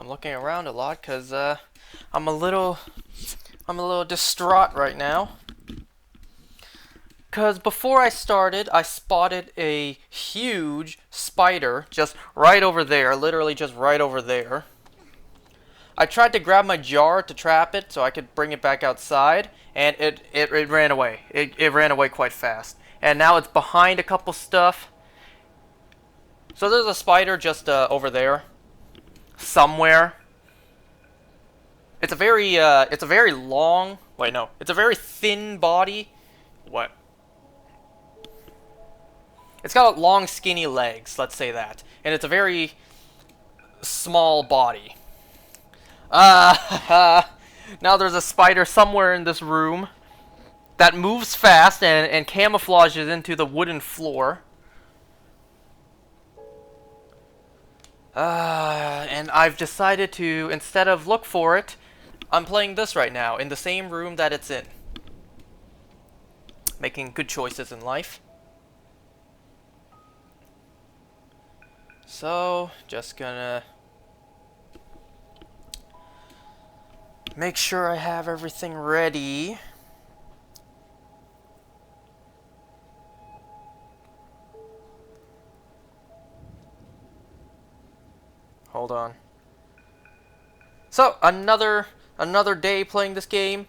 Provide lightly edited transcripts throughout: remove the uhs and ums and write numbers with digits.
I'm looking around a lot because I'm a little distraught right now. Because before I started, I spotted a huge spider just right over there, literally just right over there. I tried to grab my jar to trap it so I could bring it back outside, and it ran away. It ran away quite fast. And now it's behind a couple stuff. So there's a spider just over there, somewhere. It's a very long. Wait, no, it's a very thin body. What? It's got long, skinny legs. Let's say that, and it's a very small body. Now there's a spider somewhere in this room that moves fast and camouflages into the wooden floor. And I've decided to, instead of look for it, I'm playing this right now, in the same room that it's in. Making good choices in life. So, just gonna make sure I have everything ready. Hold on. So, another day playing this game.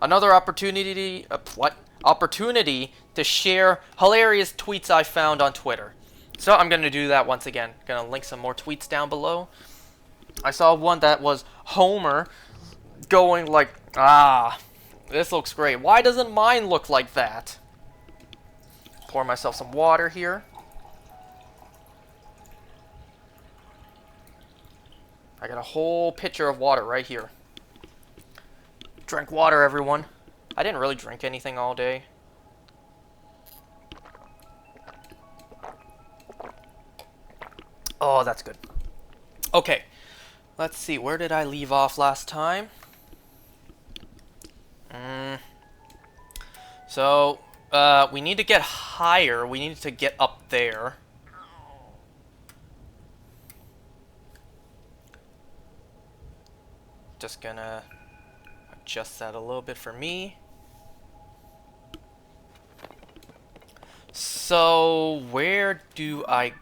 Another opportunity to share hilarious tweets I found on Twitter. So I'm going to do that once again. Going to link some more tweets down below. I saw one that was Homer going like, this looks great. Why doesn't mine look like that? Pour myself some water here. I got a whole pitcher of water right here. Drink water, everyone. I didn't really drink anything all day. Oh, that's good. Okay. Let's see. Where did I leave off last time? So, we need to get higher. We need to get up there. Just gonna adjust that a little bit for me. So, where do I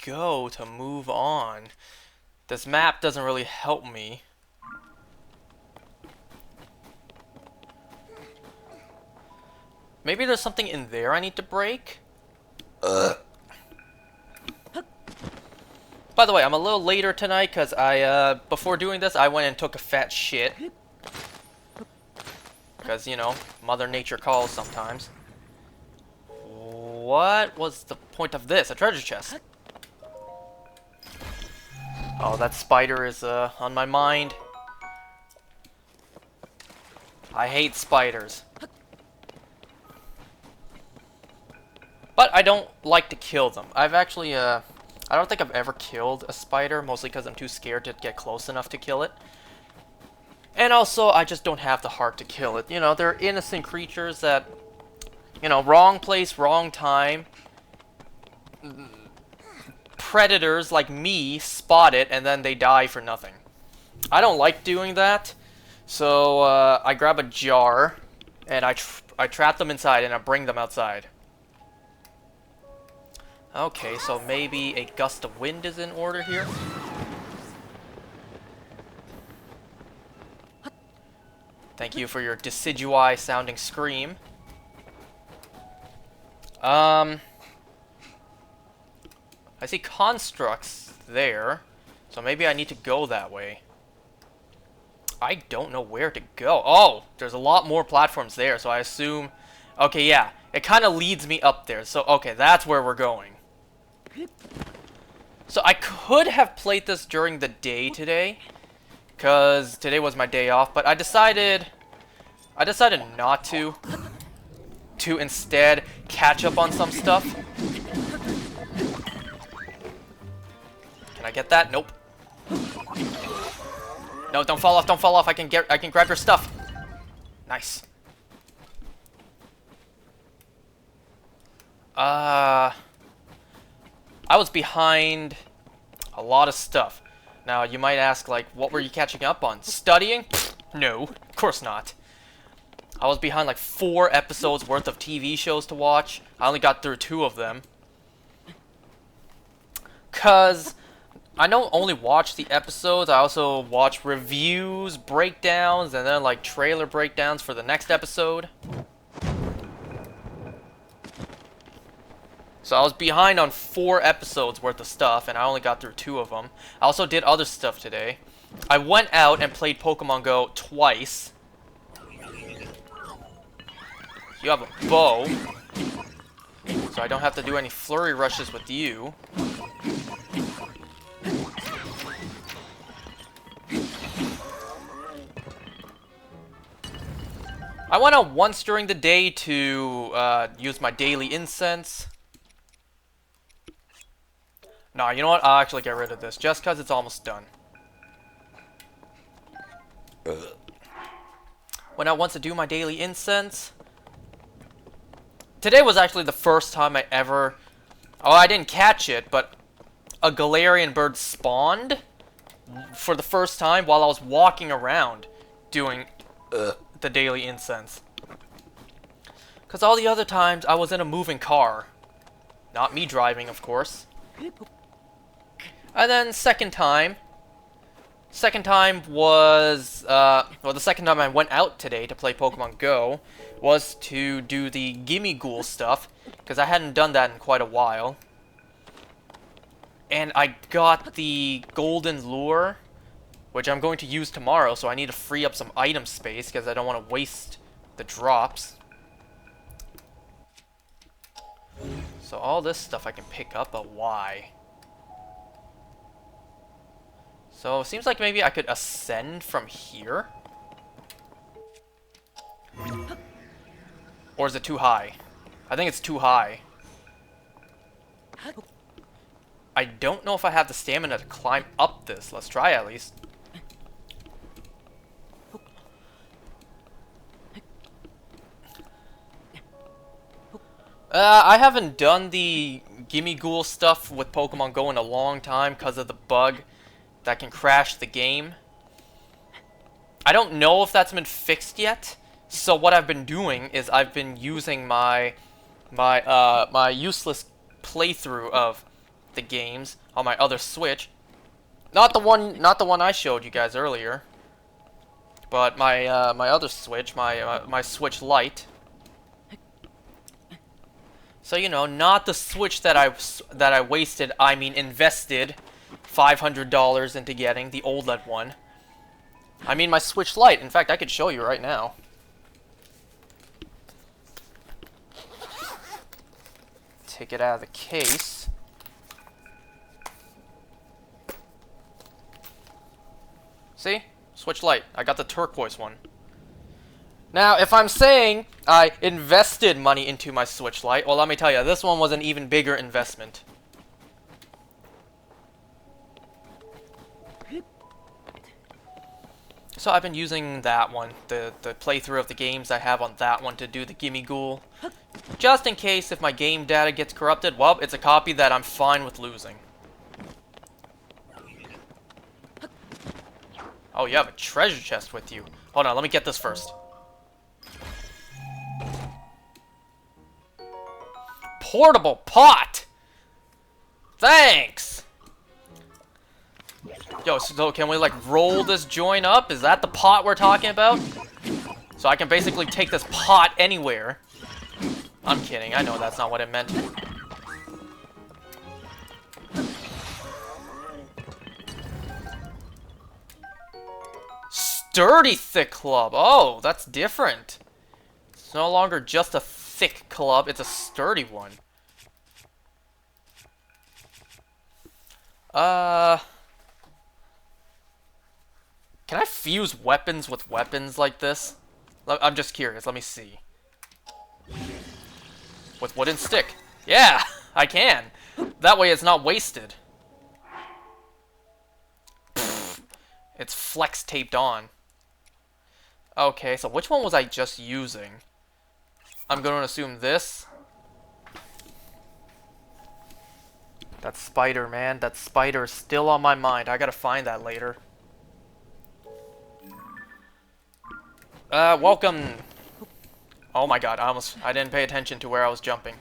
go to move on? This map doesn't really help me. Maybe there's something in there I need to break? By the way, I'm a little later tonight because before doing this, I went and took a fat shit. Because, you know, Mother Nature calls sometimes. What was the point of this? A treasure chest. Oh, that spider is on my mind. I hate spiders. But I don't like to kill them. I've actually, I don't think I've ever killed a spider, mostly because I'm too scared to get close enough to kill it. And also, I just don't have the heart to kill it. You know, they're innocent creatures that, you know, wrong place, wrong time. Predators like me spot it, and then they die for nothing. I don't like doing that. So, I grab a jar, and I trap them inside, and I bring them outside. Okay, so maybe a gust of wind is in order here. Thank you for your Decidueye sounding scream. I see constructs there, so maybe I need to go that way. I don't know where to go. Oh, there's a lot more platforms there, so I assume... Okay, yeah, it kind of leads me up there, so okay, that's where we're going. So I could have played this during the day today, because today was my day off, but I decided not to instead catch up on some stuff. Can I get that? Nope. No, don't fall off, don't fall off. I can grab your stuff. Nice. I was behind a lot of stuff. Now, you might ask, like, what were you catching up on? Studying? No, of course not. I was behind like 4 episodes worth of TV shows to watch. I only got through 2 of them. Cause I don't only watch the episodes, I also watch reviews, breakdowns, and then like trailer breakdowns for the next episode. So I was behind on 4 episodes worth of stuff, and I only got through 2 of them. I also did other stuff today. I went out and played Pokemon Go twice. You have a bow, so I don't have to do any flurry rushes with you. I went out once during the day to use my daily incense. Nah, you know what? I'll actually get rid of this, just because it's almost done. Went out once to do my daily incense. Today was actually the first time I ever... Oh, I didn't catch it, but a Galarian bird spawned for the first time while I was walking around doing the daily incense. Because all the other times I was in a moving car. Not me driving, of course. And then second time was, well, the second time I went out today to play Pokemon Go was to do the Gimme Ghoul stuff, because I hadn't done that in quite a while. And I got the Golden Lure, which I'm going to use tomorrow, so I need to free up some item space, because I don't want to waste the drops. So all this stuff I can pick up, but why? So it seems like maybe I could ascend from here? Or is it too high? I think it's too high. I don't know if I have the stamina to climb up this. Let's try at least. I haven't done the Gimme Ghoul stuff with Pokemon Go in a long time because of the bug that can crash the game. I don't know if that's been fixed yet. So what I've been doing is I've been using my useless playthrough of the games on my other Switch. Not the one I showed you guys earlier, but my other Switch, my Switch Lite. So you know, not the Switch that I wasted. I mean, invested $500 into getting the OLED one. I mean my Switch Lite. In fact, I could show you right now. Take it out of the case. See? Switch Lite. I got the turquoise one. Now, if I'm saying I invested money into my Switch Lite, well, let me tell you, this one was an even bigger investment. So I've been using that one, the playthrough of the games I have on that one to do the Gimme Ghoul. Just in case if my game data gets corrupted, well, it's a copy that I'm fine with losing. Oh, you have a treasure chest with you. Hold on, let me get this first. Portable pot! Thanks! Yo, so can we, like, roll this joint up? Is that the pot we're talking about? So I can basically take this pot anywhere. I'm kidding. I know that's not what it meant. Sturdy thick club. Oh, that's different. It's no longer just a thick club. It's a sturdy one. Can I fuse weapons with weapons like this? I'm just curious. Let me see. With wooden stick. Yeah, I can. That way it's not wasted. Pfft, it's flex taped on. Okay, so which one was I just using? I'm going to assume this. That spider, man. That spider is still on my mind. I gotta find that later. Welcome. Oh my god, I didn't pay attention to where I was jumping.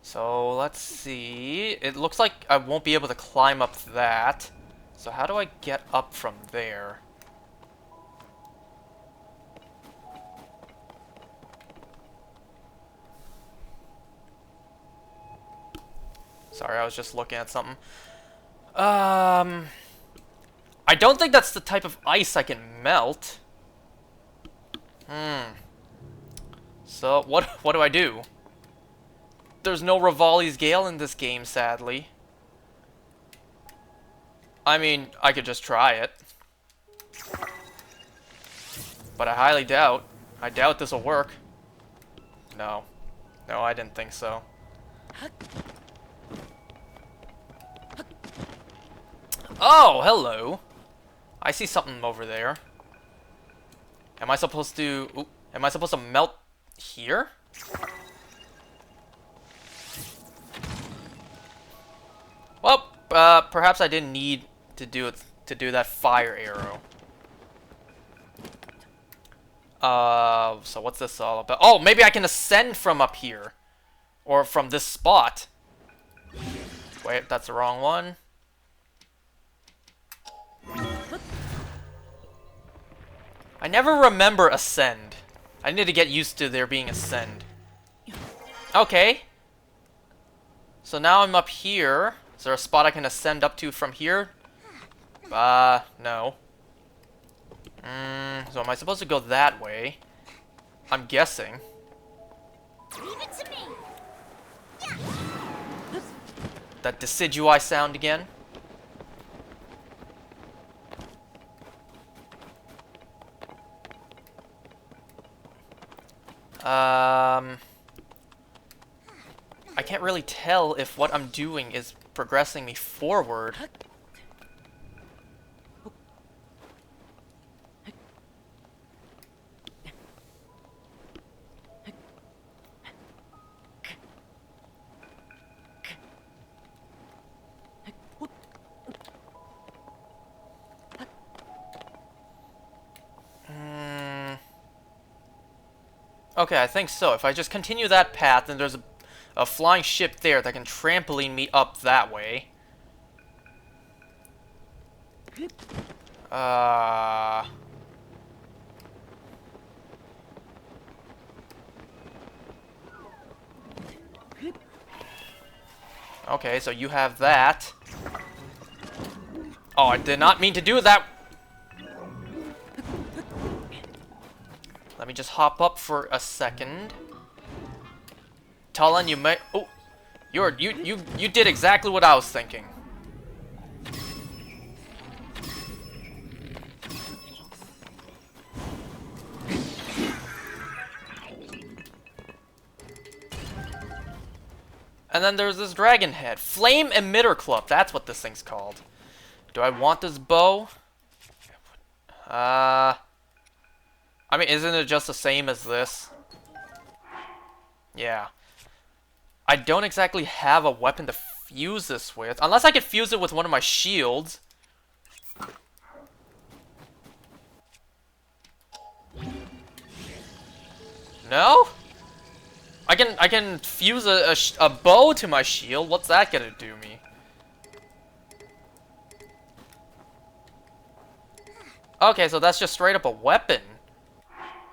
So, let's see. It looks like I won't be able to climb up that. So how do I get up from there? Sorry, I was just looking at something. I don't think that's the type of ice I can melt. So, what do I do? There's no Revali's Gale in this game, sadly. I mean, I could just try it. But I highly doubt. I doubt this will work. No. No, I didn't think so. Oh, hello. I see something over there. Am I supposed to... Ooh, am I supposed to melt here? Well, perhaps I didn't need to do it to do that fire arrow. So what's this all about? Oh, maybe I can ascend from up here. Or from this spot. Wait, that's the wrong one. I never remember ascend. I need to get used to there being ascend. Okay. So now I'm up here. Is there a spot I can ascend up to from here? No. So am I supposed to go that way? I'm guessing. Leave it to me. That Decidui sound again. I can't really tell if what I'm doing is progressing me forward. Okay, I think so. If I just continue that path, then there's a flying ship there that can trampoline me up that way. Okay, so you have that. Oh, I did not mean to do that. Let me just hop up for a second. Talon, you may... Oh! You did exactly what I was thinking. And then there's this dragon head. Flame Emitter Club. That's what this thing's called. Do I want this bow? I mean, isn't it just the same as this? Yeah. I don't exactly have a weapon to fuse this with. Unless I could fuse it with one of my shields. No? I can fuse a bow to my shield. What's that gonna do me? Okay, so that's just straight up a weapon.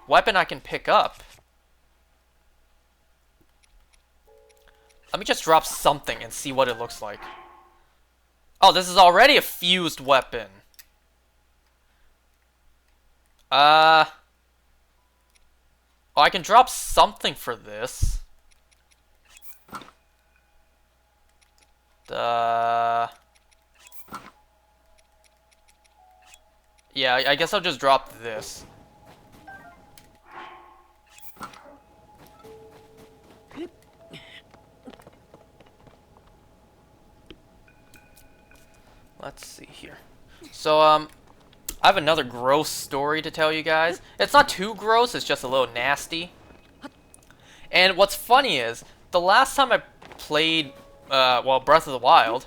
Weapon I can pick up. Let me just drop something and see what it looks like. Oh, this is already a fused weapon. Oh, I can drop something for this. Yeah, I guess I'll just drop this. Let's see here. So, I have another gross story to tell you guys. It's not too gross, it's just a little nasty. And what's funny is, the last time I played, well, Breath of the Wild,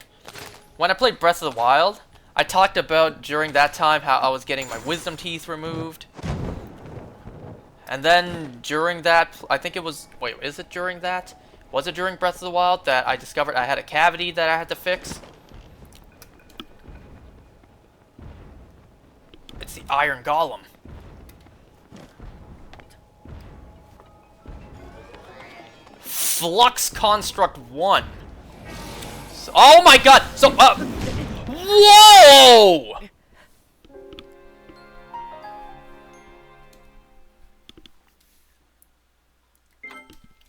when I played Breath of the Wild, I talked about during that time how I was getting my wisdom teeth removed. And then during that, I think it was, wait, is it during that? Was it during Breath of the Wild that I discovered I had a cavity that I had to fix? It's the Iron Golem. Flux Construct 1. So, oh my god! So, whoa!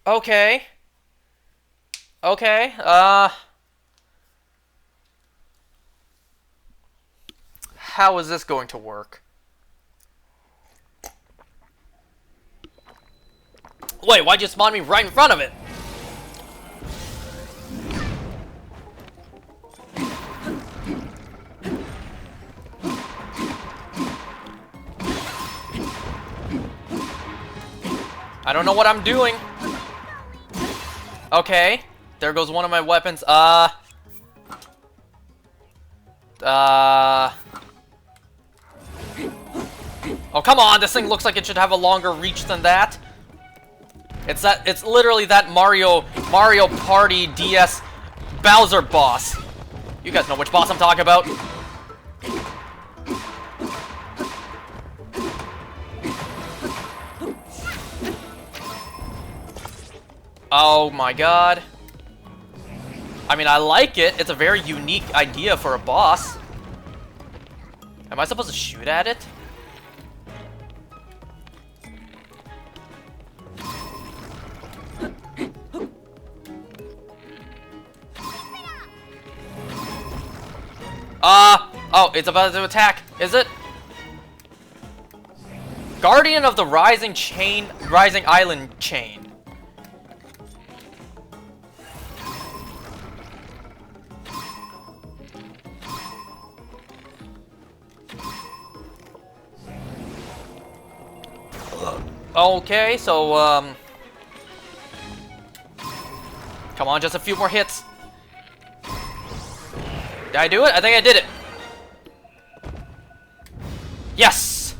Okay. Okay, how is this going to work? Wait, why'd you spawn me right in front of it? I don't know what I'm doing. Okay, there goes one of my weapons. Oh, come on, this thing looks like it should have a longer reach than that. It's literally that Mario Party DS Bowser boss. You guys know which boss I'm talking about. Oh my god. I mean, I like it. It's a very unique idea for a boss. Am I supposed to shoot at it? Oh, it's about to attack. Is it? Guardian of the Rising Island Chain. Okay, so, come on, just a few more hits. Did I do it? I think I did it. Yes!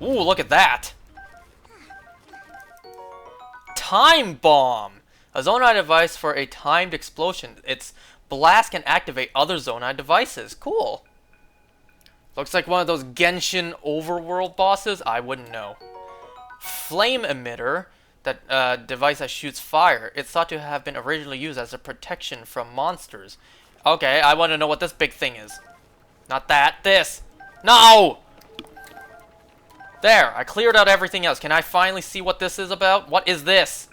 Ooh, look at that. Time Bomb! A Zonai device for a timed explosion. Its blast can activate other Zonai devices. Cool. Looks like one of those Genshin overworld bosses. I wouldn't know. Flame Emitter, that device that shoots fire. It's thought to have been originally used as a protection from monsters. Okay, I want to know what this big thing is. Not that, this. No! There, I cleared out everything else. Can I finally see what this is about? What is this?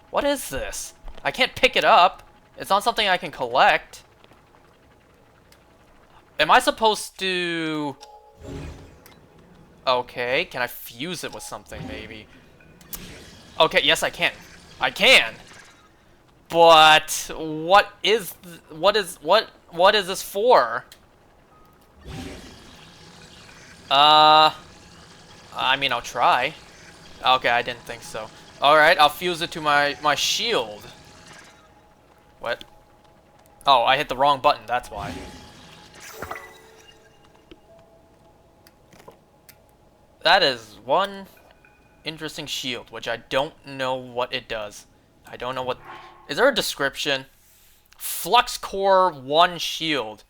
What is this? I can't pick it up. It's not something I can collect. Am I supposed to... Okay, can I fuse it with something, maybe? Okay, yes I can. I can! But... What is this for? I mean, I'll try. Okay, I didn't think so. Alright, I'll fuse it to my shield. What? Oh, I hit the wrong button, that's why. That is one interesting shield, which I don't know what it does. I don't know what... Is there a description? Flux Core 1 shield.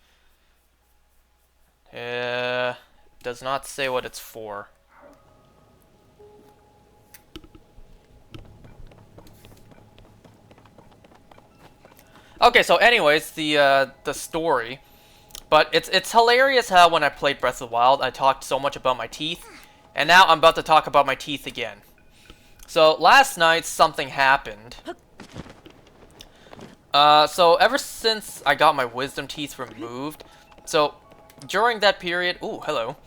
Does not say what it's for. Okay, so anyways, the story. But it's hilarious how when I played Breath of the Wild, I talked so much about my teeth. And now I'm about to talk about my teeth again. So last night, something happened. So ever since I got my wisdom teeth removed, so during that period, ooh, hello.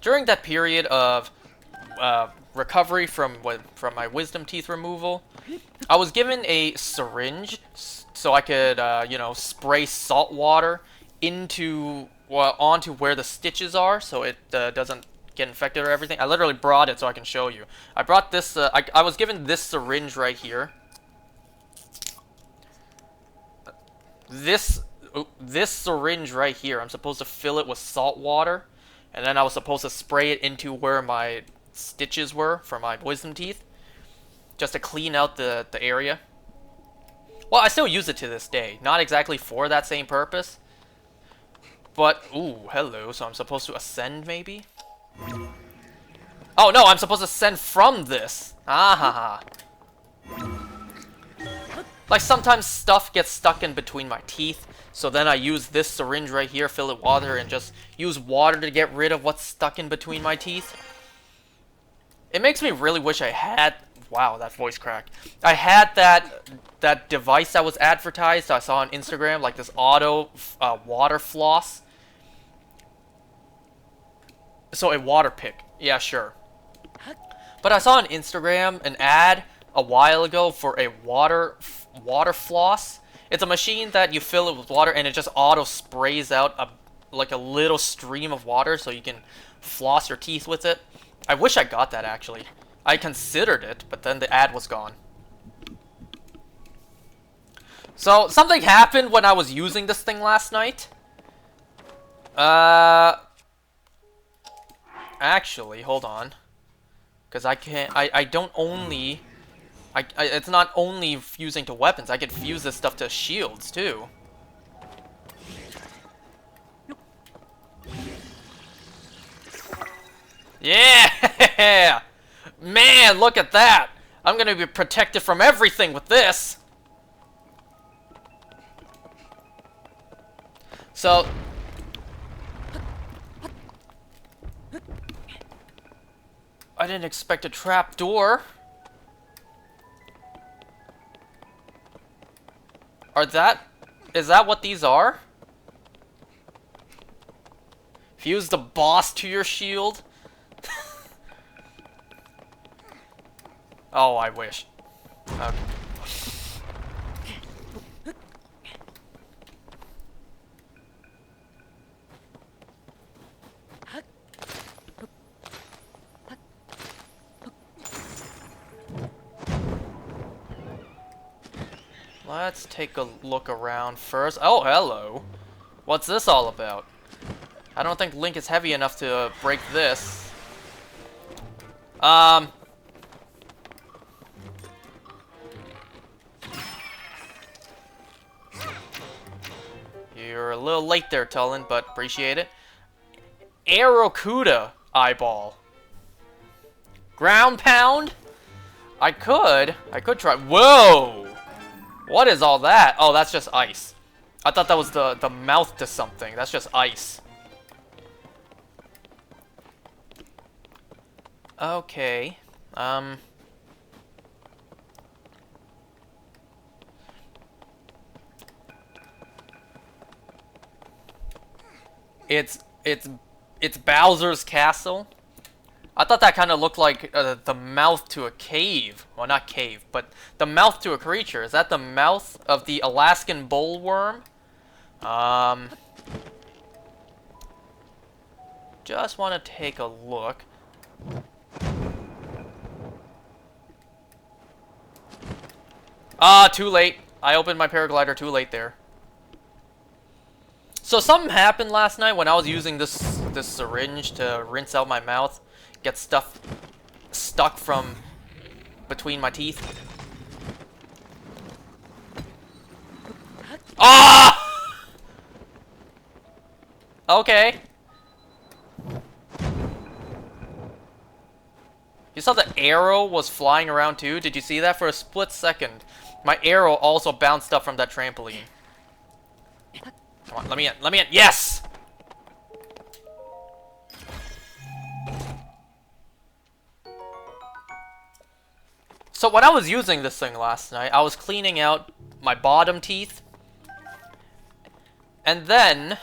During that period of recovery from my wisdom teeth removal, I was given a syringe so I could, you know, spray salt water onto where the stitches are, so it doesn't get infected or everything. I literally brought it so I can show you. I brought this, I was given this syringe right here. This syringe right here, I'm supposed to fill it with salt water, and then I was supposed to spray it into where my stitches were for my wisdom teeth, just to clean out the area. Well, I still use it to this day. Not exactly for that same purpose. But, ooh, hello. So I'm supposed to ascend, maybe? Oh, no, I'm supposed to ascend from this. Ah, ha, ha. Like, sometimes stuff gets stuck in between my teeth. So then I use this syringe right here, fill it with water, and just use water to get rid of what's stuck in between my teeth. It makes me really wish I had... Wow, that voice cracked. I had that device that was advertised. I saw on Instagram, like this auto water floss. So a water pick. Yeah, sure. But I saw on Instagram an ad a while ago for a water floss. It's a machine that you fill it with water and it just auto sprays out like a little stream of water so you can floss your teeth with it. I wish I got that actually. I considered it, but then the ad was gone. So, something happened when I was using this thing last night. Actually, hold on. Because I can't, I don't only... it's not only fusing to weapons, I can fuse this stuff to shields, too. Yeah! Man, look at that! I'm gonna be protected from everything with this! So... I didn't expect a trap door. Is that what these are? Fuse the boss to your shield? Oh, I wish. Okay. Let's take a look around first. Oh, hello. What's this all about? I don't think Link is heavy enough to break this. You're a little late there, Tulin, but appreciate it. Aerocuda eyeball. Ground pound? I could try. Whoa! What is all that? Oh, that's just ice. I thought that was the mouth to something. That's just ice. Okay. It's Bowser's castle. I thought that kind of looked like the mouth to a cave. Well, not cave, but the mouth to a creature. Is that the mouth of the Alaskan bullworm? Just want to take a look. Ah, too late. I opened my paraglider too late there. So something happened last night when I was using this syringe to rinse out my mouth. Get stuff stuck from between my teeth. Ah! Okay. You saw the arrow was flying around too? Did you see that for a split second? My arrow also bounced up from that trampoline. Come on, let me in. Let me in. Yes! So when I was using this thing last night, I was cleaning out my bottom teeth. And then,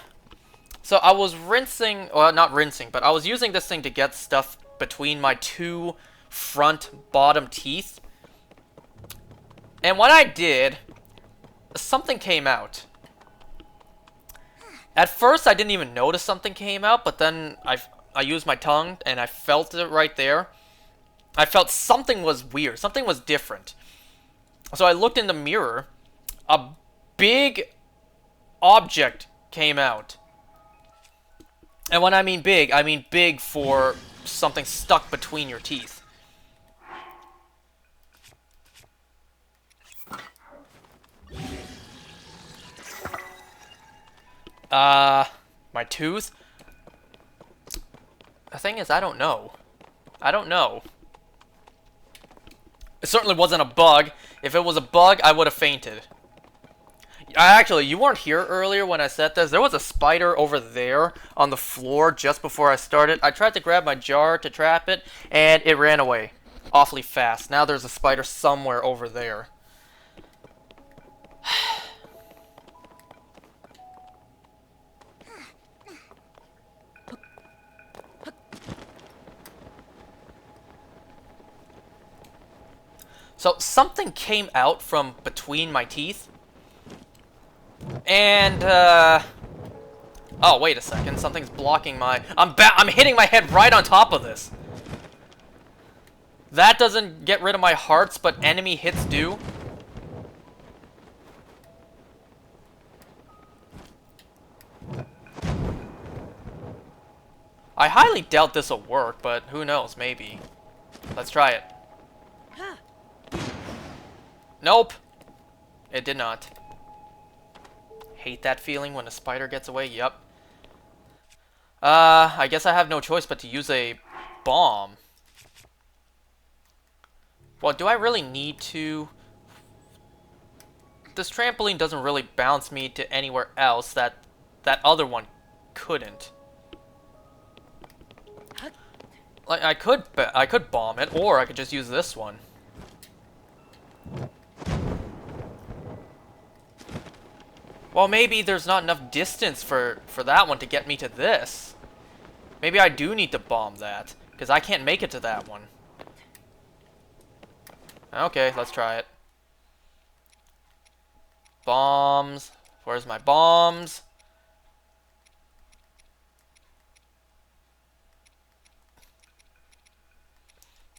so I was rinsing, well not rinsing, but I was using this thing to get stuff between my two front bottom teeth. And what I did, something came out. At first I didn't even notice something came out, but then I used my tongue, and I felt it right there. I felt something was weird. Something was different. So I looked in the mirror. A big object came out. And when I mean big for something stuck between your teeth. My tooth? The thing is, I don't know. I don't know. It certainly wasn't a bug. If it was a bug, I would have fainted. Actually, you weren't here earlier when I said this. There was a spider over there on the floor just before I started. I tried to grab my jar to trap it, and it ran away awfully fast. Now there's a spider somewhere over there. So something came out from between my teeth. And, oh, wait a second. Something's blocking my... I'm hitting my head right on top of this. That doesn't get rid of my hearts, but enemy hits do. I highly doubt this will work, but who knows, maybe. Let's try it. Nope. It did not. Hate that feeling when a spider gets away. Yep. I guess I have no choice but to use a bomb. Well, do I really need to? This trampoline doesn't really bounce me to anywhere else that other one couldn't. Like I could bomb it, or I could just use this one. Well, maybe there's not enough distance for that one to get me to this. Maybe I do need to bomb that, because I can't make it to that one. Okay, let's try it. Bombs. Where's my bombs?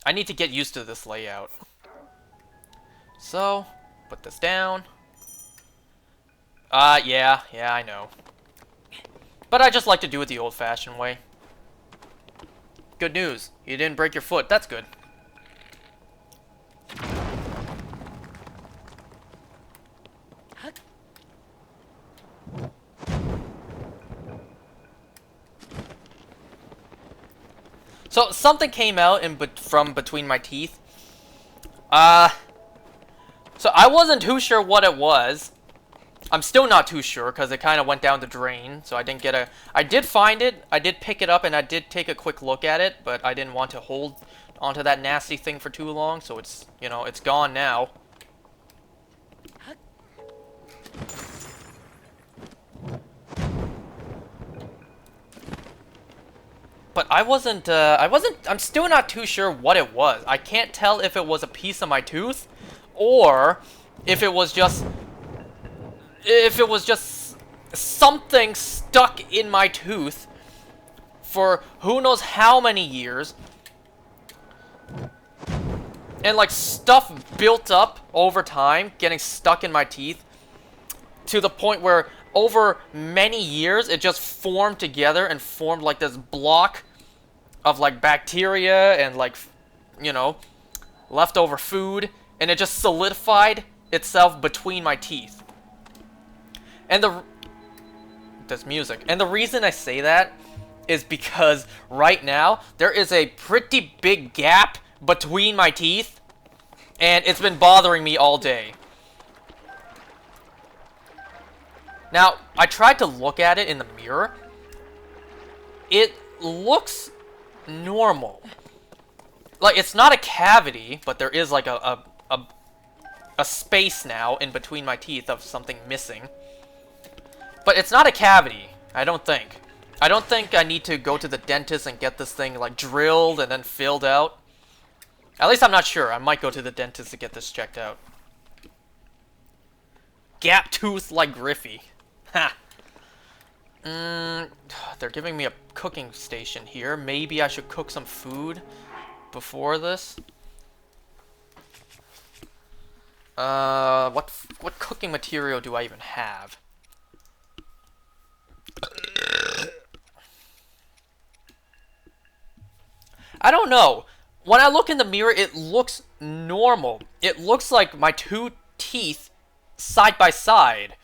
I need to get used to this layout. So, put this down. Yeah, I know. But I just like to do it the old-fashioned way. Good news. You didn't break your foot. That's good. So, something came out from between my teeth. So I wasn't too sure what it was. I'm still not too sure because it kind of went down the drain, so I didn't get a... I did find it, I did pick it up, and I did take a quick look at it, but I didn't want to hold onto that nasty thing for too long, so it's, you know, it's gone now. But I'm still not too sure what it was. I can't tell if it was a piece of my tooth, or if it was just something stuck in my tooth for who knows how many years, and like stuff built up over time, getting stuck in my teeth to the point where over many years it just formed together and formed like this block of like bacteria and like, you know, leftover food, and it just solidified itself between my teeth. And there's music. And the reason I say that is because right now there is a pretty big gap between my teeth, and it's been bothering me all day. Now, I tried to look at it in the mirror. It looks normal. Like, it's not a cavity, but there is like a space now in between my teeth of something missing. But it's not a cavity, I don't think. I don't think I need to go to the dentist and get this thing, like, drilled and then filled out. At least I'm not sure. I might go to the dentist to get this checked out. Gap tooth like Griffey. Ha! They're giving me a cooking station here. Maybe I should cook some food before this. What cooking material do I even have? I don't know. When I look in the mirror, it looks normal. It looks like my two teeth side by side.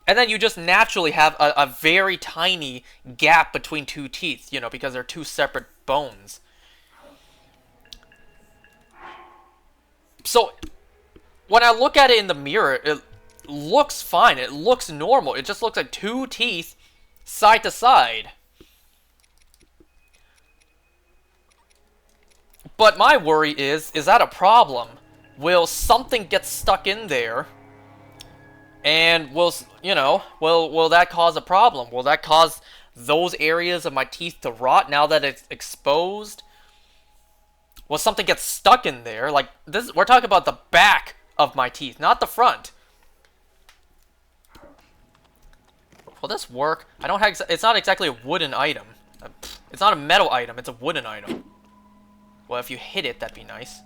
And then you just naturally have a very tiny gap between two teeth, you know, because they're two separate bones. So, when I look at it in the mirror, it looks fine. It looks normal. It just looks like two teeth side to side. But my worry is that a problem? Will something get stuck in there? And will that cause a problem? Will that cause those areas of my teeth to rot now that it's exposed? Will something get stuck in there? Like, this, we're talking about the back of my teeth, not the front. Will this work? I don't have, it's not exactly a wooden item. It's not a metal item, it's a wooden item. Well, if you hit it, that'd be nice.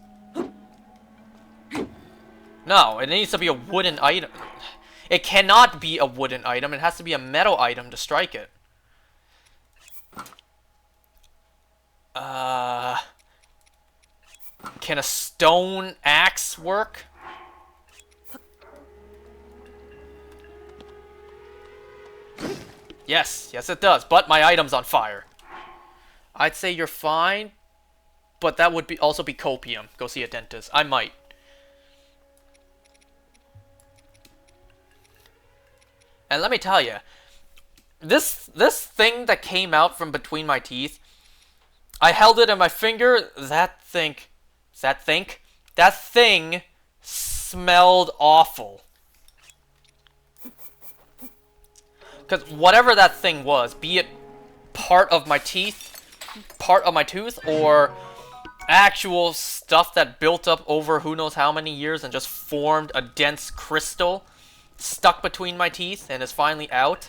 No, it needs to be a wooden item. It cannot be a wooden item. It has to be a metal item to strike it. Can a stone axe work? Yes, yes it does, but my item's on fire. I'd say you're fine, but that would also be copium. Go see a dentist. I might. And let me tell you, this thing that came out from between my teeth, I held it in my finger. That thing smelled awful. Because whatever that thing was, be it part of my teeth, part of my tooth, or actual stuff that built up over who knows how many years and just formed a dense crystal stuck between my teeth and is finally out.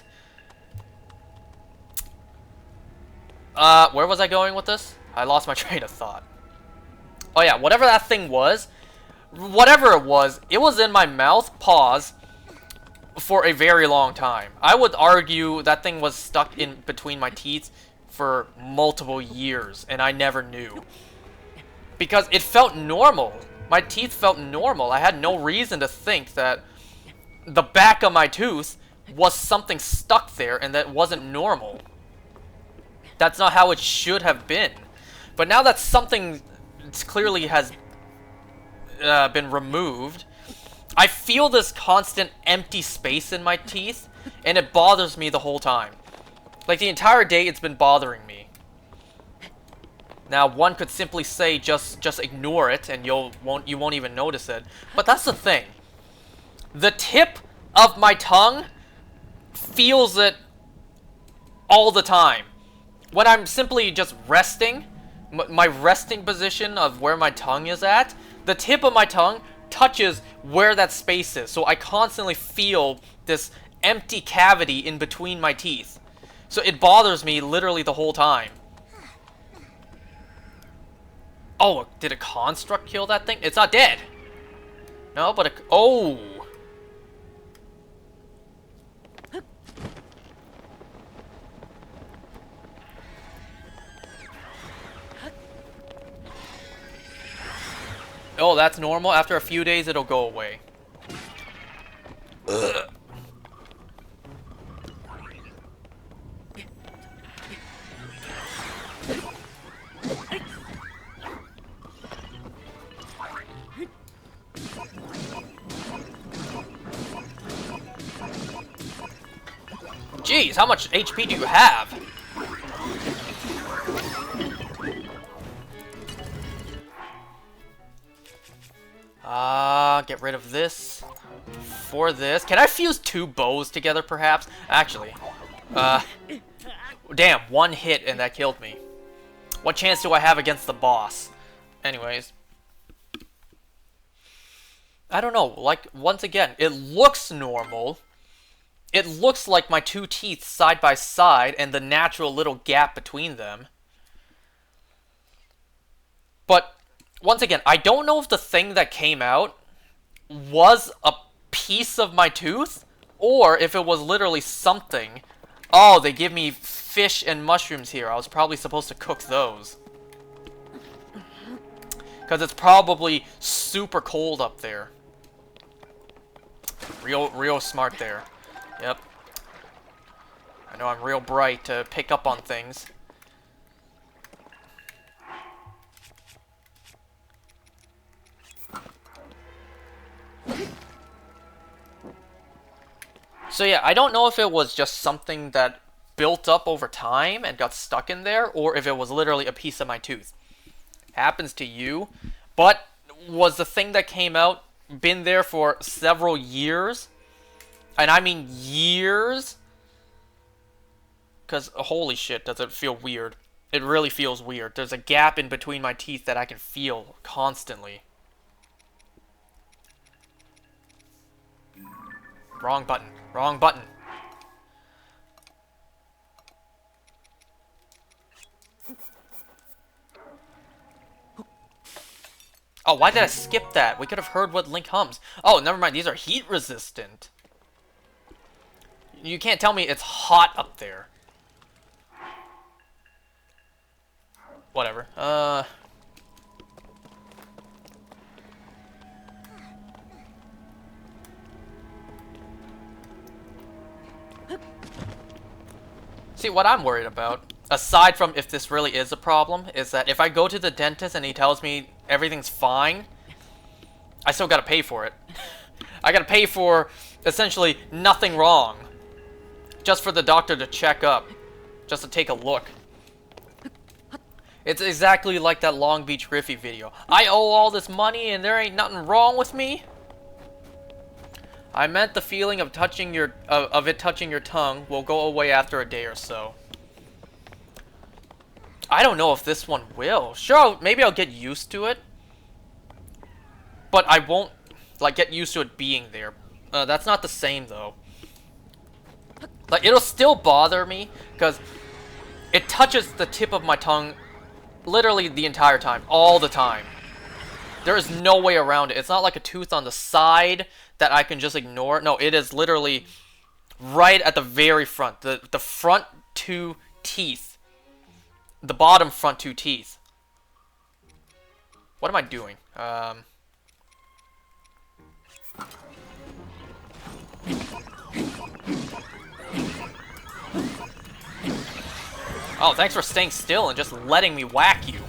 Where was I going with this? I lost my train of thought. Oh yeah, whatever that thing was, it was in my mouth, pause, for a very long time. I would argue that thing was stuck in between my teeth for multiple years, and I never knew. Because it felt normal. My teeth felt normal. I had no reason to think that the back of my tooth was something stuck there and that wasn't normal. That's not how it should have been. But now that something clearly has been removed, I feel this constant empty space in my teeth, and it bothers me the whole time. Like, the entire day it's been bothering me. Now, one could simply say just ignore it and you won't even notice it. But that's the thing. The tip of my tongue feels it all the time. When I'm simply just resting, my resting position of where my tongue is at, the tip of my tongue touches where that space is. So I constantly feel this empty cavity in between my teeth. So it bothers me literally the whole time. Oh, did a construct kill that thing? It's not dead. No, but oh. Oh, that's normal. After a few days, it'll go away. Ugh. Jeez, how much HP do you have? Get rid of this for this. Can I fuse two bows together, perhaps? Actually, damn, one hit and that killed me. What chance do I have against the boss? Anyways, I don't know. Like, once again, it looks normal. it looks like my two teeth side by side and the natural little gap between them. But, once again, I don't know if the thing that came out was a piece of my tooth, or if it was literally something. Oh, they give me fish and mushrooms here. I was probably supposed to cook those. Because it's probably super cold up there. Real smart there. Yep. I know I'm real bright to pick up on things. So yeah, I don't know if it was just something that built up over time and got stuck in there, or if it was literally a piece of my tooth. Happens to you. But was the thing that came out been there for several years? And I mean years? Because holy shit, does it feel weird. It really feels weird. There's a gap in between my teeth that I can feel constantly. Wrong button. Wrong button. Oh, why did I skip that? We could have heard what Link hums. Oh, never mind. These are heat resistant. You can't tell me it's hot up there. Whatever. See, what I'm worried about, aside from if this really is a problem, is that if I go to the dentist and he tells me everything's fine, I still gotta pay for it. I gotta pay for, essentially, nothing wrong. Just for the doctor to check up. Just to take a look. It's exactly like that Long Beach Griffey video. I owe all this money and there ain't nothing wrong with me? I meant the feeling of touching your it touching your tongue will go away after a day or so. I don't know if this one will. Sure, maybe I'll get used to it. But I won't, like, get used to it being there. That's not the same, though. Like, it'll still bother me, because it touches the tip of my tongue literally the entire time. All the time. There is no way around it. It's not like a tooth on the side that I can just ignore. No, it is literally right at the very front. The front two teeth. The bottom front two teeth. What am I doing? Oh, thanks for staying still and just letting me whack you.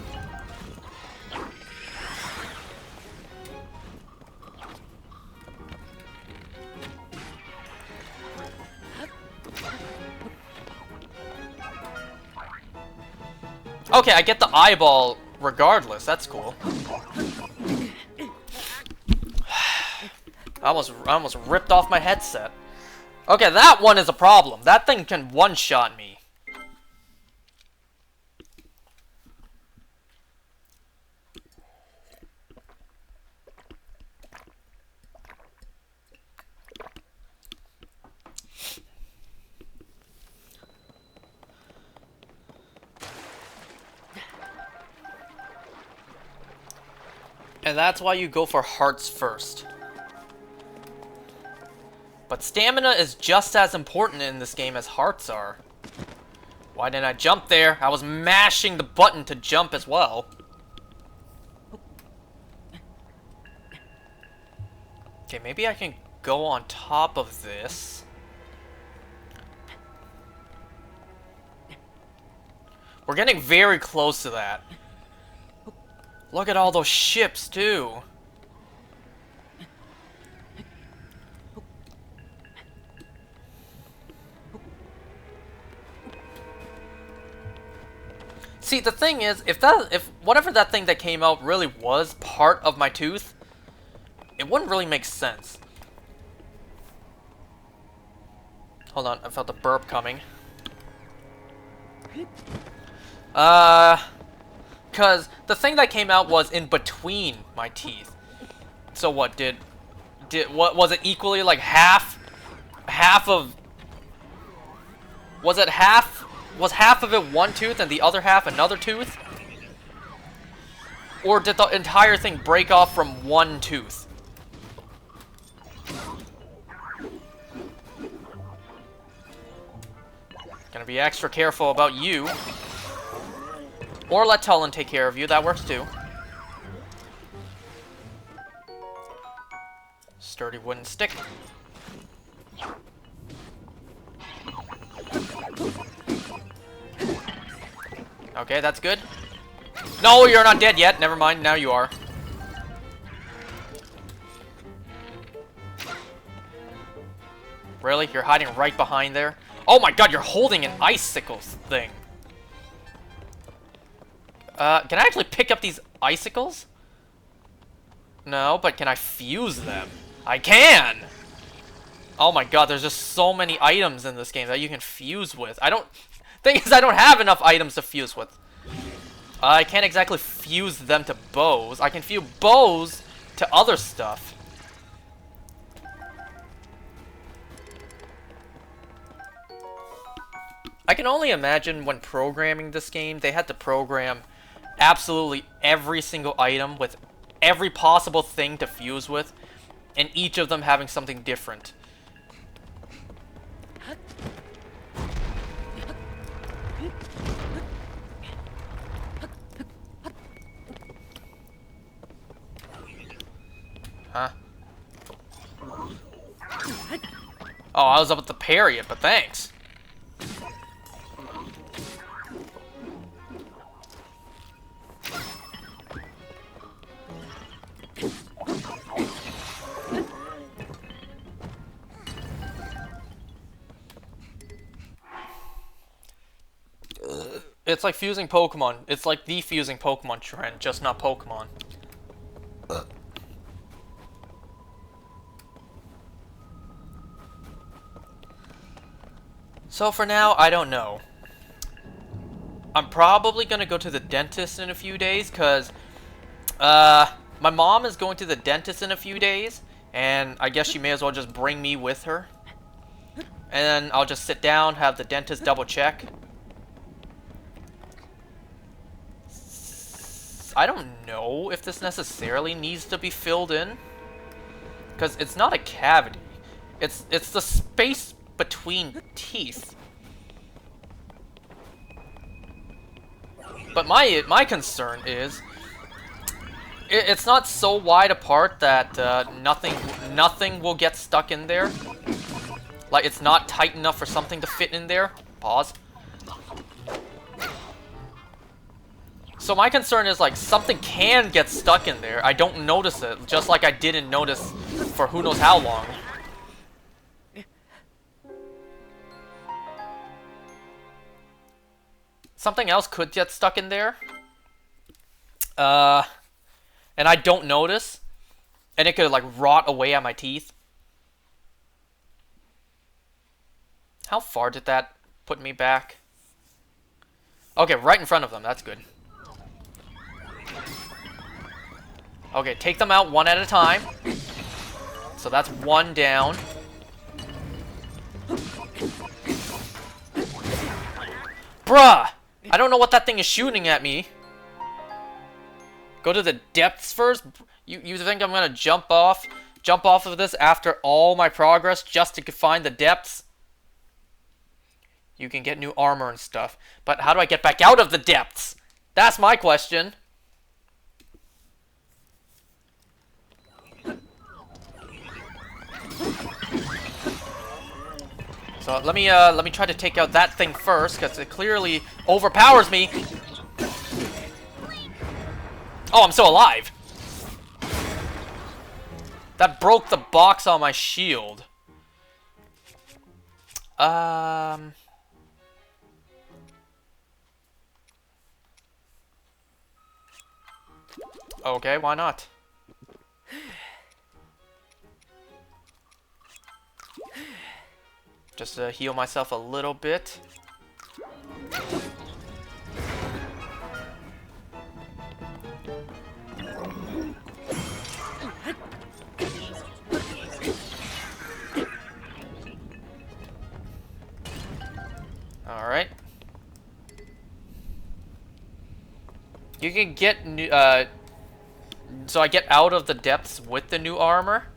Okay, I get the eyeball regardless. That's cool. I almost ripped off my headset. Okay, that one is a problem. That thing can one-shot me. And that's why you go for hearts first. But stamina is just as important in this game as hearts are. Why didn't I jump there? I was mashing the button to jump as well. Okay, maybe I can go on top of this. We're getting very close to that. Look at all those ships, too. See, the thing is, if whatever that thing that came out really was part of my tooth, it wouldn't really make sense. Hold on, I felt a burp coming. Because the thing that came out was in between my teeth. So what, what was it equally like half of Was it half? Was half of it one tooth and the other half another tooth? Or did the entire thing break off from one tooth? Gonna be extra careful about you. Or let Tulin take care of you, that works too. Sturdy wooden stick. Okay, that's good. No, you're not dead yet. Never mind, now you are. Really? You're hiding right behind there? Oh my god, you're holding an icicle thing. Can I actually pick up these icicles? No, but can I fuse them? I can! Oh my god, there's just so many items in this game that you can fuse with. Thing is, I don't have enough items to fuse with. I can't exactly fuse them to bows. I can fuse bows to other stuff. I can only imagine when programming this game, they had to program absolutely every single item with every possible thing to fuse with, and each of them having something different. Huh? Oh, I was about to parry it, but thanks. It's like fusing Pokemon. It's like the fusing Pokemon trend, just not Pokemon. So for now, I don't know. I'm probably gonna go to the dentist in a few days, cause my mom is going to the dentist in a few days, and I guess she may as well just bring me with her. And then I'll just sit down, have the dentist double check. I don't know if this necessarily needs to be filled in, because it's not a cavity. It's the space between teeth. But my concern is it's not so wide apart that nothing will get stuck in there. Like, it's not tight enough for something to fit in there. Pause. So my concern is, like, something can get stuck in there. I don't notice it, just like I didn't notice for who knows how long. Something else could get stuck in there. And I don't notice. And it could, like, rot away at my teeth. How far did that put me back? Okay, right in front of them. That's good. Okay, take them out one at a time. So that's one down. Bruh! I don't know what that thing is shooting at me. Go to the depths first? You think I'm gonna jump off of this after all my progress just to find the depths? You can get new armor and stuff. But how do I get back out of the depths? That's my question. So let me try to take out that thing first, because it clearly overpowers me. Oh, I'm still alive. That broke the box on my shield. Okay, why not? Just to heal myself a little bit. You can get new, so I get out of the depths with the new armor.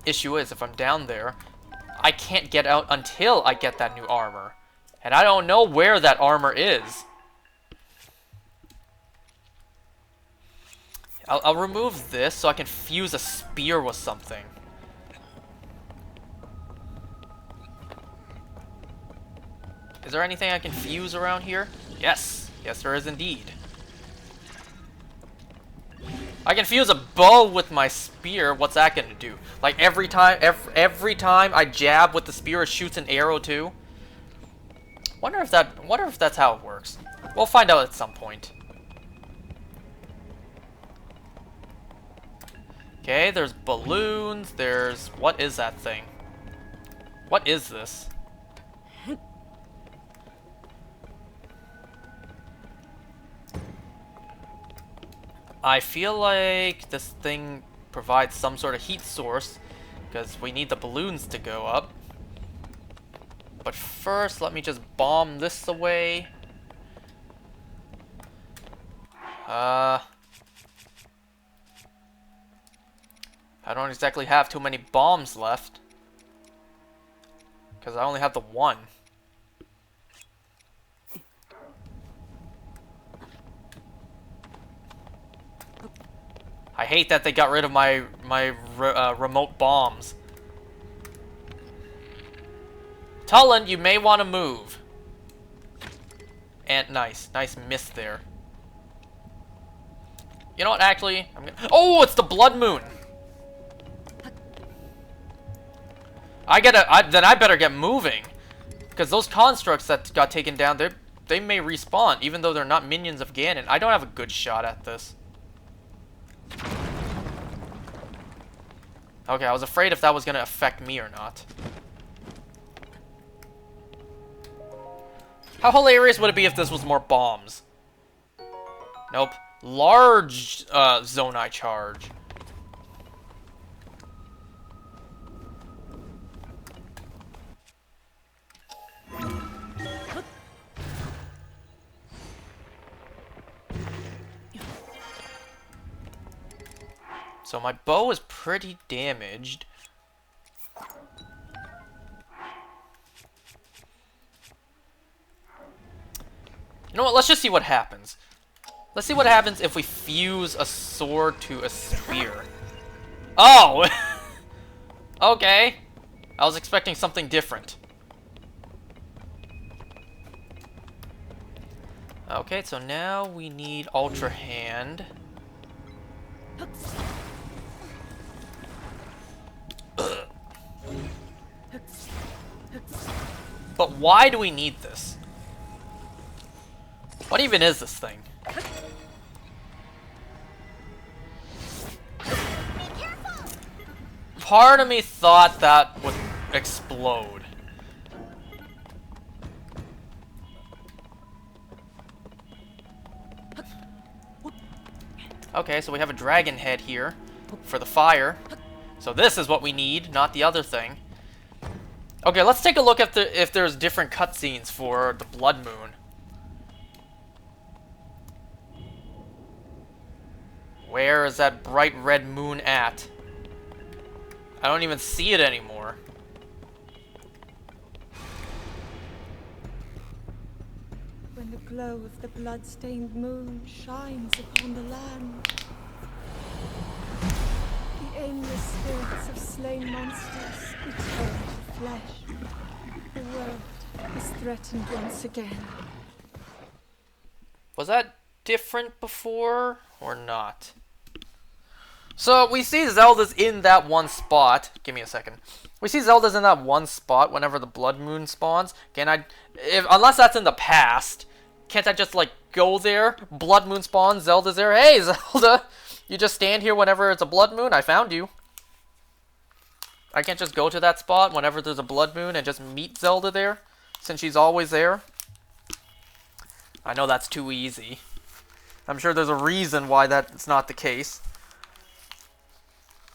Issue is, if I'm down there, I can't get out until I get that new armor. And I don't know where that armor is. I'll remove this so I can fuse a spear with something. Is there anything I can fuse around here? Yes. Yes, there is indeed. I can fuse a bow with my spear. What's that gonna do? Like every time I jab with the spear, it shoots an arrow too. Wonder if that's how it works. We'll find out at some point. Okay, there's balloons. There's what is that thing? What is this? I feel like this thing provides some sort of heat source because we need the balloons to go up. But first, let me just bomb this away. I don't exactly have too many bombs left because I only have the one. I hate that they got rid of my remote bombs. Tullen, you may want to move. And nice miss there. You know what? Actually, oh, it's the blood moon. Then I better get moving, because those constructs that got taken down, they may respawn, even though they're not minions of Ganon. I don't have a good shot at this. Okay, I was afraid if that was gonna affect me or not. How hilarious would it be if this was more bombs? Nope. Large Zonai charge. So my bow is pretty damaged. You know what? Let's just see what happens. Let's see what happens if we fuse a sword to a spear. Oh! Okay. I was expecting something different. Okay, so now we need Ultra Hand. But why do we need this? What even is this thing? Part of me thought that would explode. Okay, so we have a dragon head here for the fire. So this is what we need, not the other thing. Okay, let's take a look at if there's different cutscenes for the Blood Moon. Where is that bright red moon at? I don't even see it anymore. When the glow of the blood-stained moon shines upon the land, the aimless spirits of slain monsters return to flesh. The world is threatened once again. Was that different before or not? So we see Zelda's in that one spot. Give me a second. We see Zelda's in that one spot whenever the Blood Moon spawns. Unless that's in the past, can't I just like go there? Blood Moon spawns, Zelda's there. Hey Zelda, you just stand here whenever it's a Blood Moon. I found you. I can't just go to that spot whenever there's a Blood Moon and just meet Zelda there, since she's always there. I know that's too easy. I'm sure there's a reason why that's not the case.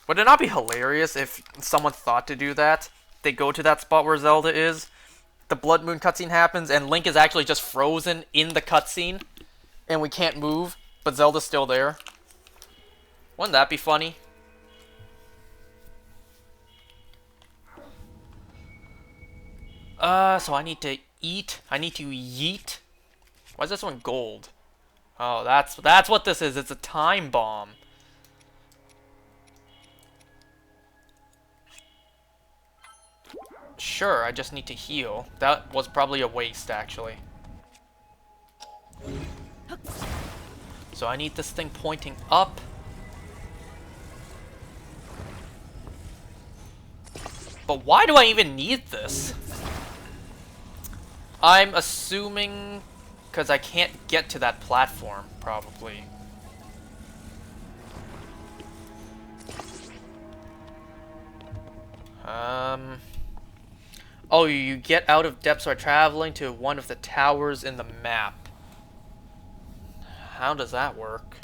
Would it not be hilarious if someone thought to do that? They go to that spot where Zelda is, the Blood Moon cutscene happens, and Link is actually just frozen in the cutscene, and we can't move. but Zelda's still there. Wouldn't that be funny? So I need to eat. I need to yeet. Why is this one gold? Oh, that's what this is. It's a time bomb. Sure, I just need to heal. That was probably a waste, actually. So I need this thing pointing up. But why do I even need this? I'm assuming because I can't get to that platform, probably. Oh, you get out of depths by traveling to one of the towers in the map. How does that work?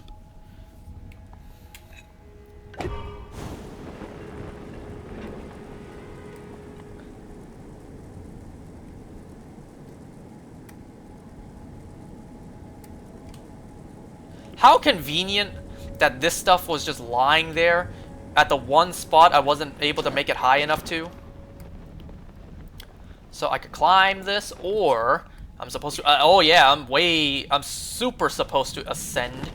How convenient that this stuff was just lying there at the one spot I wasn't able to make it high enough to. So I could climb this, or I'm supposed to... oh yeah, I'm super supposed to ascend.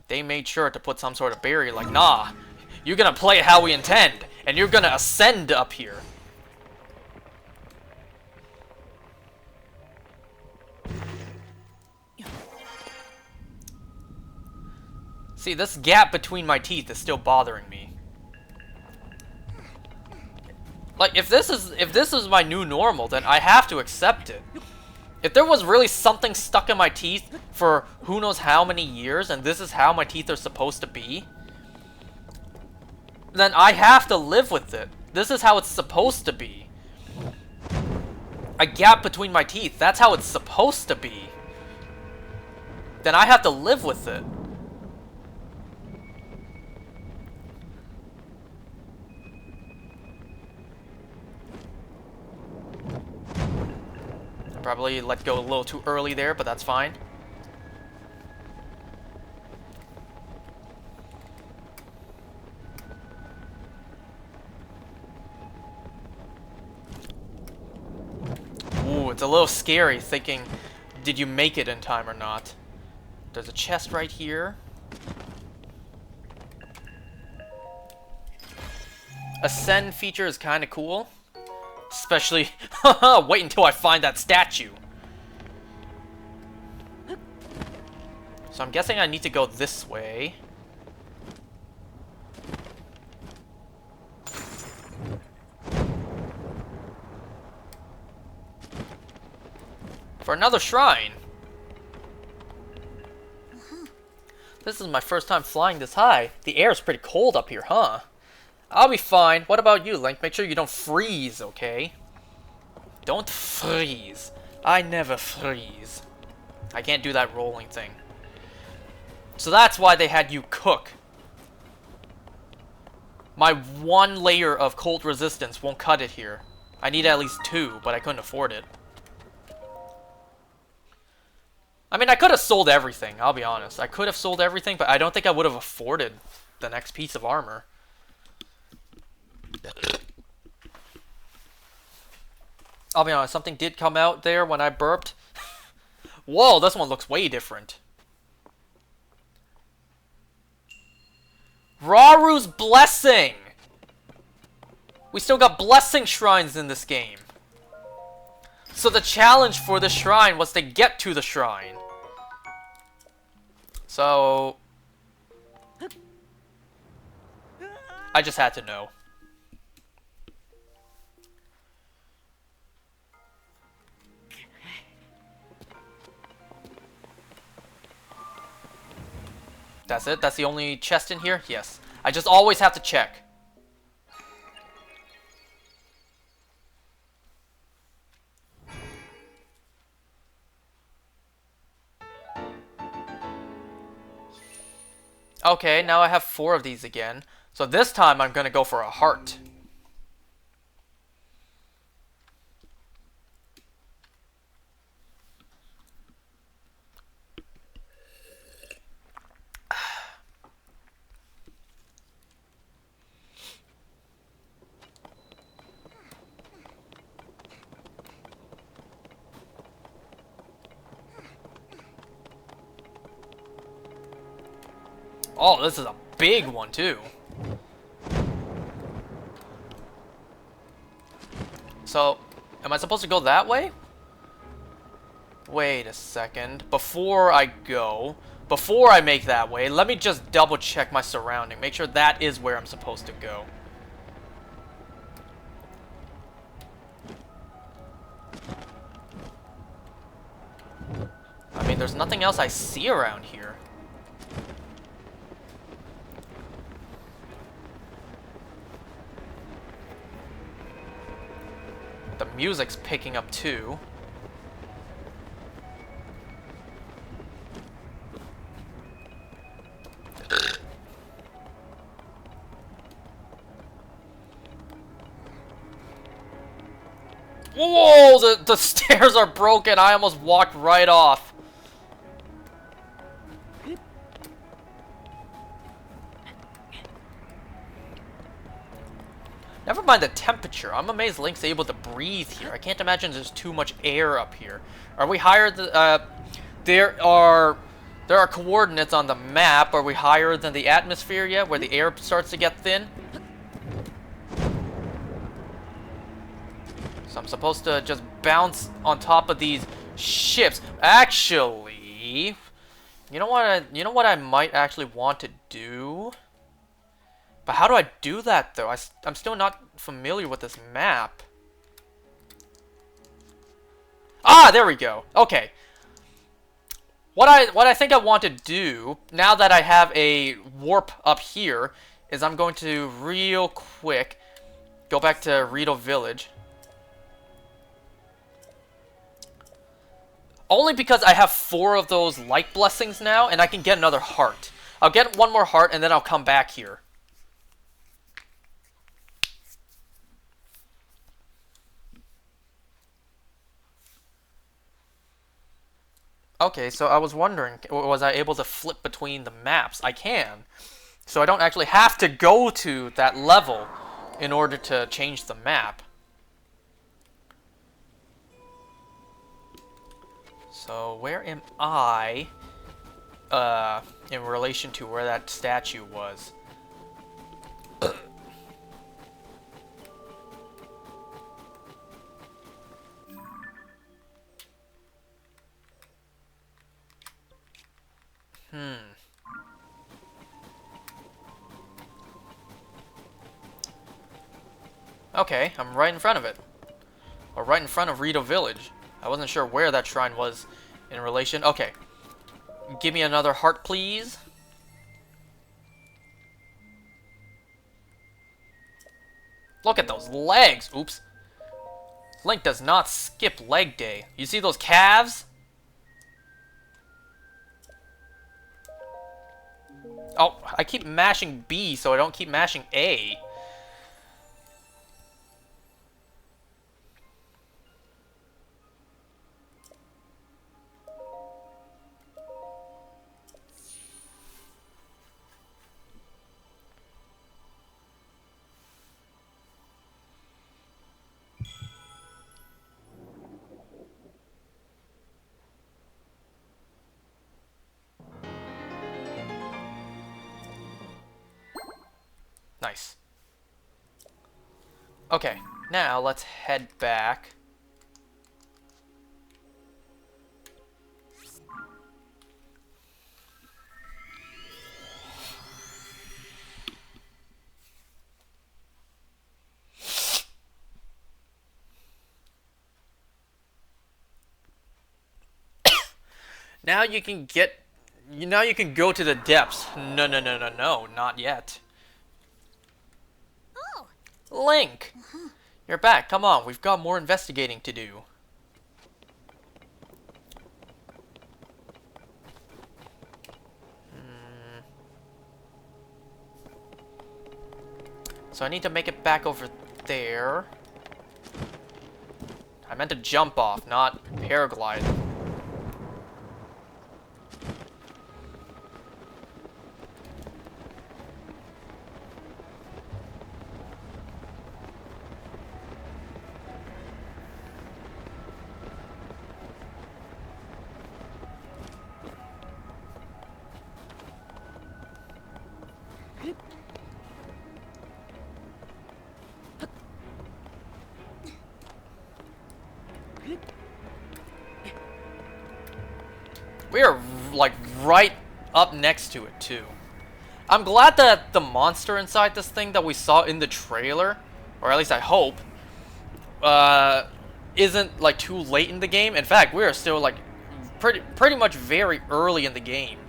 They made sure to put some sort of barrier, like, nah, you're gonna play it how we intend, and you're gonna ascend up here. See, this gap between my teeth is still bothering me. Like, if this is my new normal, then I have to accept it. If there was really something stuck in my teeth for who knows how many years, and this is how my teeth are supposed to be, then I have to live with it. This is how it's supposed to be. A gap between my teeth, that's how it's supposed to be. Then I have to live with it. Probably let go a little too early there, but that's fine. Ooh, it's a little scary thinking, did you make it in time or not? There's a chest right here. Ascend feature is kind of cool. Especially, wait until I find that statue. So I'm guessing I need to go this way. For another shrine. This is my first time flying this high. The air is pretty cold up here, huh? I'll be fine. What about you, Link? Make sure you don't freeze, okay? Don't freeze. I never freeze. I can't do that rolling thing. So that's why they had you cook. My one layer of cold resistance won't cut it here. I need at least 2, but I couldn't afford it. I mean, I could have sold everything, I'll be honest. I could have sold everything, but I don't think I would have afforded the next piece of armor. I'll be honest, something did come out there when I burped. Whoa, this one looks way different. Raru's Blessing! We still got blessing shrines in this game. So the challenge for the shrine was to get to the shrine. So... I just had to know. That's it? That's the only chest in here? Yes. I just always have to check. Okay, now I have 4 of these again. So this time I'm gonna go for a heart. Oh, this is a big one, too. So, am I supposed to go that way? Wait a second. Before I make that way, let me just double check my surrounding. Make sure that is where I'm supposed to go. I mean, there's nothing else I see around here. The music's picking up too. Whoa! The stairs are broken. I almost walked right off. Never mind the temperature. I'm amazed Link's able to breathe here. I can't imagine there's too much air up here. Are we higher than... there are coordinates on the map. Are we higher than the atmosphere yet, where the air starts to get thin? So I'm supposed to just bounce on top of these ships. Actually, you know what I might actually want to do? But how do I do that, though? I'm still not familiar with this map. Ah, there we go. Okay. What I think I want to do, now that I have a warp up here, is I'm going to real quick go back to Rito Village. Only because I have 4 of those light blessings now, and I can get another heart. I'll get 1 more heart, and then I'll come back here. Okay, so I was wondering, was I able to flip between the maps? I can. So I don't actually have to go to that level in order to change the map. So where am I in relation to where that statue was? Okay, I'm right in front of it. Or right in front of Rito Village. I wasn't sure where that shrine was in relation. Okay. Give me another heart, please. Look at those legs. Oops. Link does not skip leg day. You see those calves? Oh, I keep mashing B so I don't keep mashing A. Nice. Okay, now let's head back. Now you can get... Now you can go to the depths. No, not yet. Oh. Link! You're back, come on, we've got more investigating to do. So I need to make it back over there. I meant to jump off, not paraglide. We are, like, right up next to it, too. I'm glad that the monster inside this thing that we saw in the trailer, or at least I hope, isn't, like, too late in the game. In fact, we are still, like, pretty much very early in the game.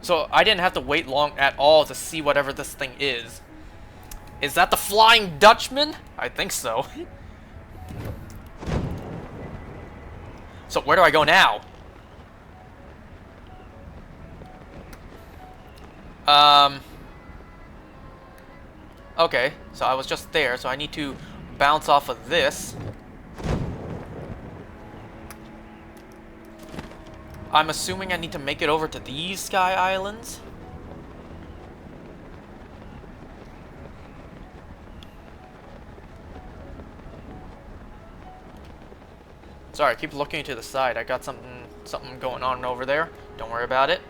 So I didn't have to wait long at all to see whatever this thing is. Is that the Flying Dutchman? I think so. So where do I go now? Okay, so I was just there, so I need to bounce off of this. I'm assuming I need to make it over to these Sky Islands. Sorry, I keep looking to the side. I got something going on over there. Don't worry about it.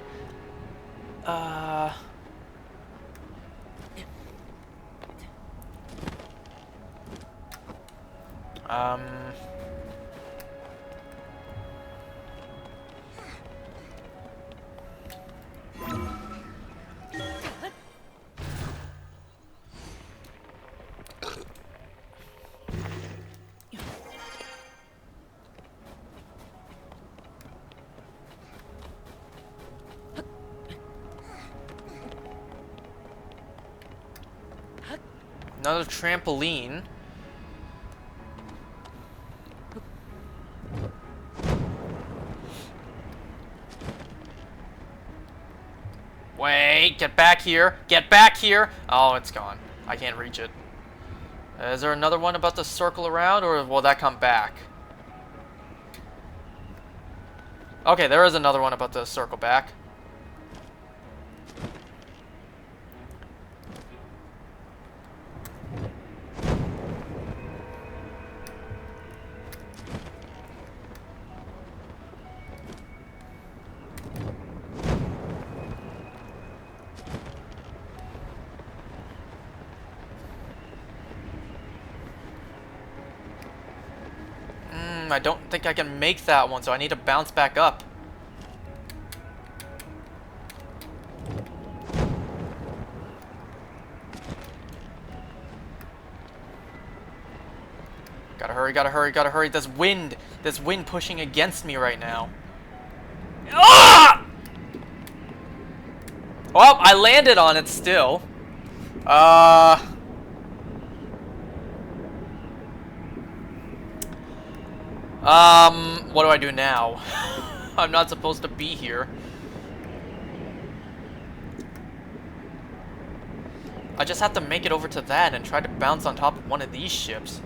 Another trampoline. Wait, get back here. Get back here. Oh, it's gone. I can't reach it. Is there another one about to circle around, or will that come back? Okay, there is another one about to circle back. I don't think I can make that one, so I need to bounce back up. Gotta hurry, gotta hurry, gotta hurry. There's wind pushing against me right now. Ah! Well, I landed on it still. What do I do now? I'm not supposed to be here. I just have to make it over to that and try to bounce on top of one of these ships.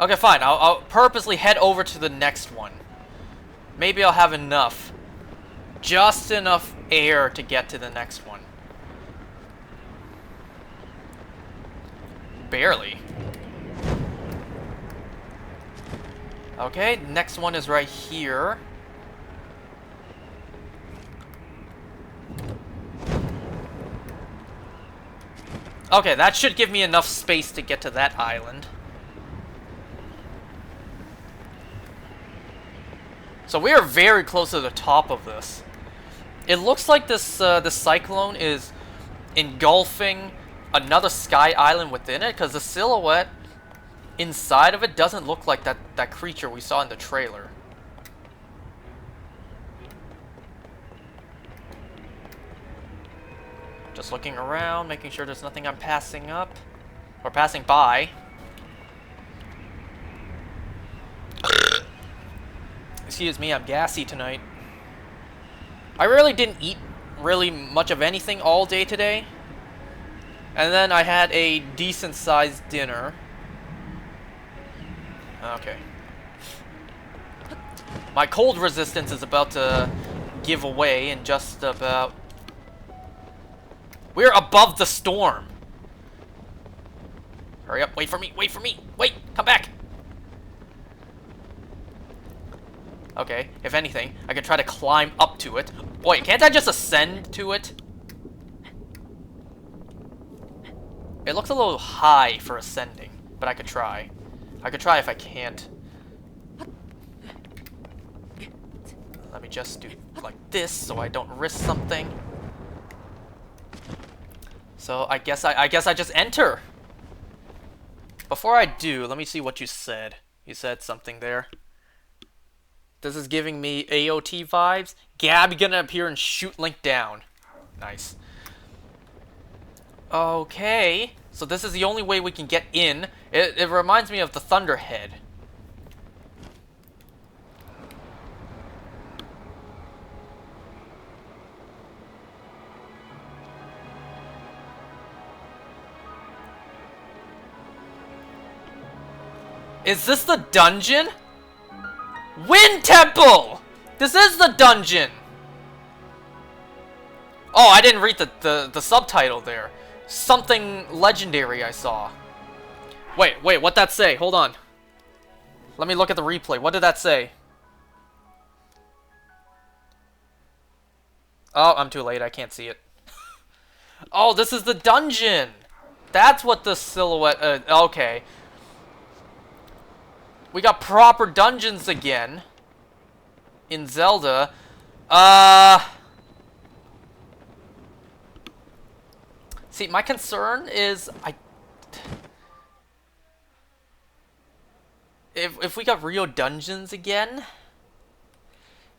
Okay, fine. I'll purposely head over to the next one. Maybe I'll have enough. Just enough air to get to the next one. Barely. Okay, next one is right here. Okay, that should give me enough space to get to that island. So we are very close to the top of this. It looks like this this cyclone is engulfing another Sky Island within it, because the silhouette inside of it doesn't look like that creature we saw in the trailer. Just looking around, making sure there's nothing I'm passing up or passing by. Excuse me, I'm gassy tonight. I really didn't eat really much of anything all day today. And then I had a decent sized dinner. Okay. My cold resistance is about to give away in just about... We're above the storm. Hurry up, wait for me, wait for me, wait, come back. Okay, if anything, I could try to climb up to it. Wait, can't I just ascend to it? It looks a little high for ascending, but I could try. I could try if I can't. Let me just do like this so I don't risk something. So I guess I just enter. Before I do, let me see what you said. You said something there. This is giving me AOT vibes. Gab gonna appear and shoot Link down. Nice. Okay, so this is the only way we can get in. It reminds me of the Thunderhead. Is this the dungeon? Wind Temple! This is the dungeon! Oh, I didn't read the subtitle there. Something legendary I saw. Wait, what'd that say? Hold on. Let me look at the replay. What did that say? Oh, I'm too late. I can't see it. Oh, this is the dungeon! That's what the silhouette... okay. We got proper dungeons again. In Zelda. See, my concern is... If we got real dungeons again...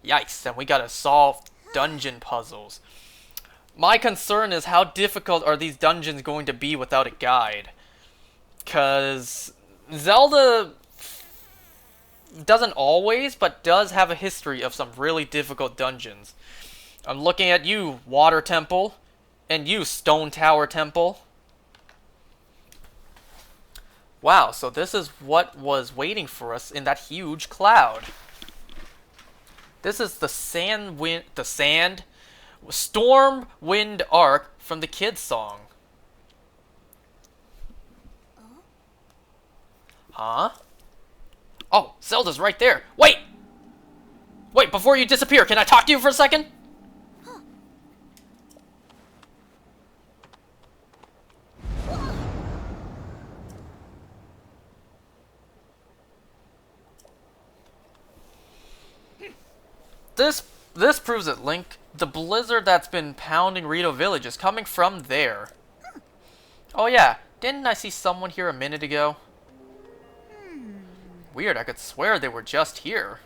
Yikes, then we gotta solve dungeon puzzles. My concern is how difficult are these dungeons going to be without a guide? 'Cause Zelda doesn't always, but does have a history of some really difficult dungeons. I'm looking at you, Water Temple, and you, Stone Tower Temple. Wow, so this is what was waiting for us in that huge cloud. This is the Storm Wind Arc from the Kids song. Huh? Oh, Zelda's right there. Wait! Wait, before you disappear, can I talk to you for a second? This proves it, Link. The blizzard that's been pounding Rito Village is coming from there. Oh yeah, didn't I see someone here a minute ago? Weird, I could swear they were just here.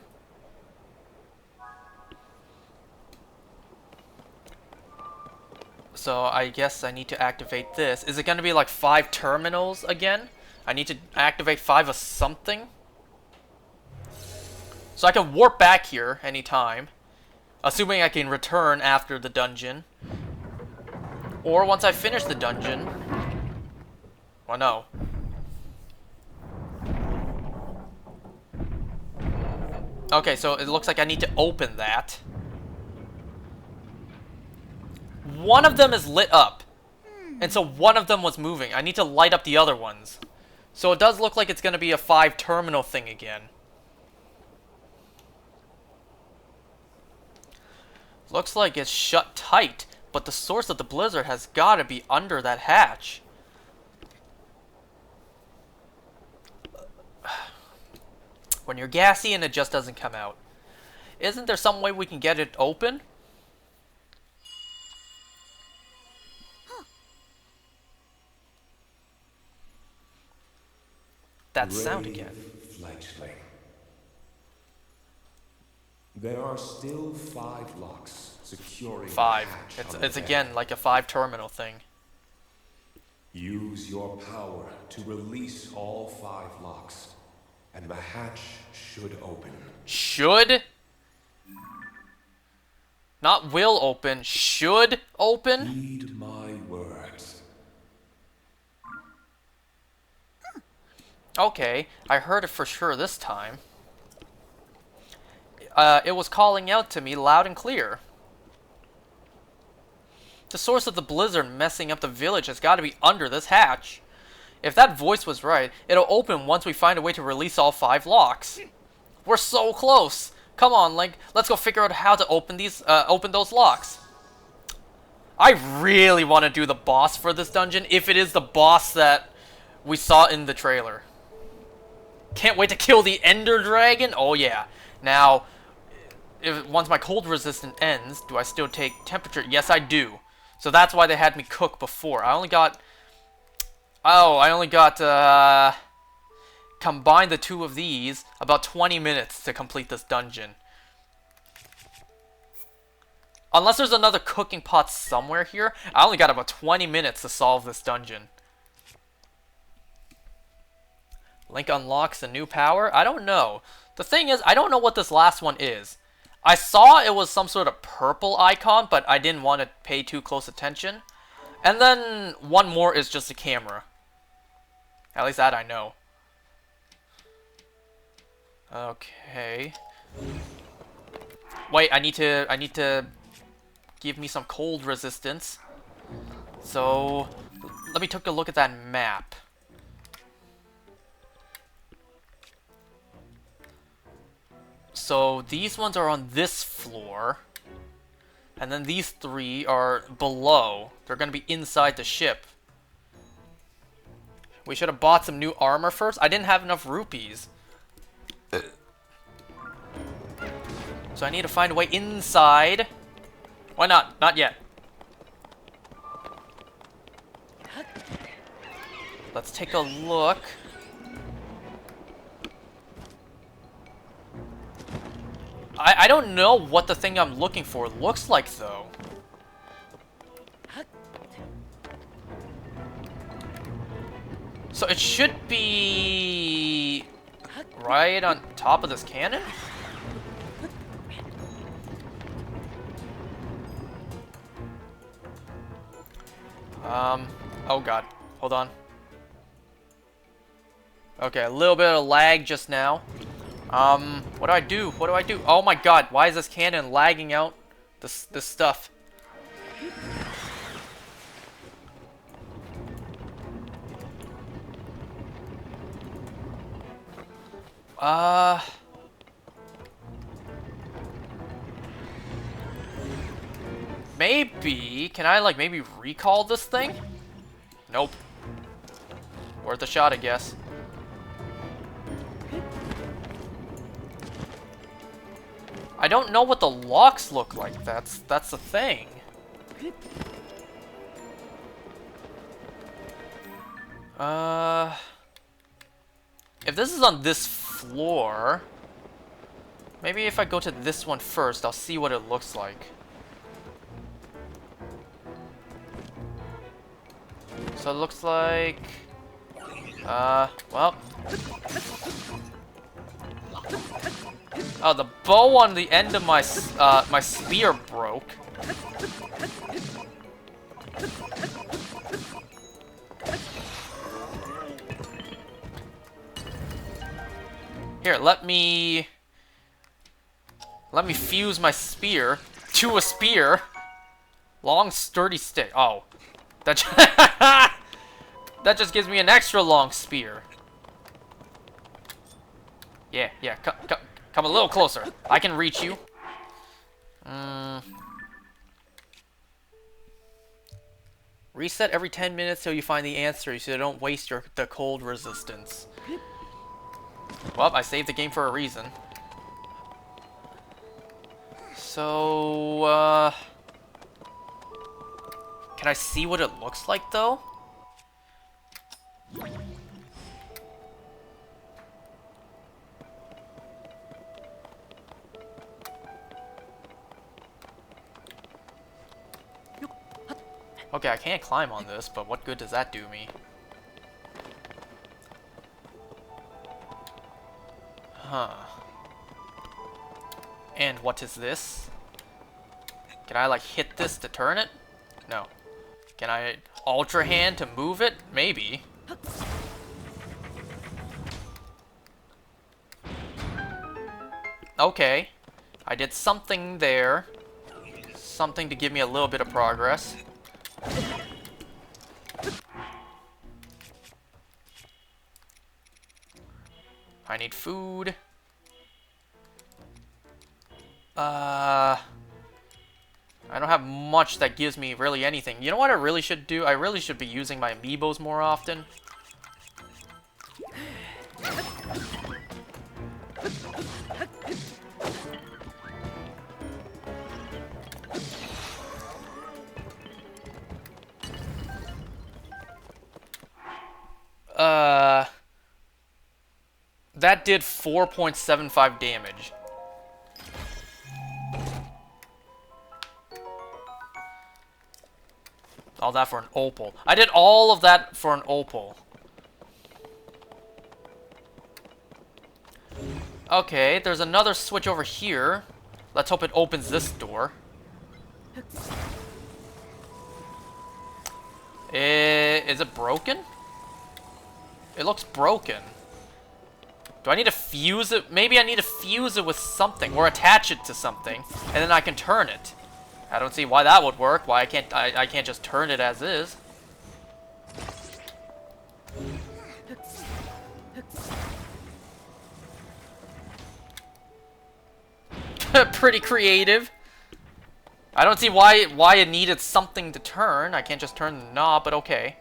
So I guess I need to activate this. Is it going to be like 5 terminals again? I need to activate 5 of something? So I can warp back here anytime. Assuming I can return after the dungeon. Or once I finish the dungeon. Well, no. Okay, so it looks like I need to open that. One of them is lit up. And so one of them was moving. I need to light up the other ones. So it does look like it's going to be a 5 terminal thing again. Looks like it's shut tight, but the source of the blizzard has got to be under that hatch. When you're gassy and it just doesn't come out. Isn't there some way we can get it open? That sound again. Fledgling. There are still 5 locks securing 5. the hatch It's again like a 5 terminal thing. Use your power to release all 5 locks, and the hatch should open. Should? Not will open, should open? Heed my words. Okay, I heard it for sure this time. It was calling out to me loud and clear. The source of the blizzard messing up the village has got to be under this hatch. If that voice was right, it'll open once we find a way to release all 5 locks. We're so close! Come on, Link. Let's go figure out how to open those locks. I really want to do the boss for this dungeon, if it is the boss that we saw in the trailer. Can't wait to kill the Ender Dragon. Oh yeah. Now, once my cold resistance ends, do I still take temperature? Yes, I do. So that's why they had me cook before. I only got combine the two of these, about 20 minutes to complete this dungeon. Unless there's another cooking pot somewhere here, I only got about 20 minutes to solve this dungeon. Link unlocks a new power? I don't know. The thing is, I don't know what this last one is. I saw it was some sort of purple icon, but I didn't want to pay too close attention. And then one more is just a camera. At least that I know. Okay. Wait, I need to give me some cold resistance. So, let me take a look at that map. So, these ones are on this floor. And then these three are below. They're gonna be inside the ship. We should have bought some new armor first. I didn't have enough rupees. So I need to find a way inside. Why not? Not yet. Let's take a look. I don't know what the thing I'm looking for looks like, though. So it should be right on top of this cannon? Oh god. Hold on. Okay, a little bit of lag just now. What do I do? What do I do? Oh my god, why is this cannon lagging out this stuff? Maybe, can I like maybe recall this thing? Nope. Worth a shot, I guess. I don't know what the locks look like. That's the thing. If this is on this floor, maybe if I go to this one first, I'll see what it looks like. So it looks like, well. Oh, the bow on the end of my my spear broke. Here, let me fuse my spear to a spear. Long, sturdy stick. Oh, that that just gives me an extra long spear. Yeah, come a little closer. I can reach you. Reset every 10 minutes till you find the answer, so you don't waste the cold resistance. Well, I saved the game for a reason. So, can I see what it looks like, though? Okay, I can't climb on this, but what good does that do me? Huh. And what is this? Can I, like, hit this to turn it? No. Can I Ultra Hand to move it? Maybe. Okay. I did something there. Something to give me a little bit of progress. I need food. I don't have much that gives me really anything. You know what I really should do? I really should be using my amiibos more often. That did 4.75 damage. All that for an opal. I did all of that for an opal. Okay, there's another switch over here. Let's hope it opens this door. Is it broken? It looks broken. Do I need to fuse it? Maybe I need to fuse it with something or attach it to something, and then I can turn it. I don't see why that would work. Why I can't just turn it as is. Pretty creative. I don't see why it needed something to turn. I can't just turn the knob, but okay.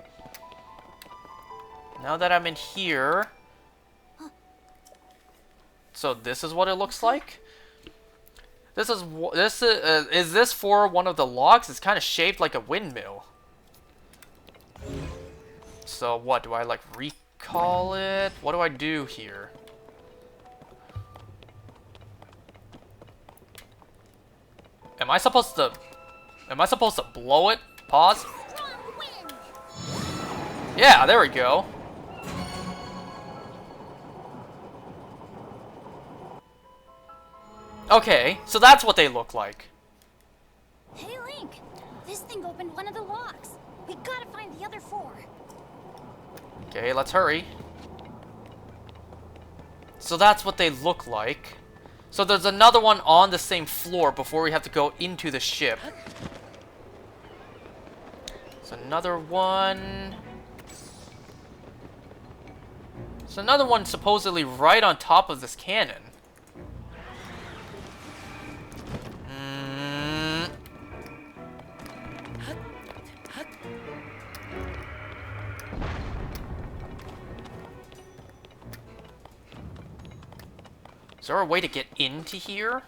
Now that I'm in here, so this is what it looks like. Is this for one of the logs? It's kind of shaped like a windmill. So what do I like recall it? What do I do here? Am I supposed to blow it? Pause. Yeah, there we go. Okay, so that's what they look like. Hey, Link! This thing opened one of the locks. We gotta find the other 4. Okay, let's hurry. So that's what they look like. So there's another one on the same floor before we have to go into the ship. There's another one. There's another one supposedly right on top of this cannon. Is there a way to get into here?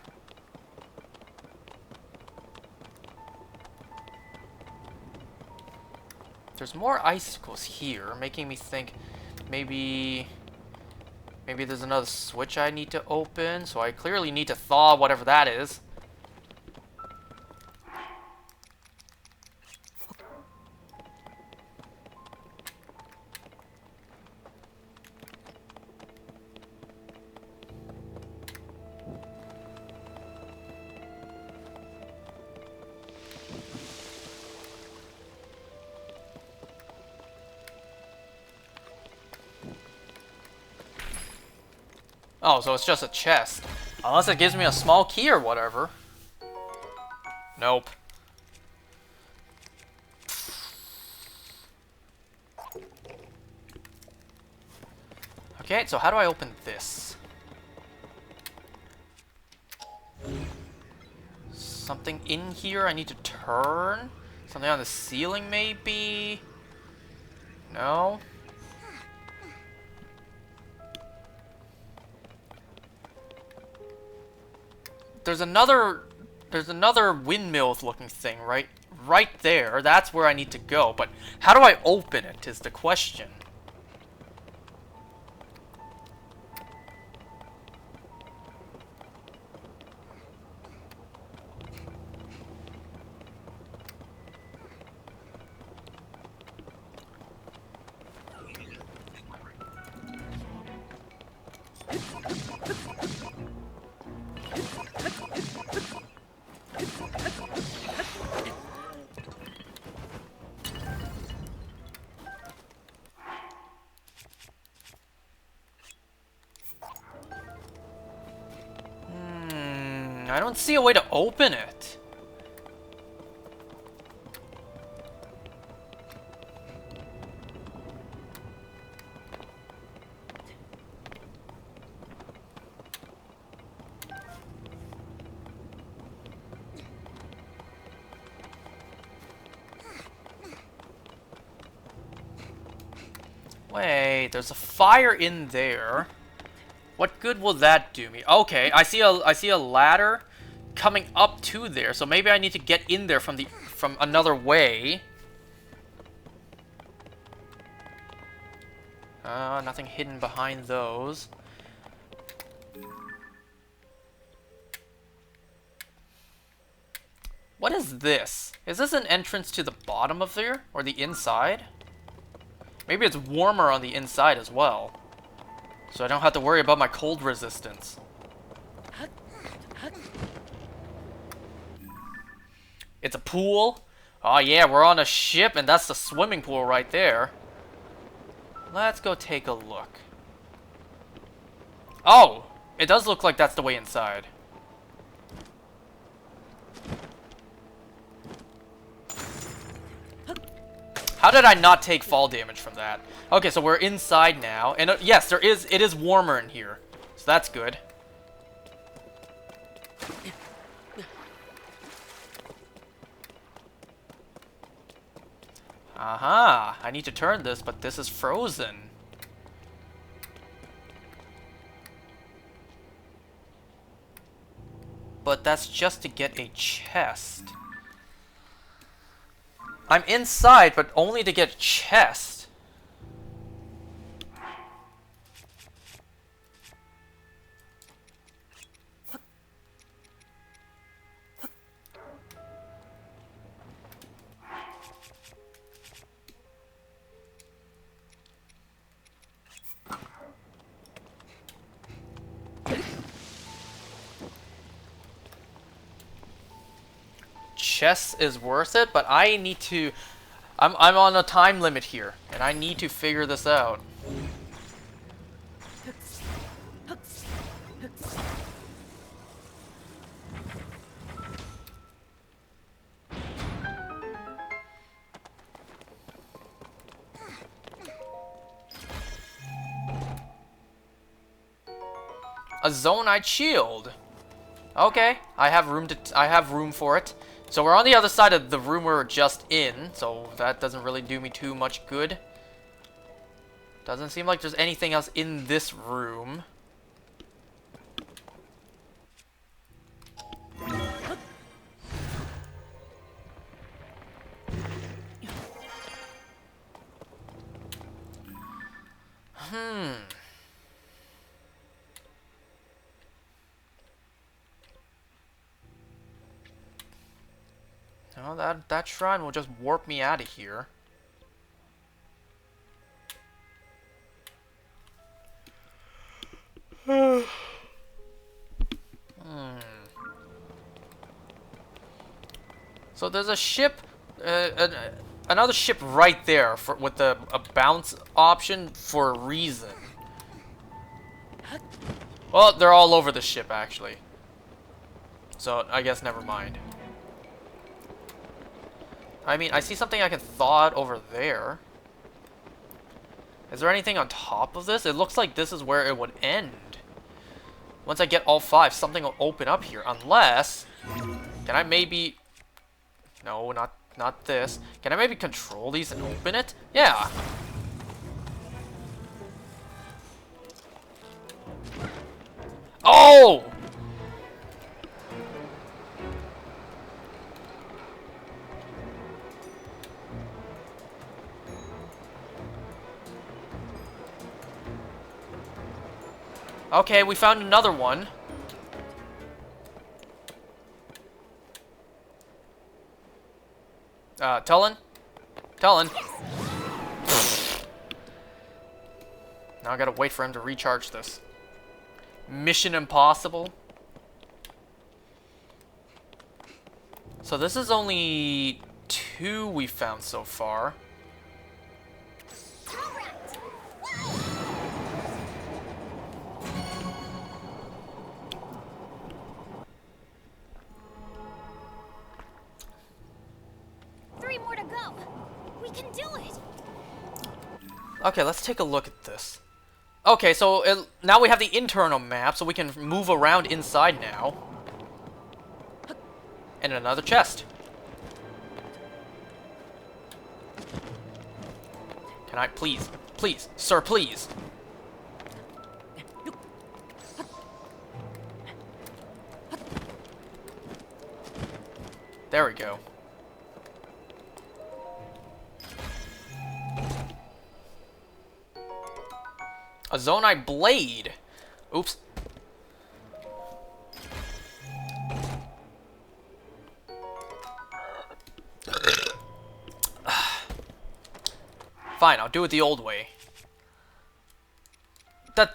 There's more icicles here, making me think maybe there's another switch I need to open, so I clearly need to thaw whatever that is. Oh, so it's just a chest. Unless it gives me a small key or whatever. Nope. Okay, so how do I open this? Something in here I need to turn? Something on the ceiling, maybe? No? There's another windmill looking thing right there. That's where I need to go. But how do I open it is the question. I don't see a way to open it. Wait, there's a fire in there. What good will that do me? Okay, I see a ladder coming up to there, so maybe I need to get in there from another way. Nothing hidden behind those. What is this? Is this an entrance to the bottom of there? Or the inside? Maybe it's warmer on the inside as well. So I don't have to worry about my cold resistance. It's a pool. Oh yeah, we're on a ship and that's the swimming pool right there. Let's go take a look. Oh! It does look like that's the way inside. How did I not take fall damage from that? Okay, so we're inside now. And yes, it is warmer in here. So that's good. Aha! I need to turn this, but this is frozen. But that's just to get a chest. I'm inside, but only to get a chest. Chess is worth it, but I need to... I'm on a time limit here, and I need to figure this out. A Zonite shield. Okay, I have room for it. So we're on the other side of the room we were just in, so that doesn't really do me too much good. Doesn't seem like there's anything else in this room. No, that shrine will just warp me out of here. So there's a ship, another ship right there with a bounce option for a reason. Well, they're all over the ship actually. So I guess never mind. I mean, I see something I can thaw out over there. Is there anything on top of this? It looks like this is where it would end. Once I get all 5, something will open up here. Unless... Can I maybe... No, not this. Can I maybe control these and open it? Yeah. Oh! Okay, we found another one. Tulin? Tulin? Now I gotta wait for him to recharge this. Mission impossible. So this is only 2 we found so far. Okay, let's take a look at this. Okay, so now we have the internal map, so we can move around inside now. And another chest. Can I please? Please, sir, please. There we go. A Zonite blade. Oops. Fine, I'll do it the old way.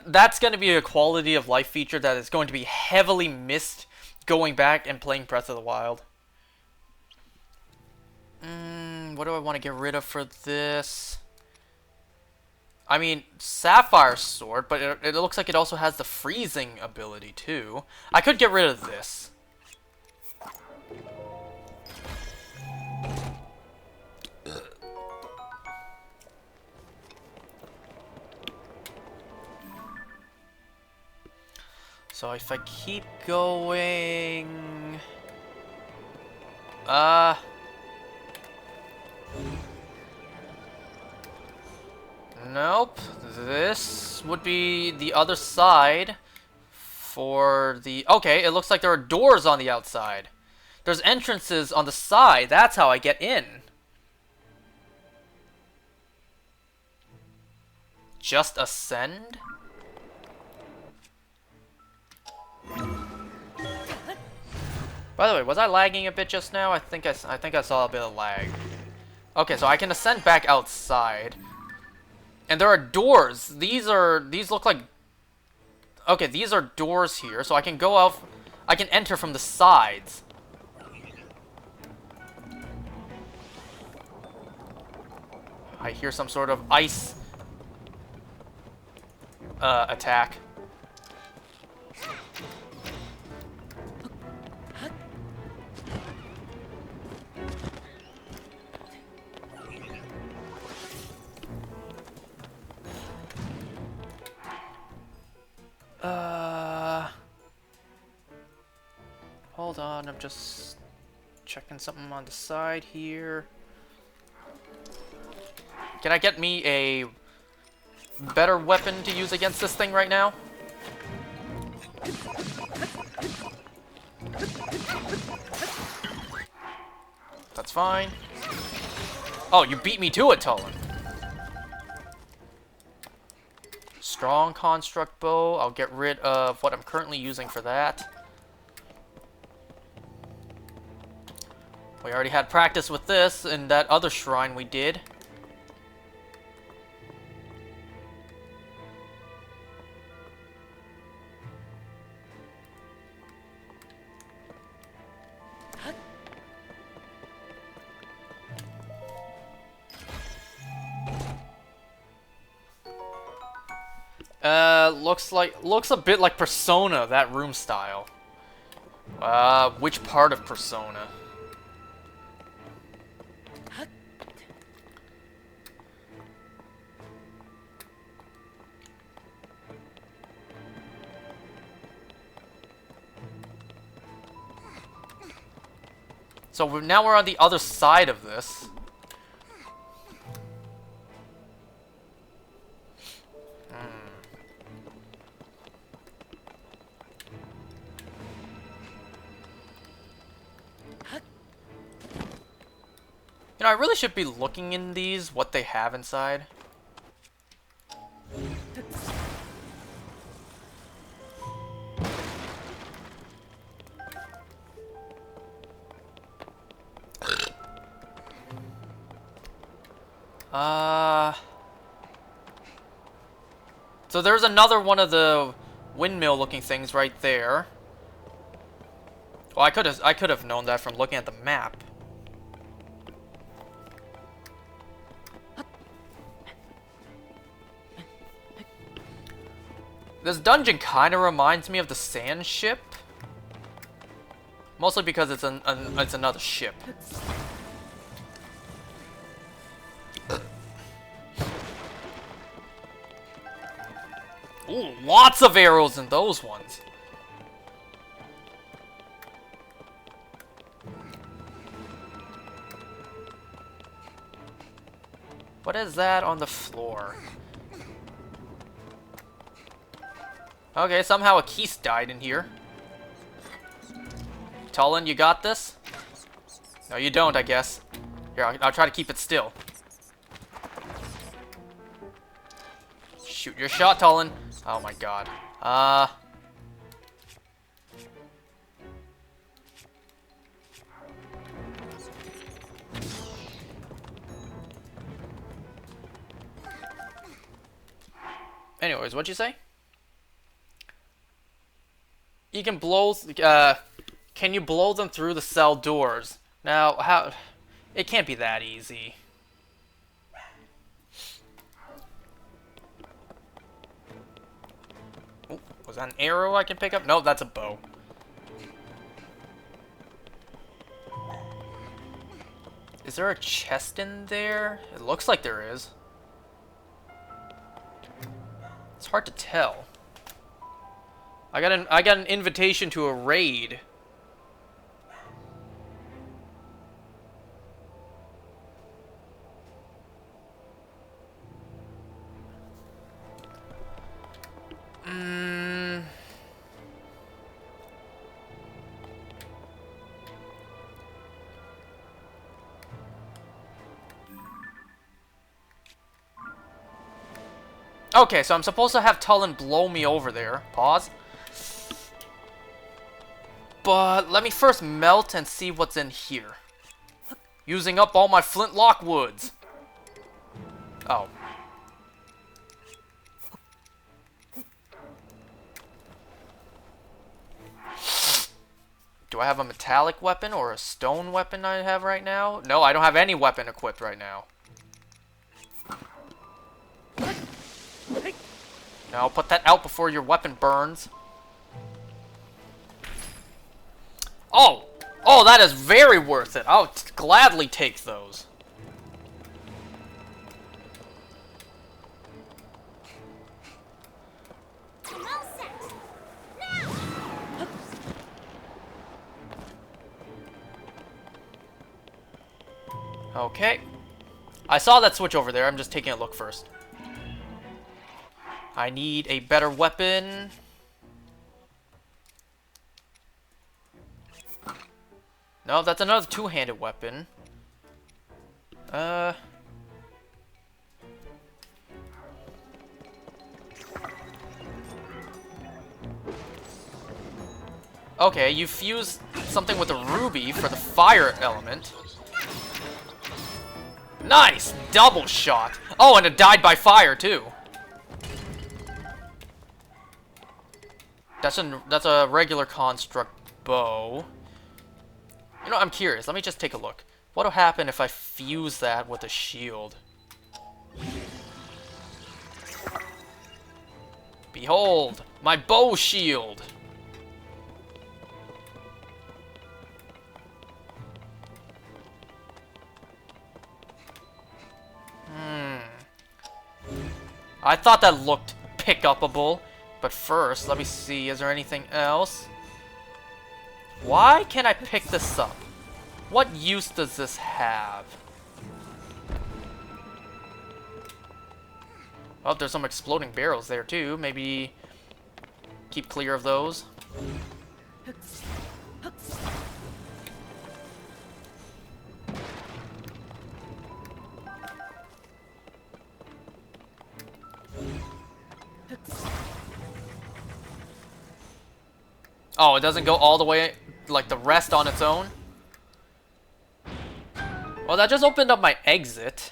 That's going to be a quality of life feature that is going to be heavily missed going back and playing Breath of the Wild. What do I want to get rid of for this? I mean, Sapphire Sword, but it looks like it also has the freezing ability too. I could get rid of this. So if I keep going... Nope. This would be the other side for the... Okay, it looks like there are doors on the outside. There's entrances on the side. That's how I get in. Just ascend? By the way, was I lagging a bit just now? I think I saw a bit of lag. Okay, so I can ascend back outside. And there are doors. These look like... Okay, these are doors here, so I can go out... I can enter from the sides. I hear some sort of ice... attack. Hold on, I'm just checking something on the side here. Can I get me a better weapon to use against this thing right now? That's fine. Oh, you beat me to it, Tolan. Strong construct bow. I'll get rid of what I'm currently using for that. We already had practice with this in that other shrine we did. Looks a bit like Persona, that room style. Which part of Persona? So now we're on the other side of this. You know, I really should be looking in these, what they have inside. So there's another one of the windmill-looking things right there. Well, I could have known that from looking at the map. This dungeon kind of reminds me of the Sand Ship. Mostly because it's it's another ship. Ooh, lots of arrows in those ones. What is that on the floor? Okay, somehow a Keese died in here. Tulin, you got this? No, you don't, I guess. Here, I'll try to keep it still. Shoot your shot, Tulin. Oh my god. Anyways, what'd you say? You can blow, can you blow them through the cell doors? Now, how, it can't be that easy. Oh, was that an arrow I can pick up? No, that's a bow. Is there a chest in there? It looks like there is. It's hard to tell. I got an invitation to a raid. Okay, so I'm supposed to have Tulin blow me over there. Pause. But let me first melt and see what's in here. Using up all my flintlock woods. Oh. Do I have a metallic weapon or a stone weapon I have right now? No, I don't have any weapon equipped right now. Now, put that out before your weapon burns. Oh! Oh, that is very worth it. I'll gladly take those. Well set. Now. Okay. I saw that switch over there. I'm just taking a look first. I need a better weapon. No, that's another two-handed weapon. Okay, you fuse something with a ruby for the fire element. Nice! Double shot! Oh, and it died by fire, too. That's a regular construct bow. You know, I'm curious. Let me just take a look. What'll happen if I fuse that with a shield? Behold, my bow shield. I thought that looked pick-upable. But first, let me see, is there anything else? Why can't I pick this up? What use does this have? Oh, there's some exploding barrels there too. Maybe keep clear of those. Oh, it doesn't go all the way, like the rest on its own? Well, that just opened up my exit.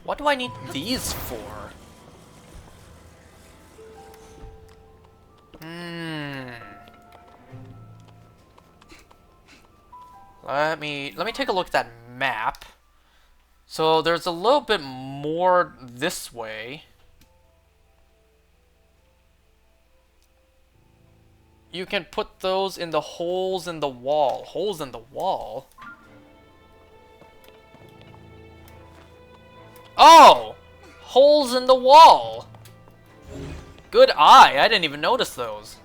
What do I need these for? Let me take a look at that map. So there's a little bit more this way. You can put those in the holes in the wall. Holes in the wall? Oh! Holes in the wall! Good eye, I didn't even notice those.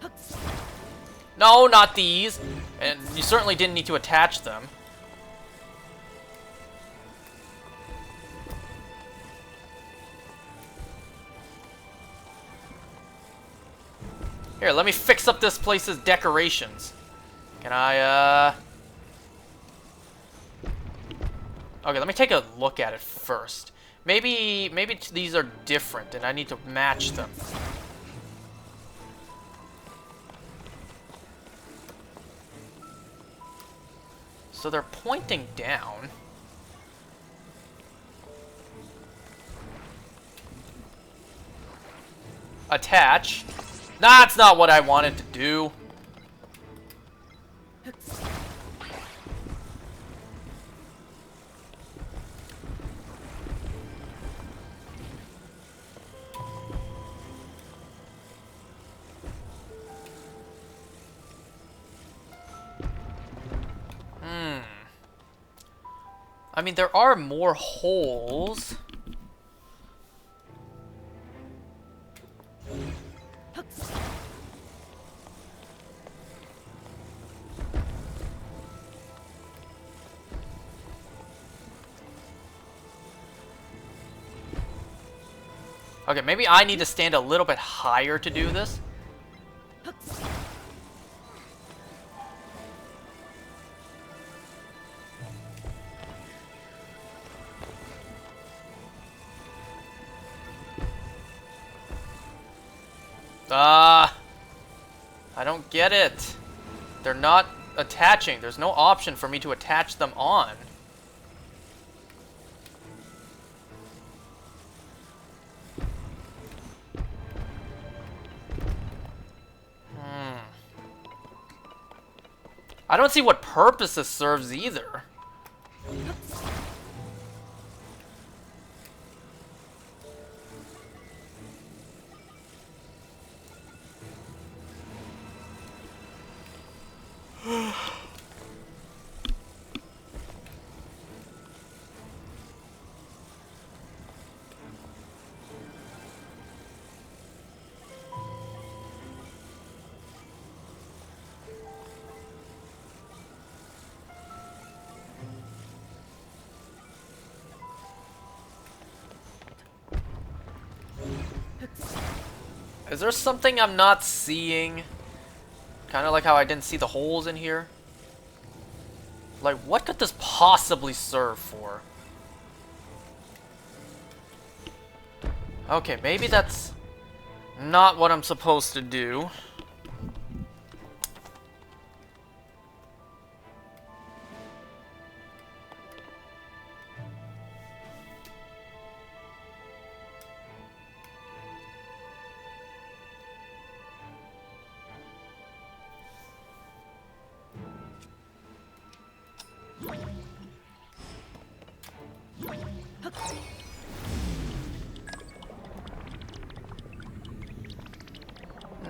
No, not these. And you certainly didn't need to attach them. Here, let me fix up this place's decorations. Can I, Okay, let me take a look at it first. Maybe these are different and I need to match them. So they're pointing down. Attach. That's not what I wanted to do. I mean, there are more holes. Okay, maybe I need to stand a little bit higher to do this. I don't get it. They're not attaching. There's no option for me to attach them on. I don't see what purpose this serves either. Is there something I'm not seeing? Kind of like how I didn't see the holes in here. Like, what could this possibly serve for? Okay, maybe that's not what I'm supposed to do.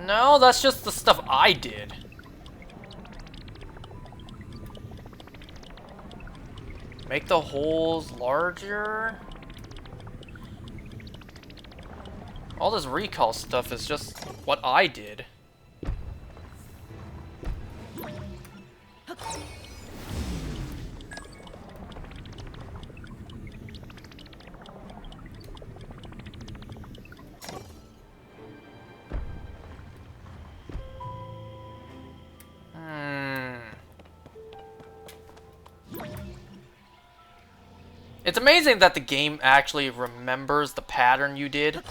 No, that's just the stuff I did. Make the holes larger. All this recall stuff is just what I did. It's amazing that the game actually remembers the pattern you did.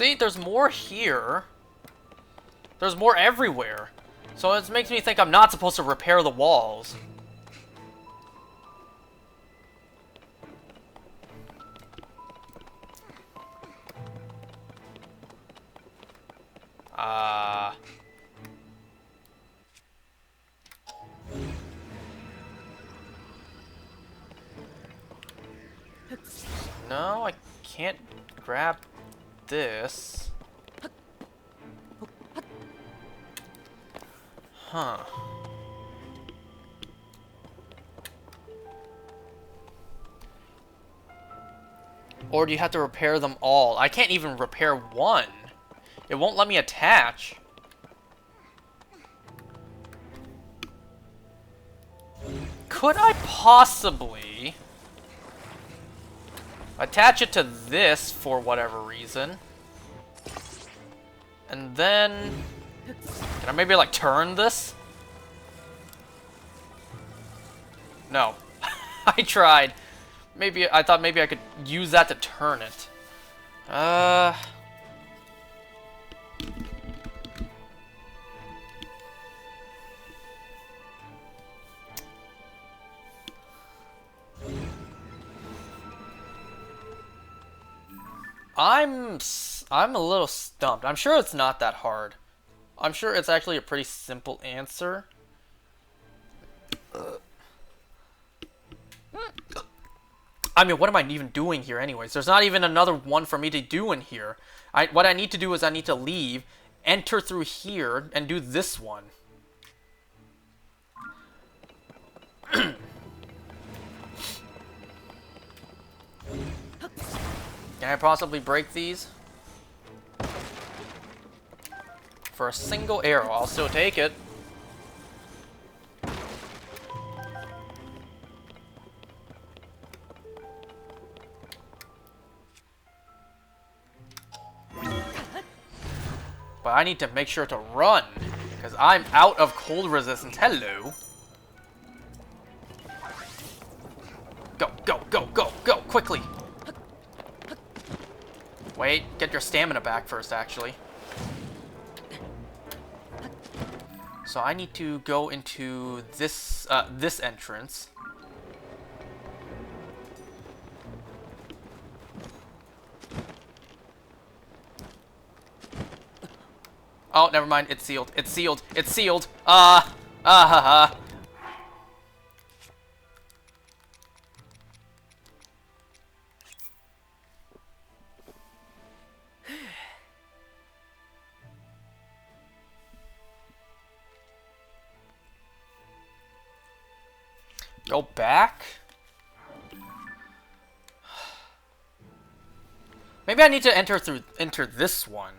See, there's more here. There's more everywhere. So it makes me think I'm not supposed to repair the walls. No, I can't grab this. Huh. Or do you have to repair them all? I can't even repair one. It won't let me attach. Could I possibly attach it to this for whatever reason? And then... Can I maybe, like, turn this? No. I tried. Maybe, I thought maybe I could use that to turn it. I'm a little stumped. I'm sure it's not that hard. I'm sure it's actually a pretty simple answer. I mean, what am I even doing here anyways? There's not even another one for me to do in here. What I need to do is I need to leave, enter through here, and do this one. Can I possibly break these? For a single arrow, I'll still take it. But I need to make sure to run, because I'm out of cold resistance. Hello. Go, go, go, go, go, quickly. Wait, get your stamina back first, actually. So I need to go into this, this entrance. Oh, never mind. It's sealed. It's sealed. It's sealed. Ha ha. Go back? Maybe I need to enter this one.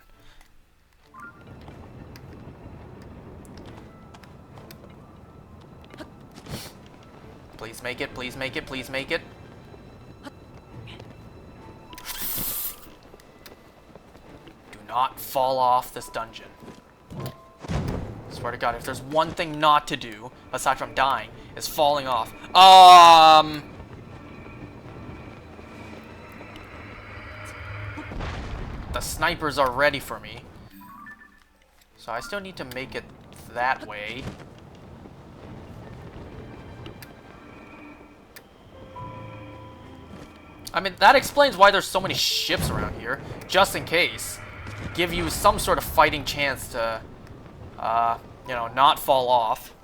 Please make it, please make it, please make it. Do not fall off this dungeon. Swear to God, if there's one thing not to do, aside from dying, is falling off. The snipers are ready for me. So I still need to make it that way. I mean, that explains why there's so many ships around here. Just in case. Give you some sort of fighting chance to, you know, not fall off.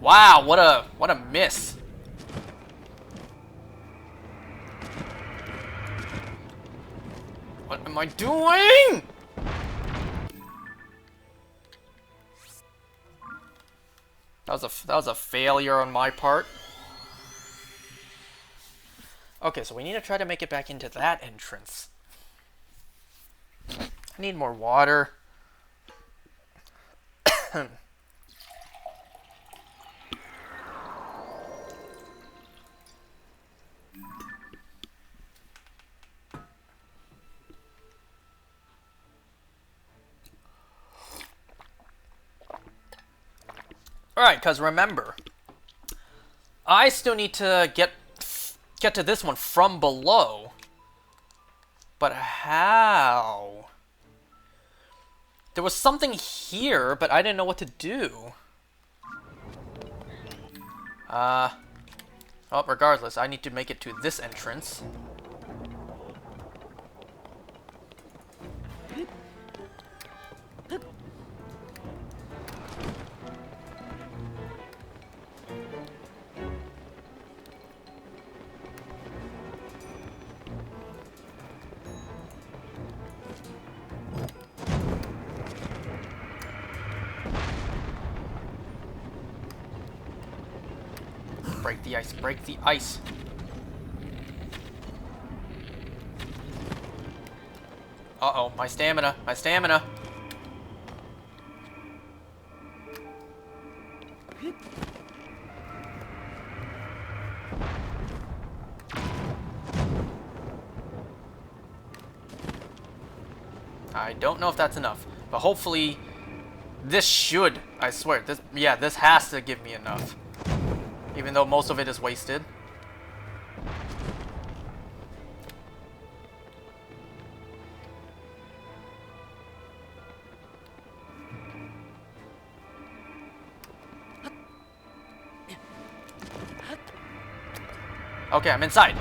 Wow, what a miss. What am I doing? That was a failure on my part. Okay, so we need to try to make it back into that entrance. I need more water. Alright, because remember, I still need to get to this one from below. But how? There was something here, but I didn't know what to do. Well, regardless, I need to make it to this entrance. Break the ice, break the ice. Uh-oh, my stamina, my stamina. I don't know if that's enough, but hopefully this should, I swear, this has to give me enough. Even though most of it is wasted. Okay, I'm inside.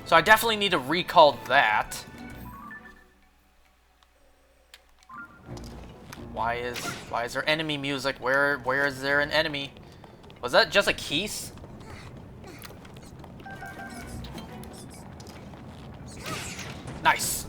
So I definitely need to recall that. Why is there enemy music? Where is there an enemy? Was that just a Keese? Nice.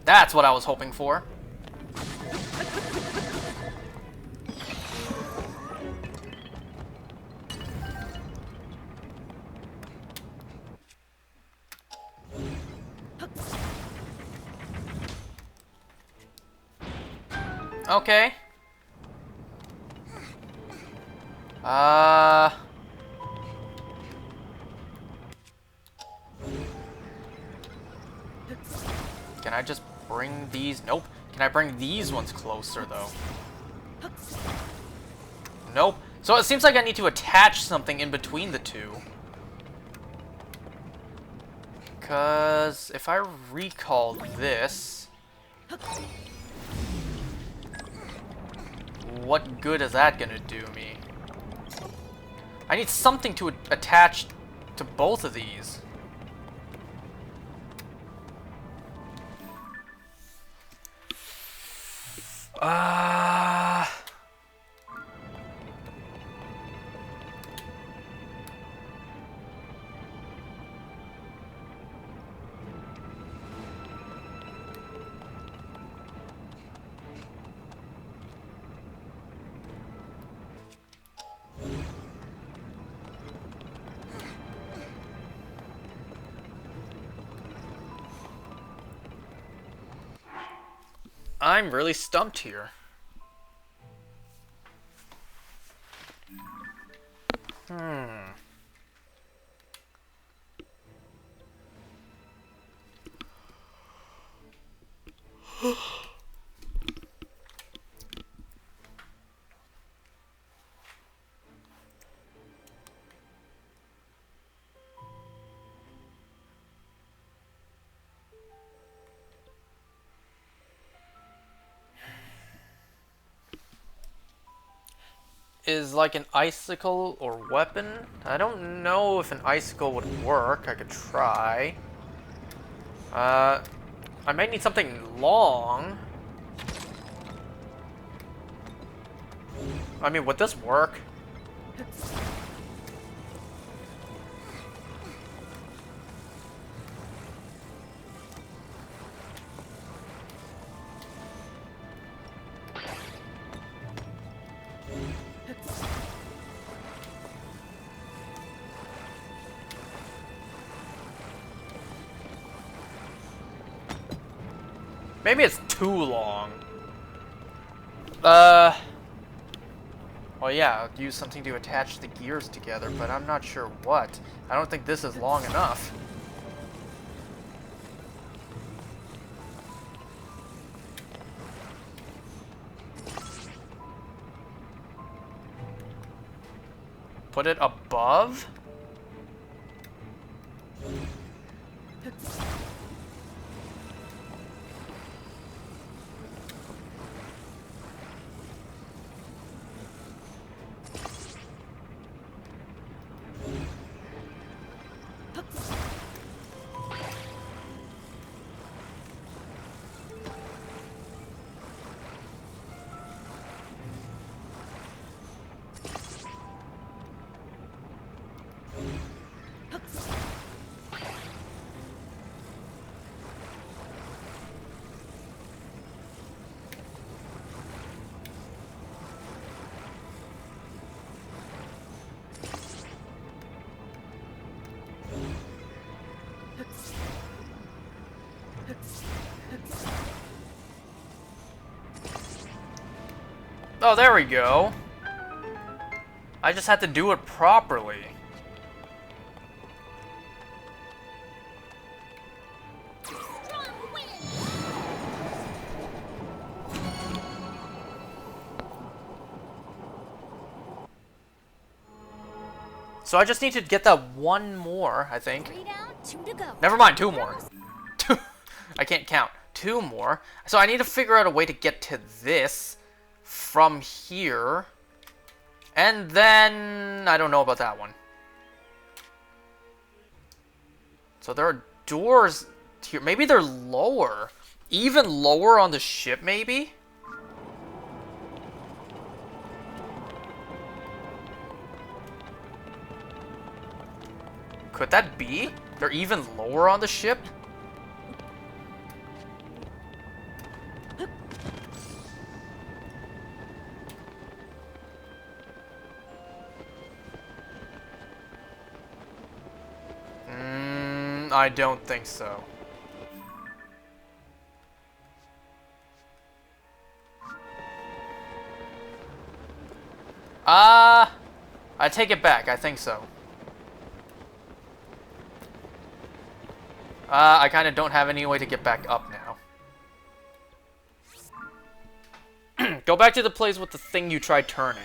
That's what I was hoping for. Okay. Can I just bring these? Nope. Can I bring these ones closer, though? Nope. So it seems like I need to attach something in between the two. Because if I recall this... what good is that gonna do me? I need something to attach to both of these. I'm really stumped here. Is like an icicle or weapon? I don't know if an icicle would work. I could try. I might need something long. I mean, would this work? Maybe it's too long. Well, yeah, I'll use something to attach the gears together, but I'm not sure what. I don't think this is long enough. Put it above? Oh, there we go. I just had to do it properly. Strong wind. So I just need to get that one more, I think. 3 down, 2 to go. Never mind, 2 more. Two. I can't count. 2 more. So I need to figure out a way to get to this from here. And then I don't know about that one. So there are doors here. Maybe they're lower. Even lower on the ship, maybe? Could that be? They're even lower on the ship? I don't think so. I take it back. I think so. I kind of don't have any way to get back up now. Go back to the place with the thing you tried turning.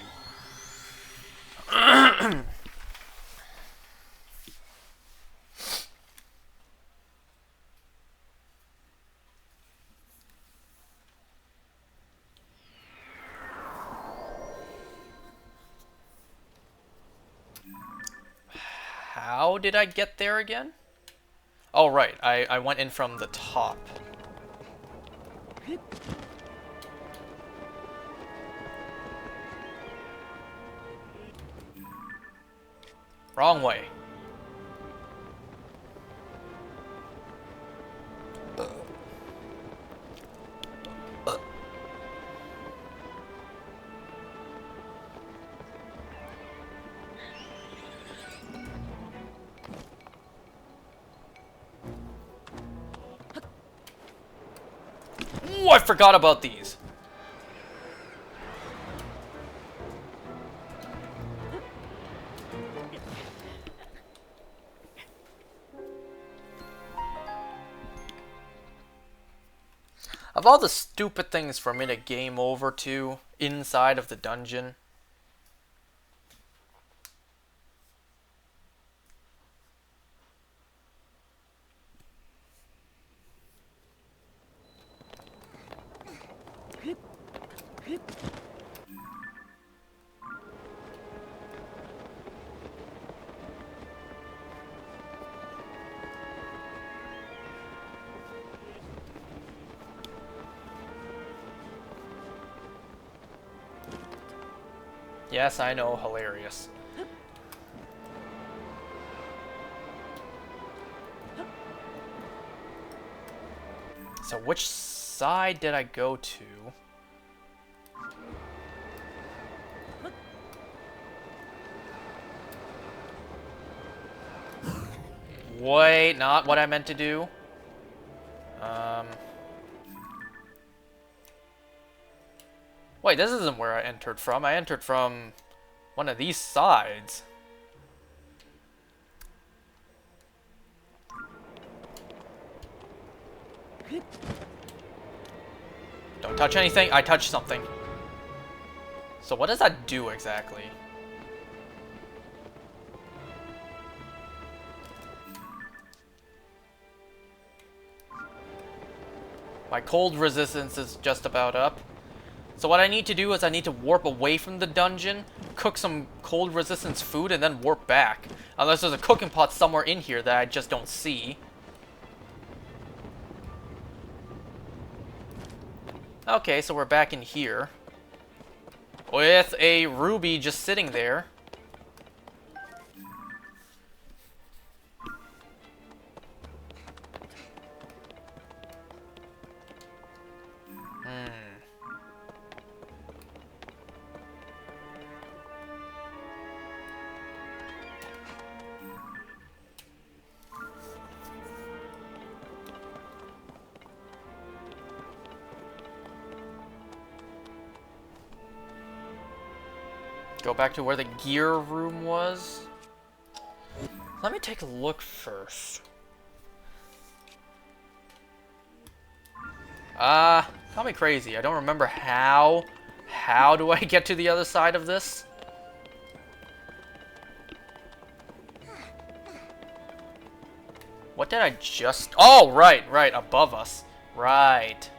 How did I get there again? Oh, right. I went in from the top. Wrong way. Ooh, I forgot about these. Of all the stupid things for me to game over to inside of the dungeon, yes, I know, hilarious. So which side did I go to? Wait, not what I meant to do. Wait, this isn't where I entered from. I entered from one of these sides. Don't touch anything. I touched something. So what does that do exactly? My cold resistance is just about up. So what I need to do is I need to warp away from the dungeon, cook some cold resistance food, and then warp back. Unless there's a cooking pot somewhere in here that I just don't see. Okay, so we're back in here. With a ruby just sitting there. Go back to where the gear room was. Let me take a look first. Call me crazy. I don't remember how. How do I get to the other side of this? What did I just... Oh, right, above us. Right.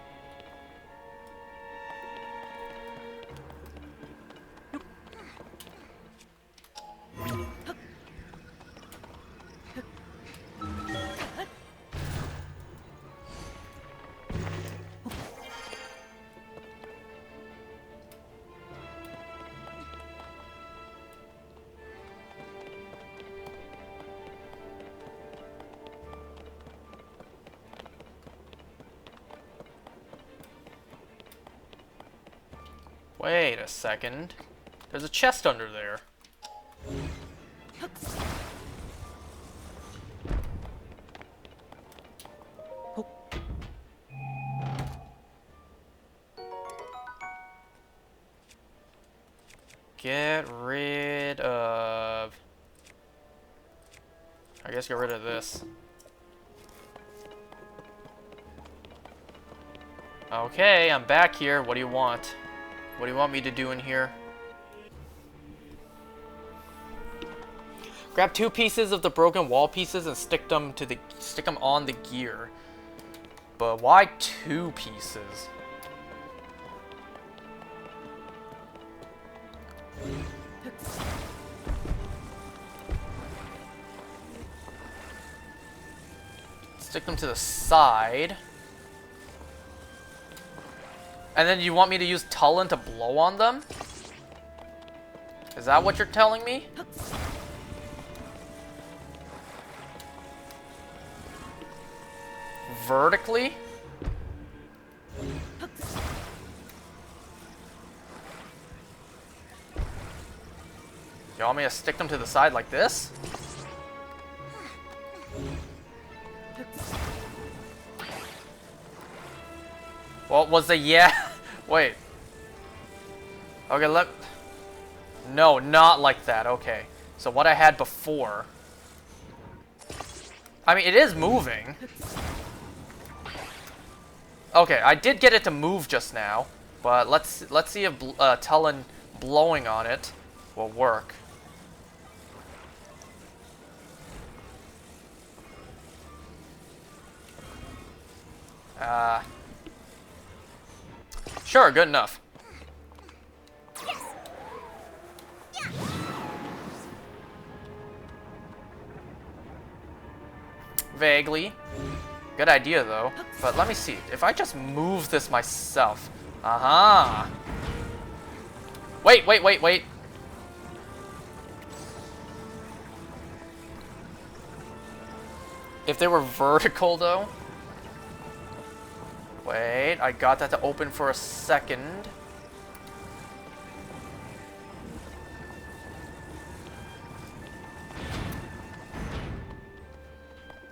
Wait a second. There's a chest under there. Get rid of... I guess get rid of this. Okay, I'm back here. What do you want? What do you want me to do in here? Grab 2 pieces of the broken wall pieces and stick them on the gear. But why 2 pieces? Stick them to the side. And then you want me to use Tulin to blow on them? Is that what you're telling me? Vertically? You want me to stick them to the side like this? What was the yeah? Wait. Okay, no, not like that. Okay. So what I had before. I mean, it is moving. Okay, I did get it to move just now, but let's see if Tulin blowing on it will work. Sure, good enough. Vaguely. Good idea, though. But let me see. If I just move this myself. Aha! Wait. If they were vertical, though. Wait, I got that to open for a second.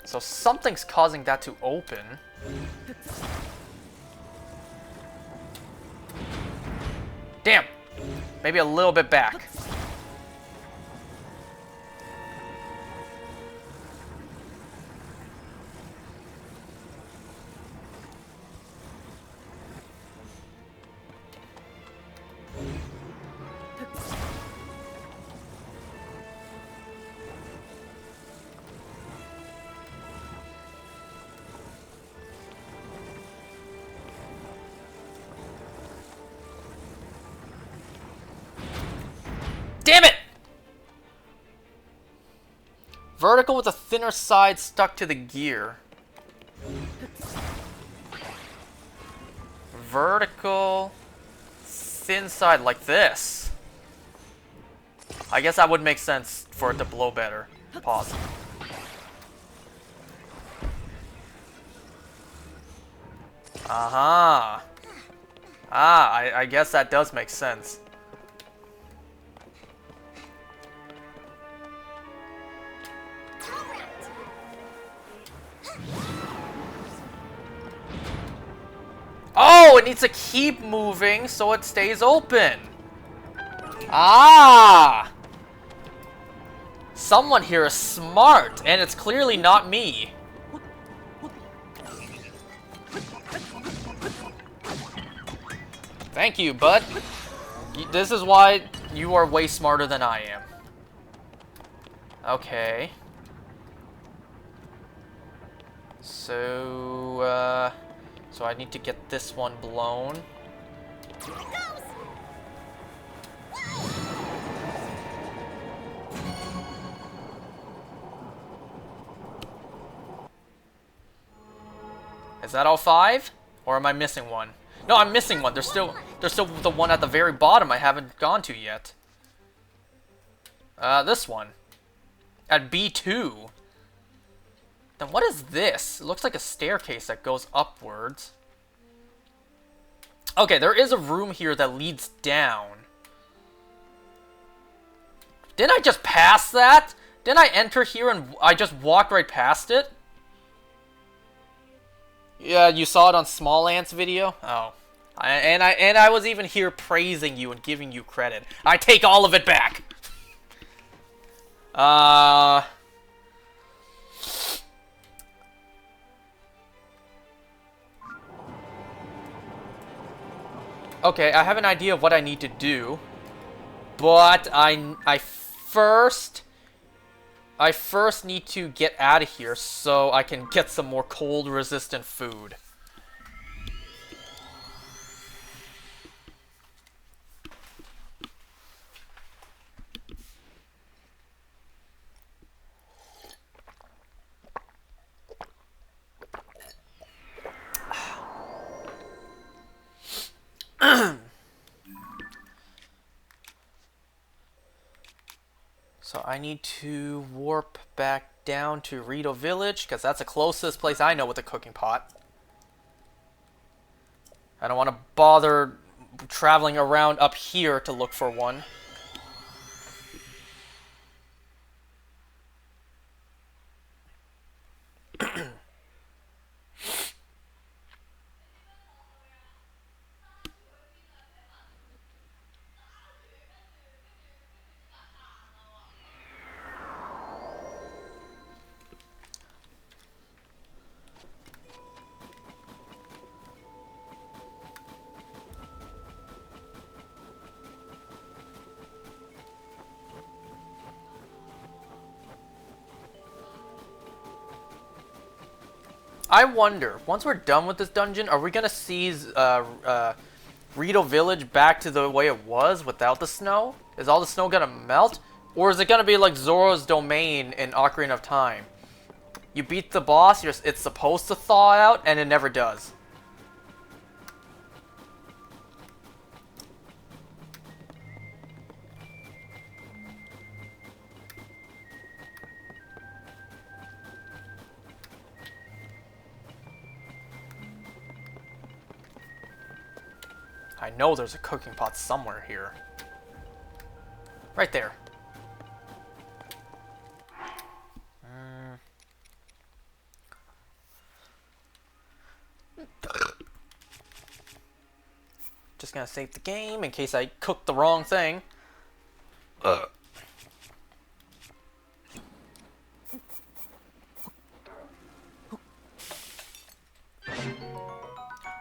So something's causing that to open. Damn! Maybe a little bit back. Damn it! Vertical with a thinner side stuck to the gear. Vertical, thin side like this. I guess that would make sense for it to blow better. Pause. Aha. Ah, I guess that does make sense. Oh, it needs to keep moving so it stays open. Ah! Someone here is smart, and it's clearly not me. Thank you, bud. This is why you are way smarter than I am. Okay. So, so I need to get this one blown. Here it goes! Is that all 5? Or am I missing one? No, I'm missing one. There's still the one at the very bottom I haven't gone to yet. This one. At B2. Then what is this? It looks like a staircase that goes upwards. Okay, there is a room here that leads down. Didn't I just pass that? Didn't I enter here and I just walked right past it? Yeah, you saw it on Small Ant's video? Oh. And I was even here praising you and giving you credit. I take all of it back! Okay, I have an idea of what I need to do. But I first need to get out of here so I can get some more cold-resistant food. So I need to warp back down to Rito Village, because that's the closest place I know with a cooking pot. I don't want to bother traveling around up here to look for one. I wonder, once we're done with this dungeon, are we gonna seize Rito Village back to the way it was without the snow? Is all the snow gonna melt? Or is it gonna be like Zora's Domain in Ocarina of Time? You beat the boss, it's supposed to thaw out, and it never does. I know there's a cooking pot somewhere here. Right there. Just gonna save the game in case I cook the wrong thing.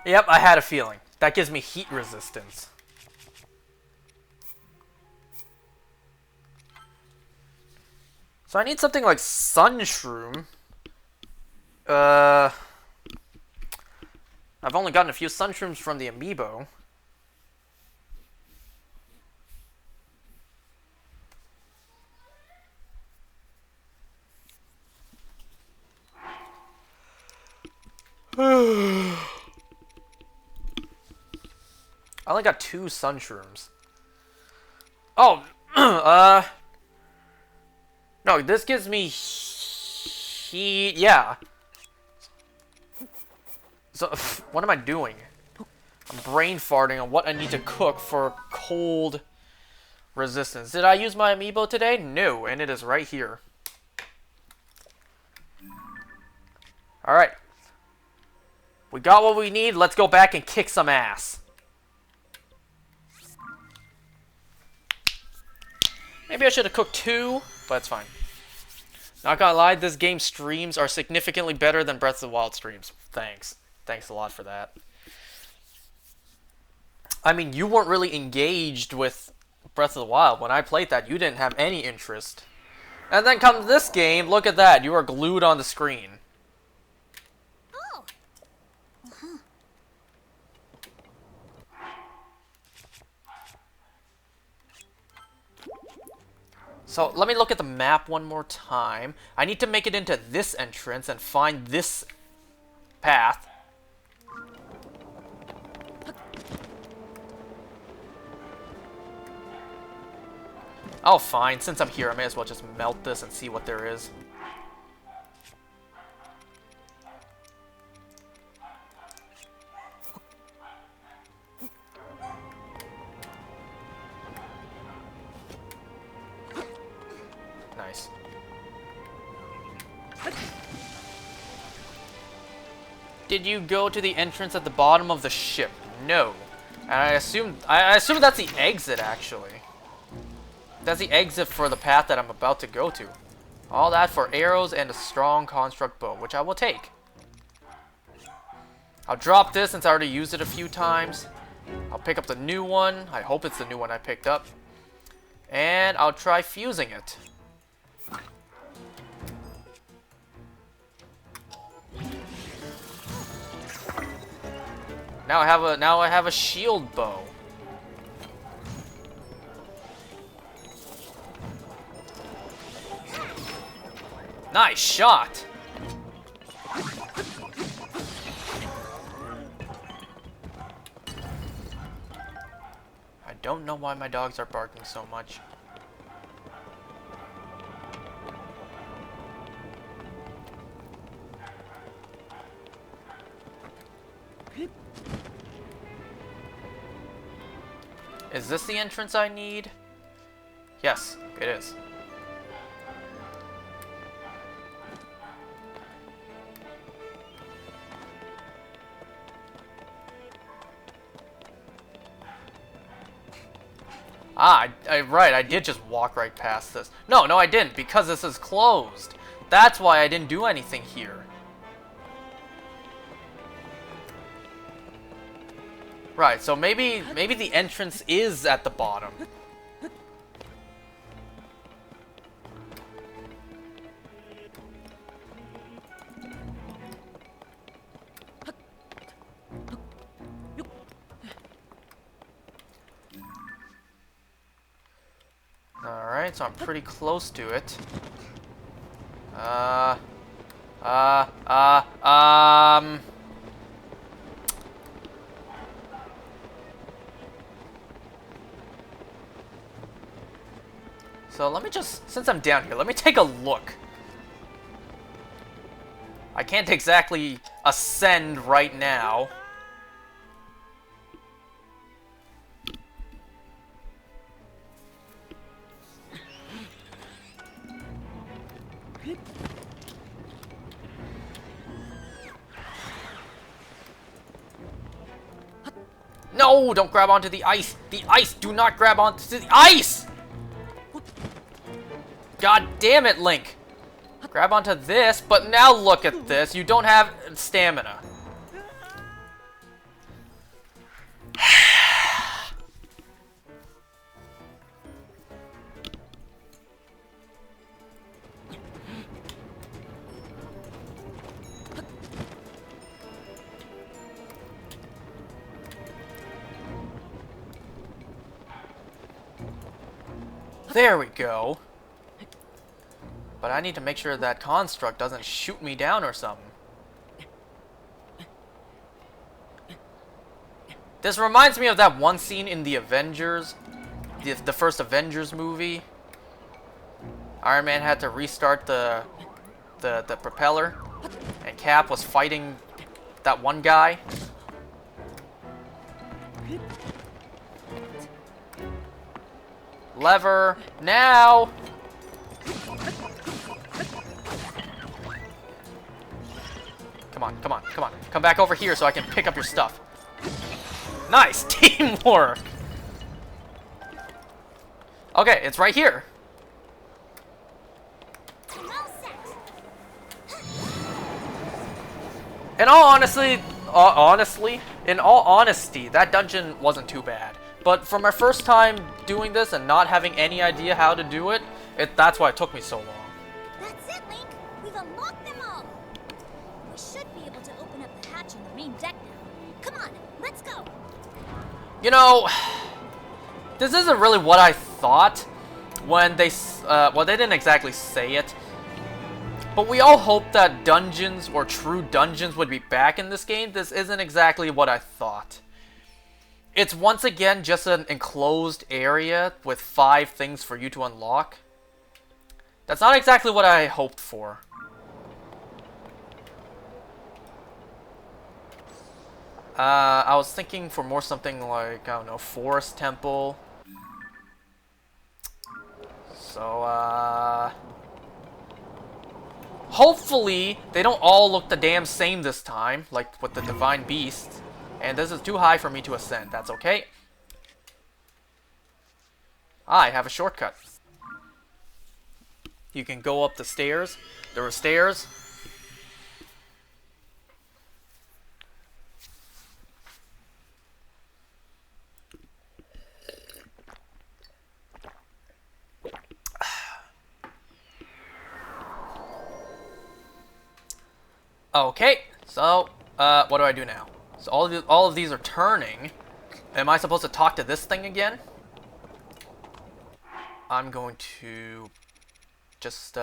Yep, I had a feeling. That gives me heat resistance. So I need something like Sunshroom. I've only gotten a few Sunshrooms from the amiibo. I only got 2 Sunshrooms. Oh, no, this gives me heat. Yeah. So, what am I doing? I'm brain farting on what I need to cook for cold resistance. Did I use my amiibo today? No, and it is right here. Alright. We got what we need. Let's go back and kick some ass. Maybe I should have cooked 2, but it's fine. Not gonna lie, this game's streams are significantly better than Breath of the Wild streams. Thanks. Thanks a lot for that. I mean, you weren't really engaged with Breath of the Wild. When I played that, you didn't have any interest. And then comes this game, look at that. You are glued on the screen. Oh. So, let me look at the map one more time. I need to make it into this entrance and find this path. Oh, fine. Since I'm here, I may as well just melt this and see what there is. Nice. Did you go to the entrance at the bottom of the ship? No. And I assume that's the exit, actually. That's the exit for the path that I'm about to go to. All that for arrows and a strong construct bow, which I will take. I'll drop this since I already used it a few times. I'll pick up the new one. I hope it's the new one I picked up. And I'll try fusing it. Now I have a shield bow. Nice shot! I don't know why my dogs are barking so much. Is this the entrance I need? Yes, it is. Ah, right, I did just walk right past this. No, I didn't, because this is closed. That's why I didn't do anything here. Right, so maybe the entrance is at the bottom. Alright, so I'm pretty close to it. So let me just, since I'm down here, let me take a look. I can't exactly ascend right now. No, don't grab onto the ice. The ice, do not grab onto the ice! God damn it, Link. Grab onto this, but now look at this. You don't have stamina. There we go. But I need to make sure that construct doesn't shoot me down or something. This reminds me of that one scene in the Avengers, the first Avengers movie. Iron Man had to restart the propeller, and Cap was fighting that one guy. Lever, now! Come on, come on, come on. Come back over here so I can pick up your stuff. Nice! Teamwork! Okay, it's right here. In all honesty, that dungeon wasn't too bad. But for my first time doing this and not having any idea how to do it, that's why it took me so long. That's it, Link. We've unlocked them all. We should be able to open up the hatch on the main deck now. Come on, let's go. You know, this isn't really what I thought when they, well, they didn't exactly say it. But we all hoped that dungeons, or true dungeons, would be back in this game. This isn't exactly what I thought. It's once again just an enclosed area with 5 things for you to unlock. That's not exactly what I hoped for. I was thinking for more something like, I don't know, Forest Temple. So, hopefully, they don't all look the damn same this time, like with the Divine Beast. And this is too high for me to ascend. That's okay. I have a shortcut. You can go up the stairs. There were stairs. Okay, so, what do I do now? So all of these are turning. Am I supposed to talk to this thing again? I'm going to just,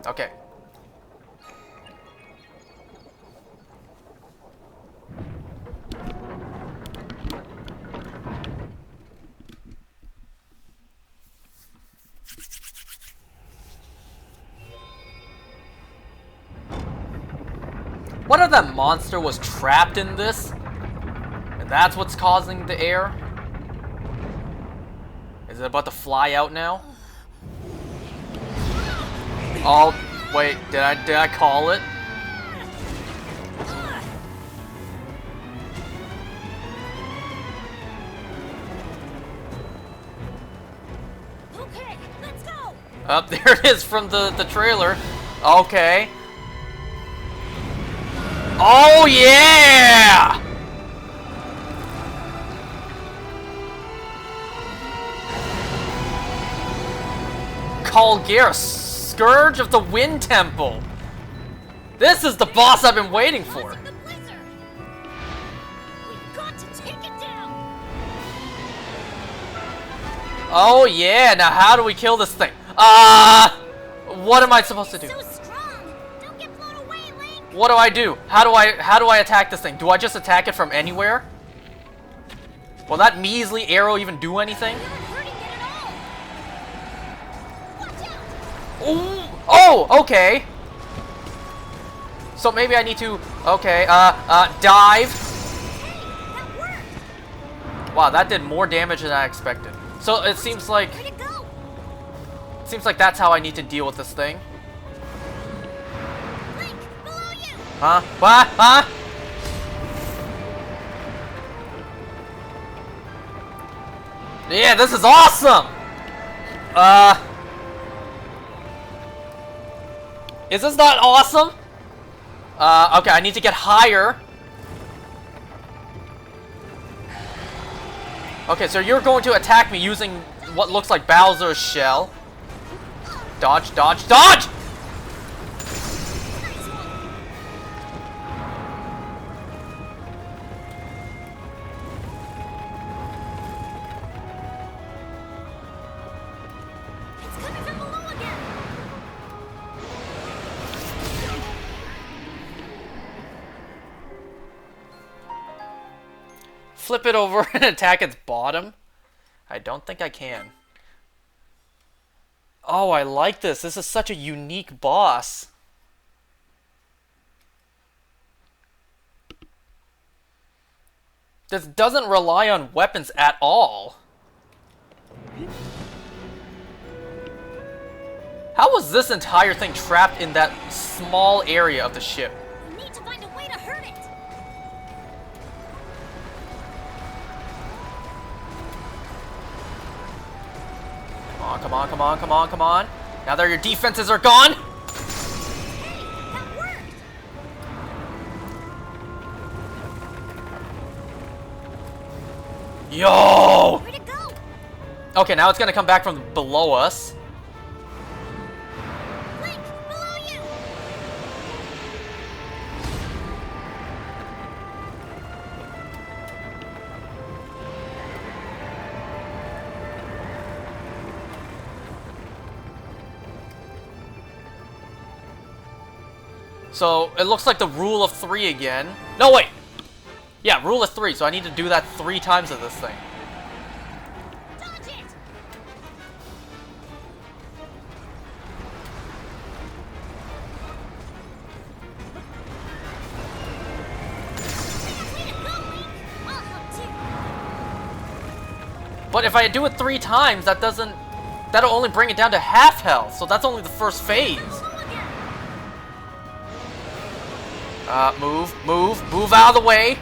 okay. What if that monster was trapped in this? And that's what's causing the air? Is it about to fly out now? Oh, wait, did I call it? Okay, let's go. Up there it is from the trailer. Okay. Oh yeah! Kalgera, Scourge of the Wind Temple. This is the boss I've been waiting for. The blizzard. We've got to take it down. Oh yeah, now how do we kill this thing? What am I supposed to do? So strong. Don't get blown away, Link. What do I do? How do I attack this thing? Do I just attack it from anywhere? Will that measly arrow even do anything? You're hurting it at all. Watch out. Ooh. Oh, okay. So maybe I need to, okay, dive. Hey, that worked. Wow, that did more damage than I expected. So it seems like Where'd it go? that's how I need to deal with this thing. Link, below you! Huh? What? Huh? Yeah, this is awesome! Is this not awesome? Okay, I need to get higher. Okay, so you're going to attack me using what looks like Bowser's shell. Dodge, dodge, dodge! Nice one! It's coming from below again! Flip it over and attack its bottom? I don't think I can. Oh, I like this. This is such a unique boss. This doesn't rely on weapons at all. How was this entire thing trapped in that small area of the ship? We need to find a way to hurt it! Come on, come on, come on, come on, come on. Now that your defenses are gone. Hey, that worked! Yo! Where'd it go? Okay, now it's gonna come back from below us. Link, below you! So, it looks like the rule of 3 again. No, wait! Yeah, rule of 3, so I need to do that 3 times of this thing. Dodge it! Way to go, Link! I'll help too! But if I do it 3 times, that doesn't... That'll only bring it down to half health, so that's only the first phase. Below again! Move, move, move out of the way.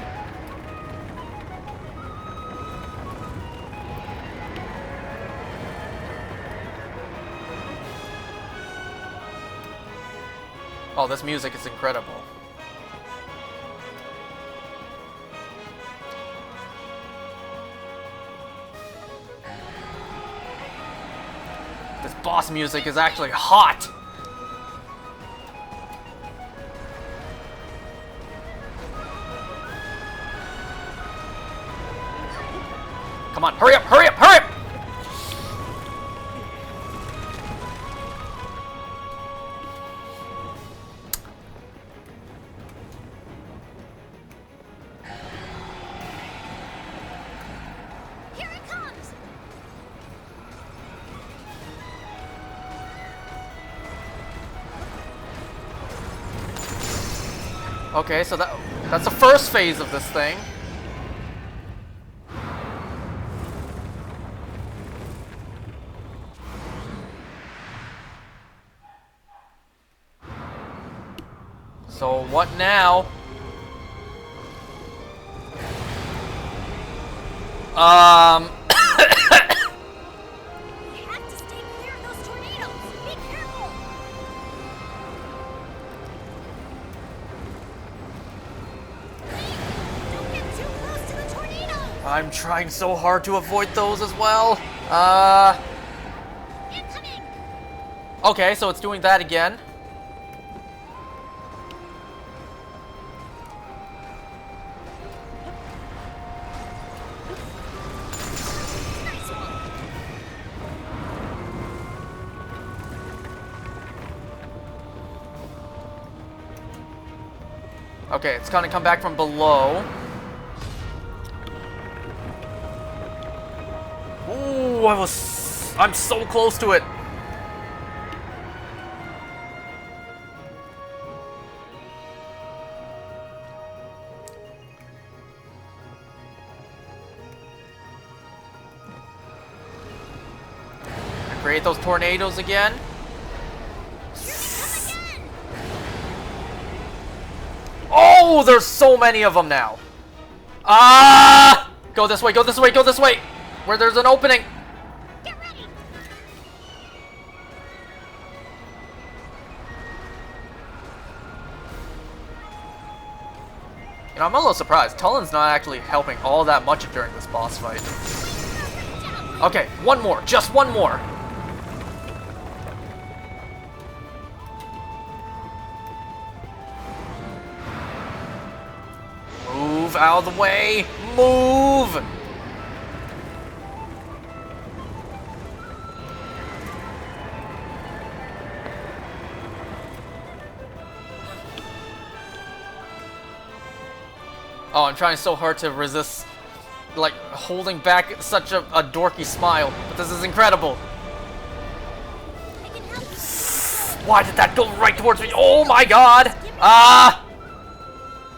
Oh, this music is incredible. This boss music is actually hot. Come on, hurry up, hurry up, hurry up! Here it comes! Okay, so that's the first phase of this thing. So what now? We have to stay clear of those tornadoes! Be careful! Link, don't get too close to the tornadoes! I'm trying so hard to avoid those as well. Incoming! Okay, so it's doing that again. Nice one! Okay, it's gonna come back from below. Ooh, I'm so close to it. Create those tornadoes again. Oh, there's so many of them now. Ah! Go this way, go this way, go this way! Where there's an opening. Get ready. You know, I'm a little surprised. Tullin's not actually helping all that much during this boss fight. Okay, one more. Just one more. Move out of the way. Move! Oh, I'm trying so hard to resist, like, holding back such a dorky smile. But this is incredible. I can help you. Why did that go right towards me? Oh my god! Ah!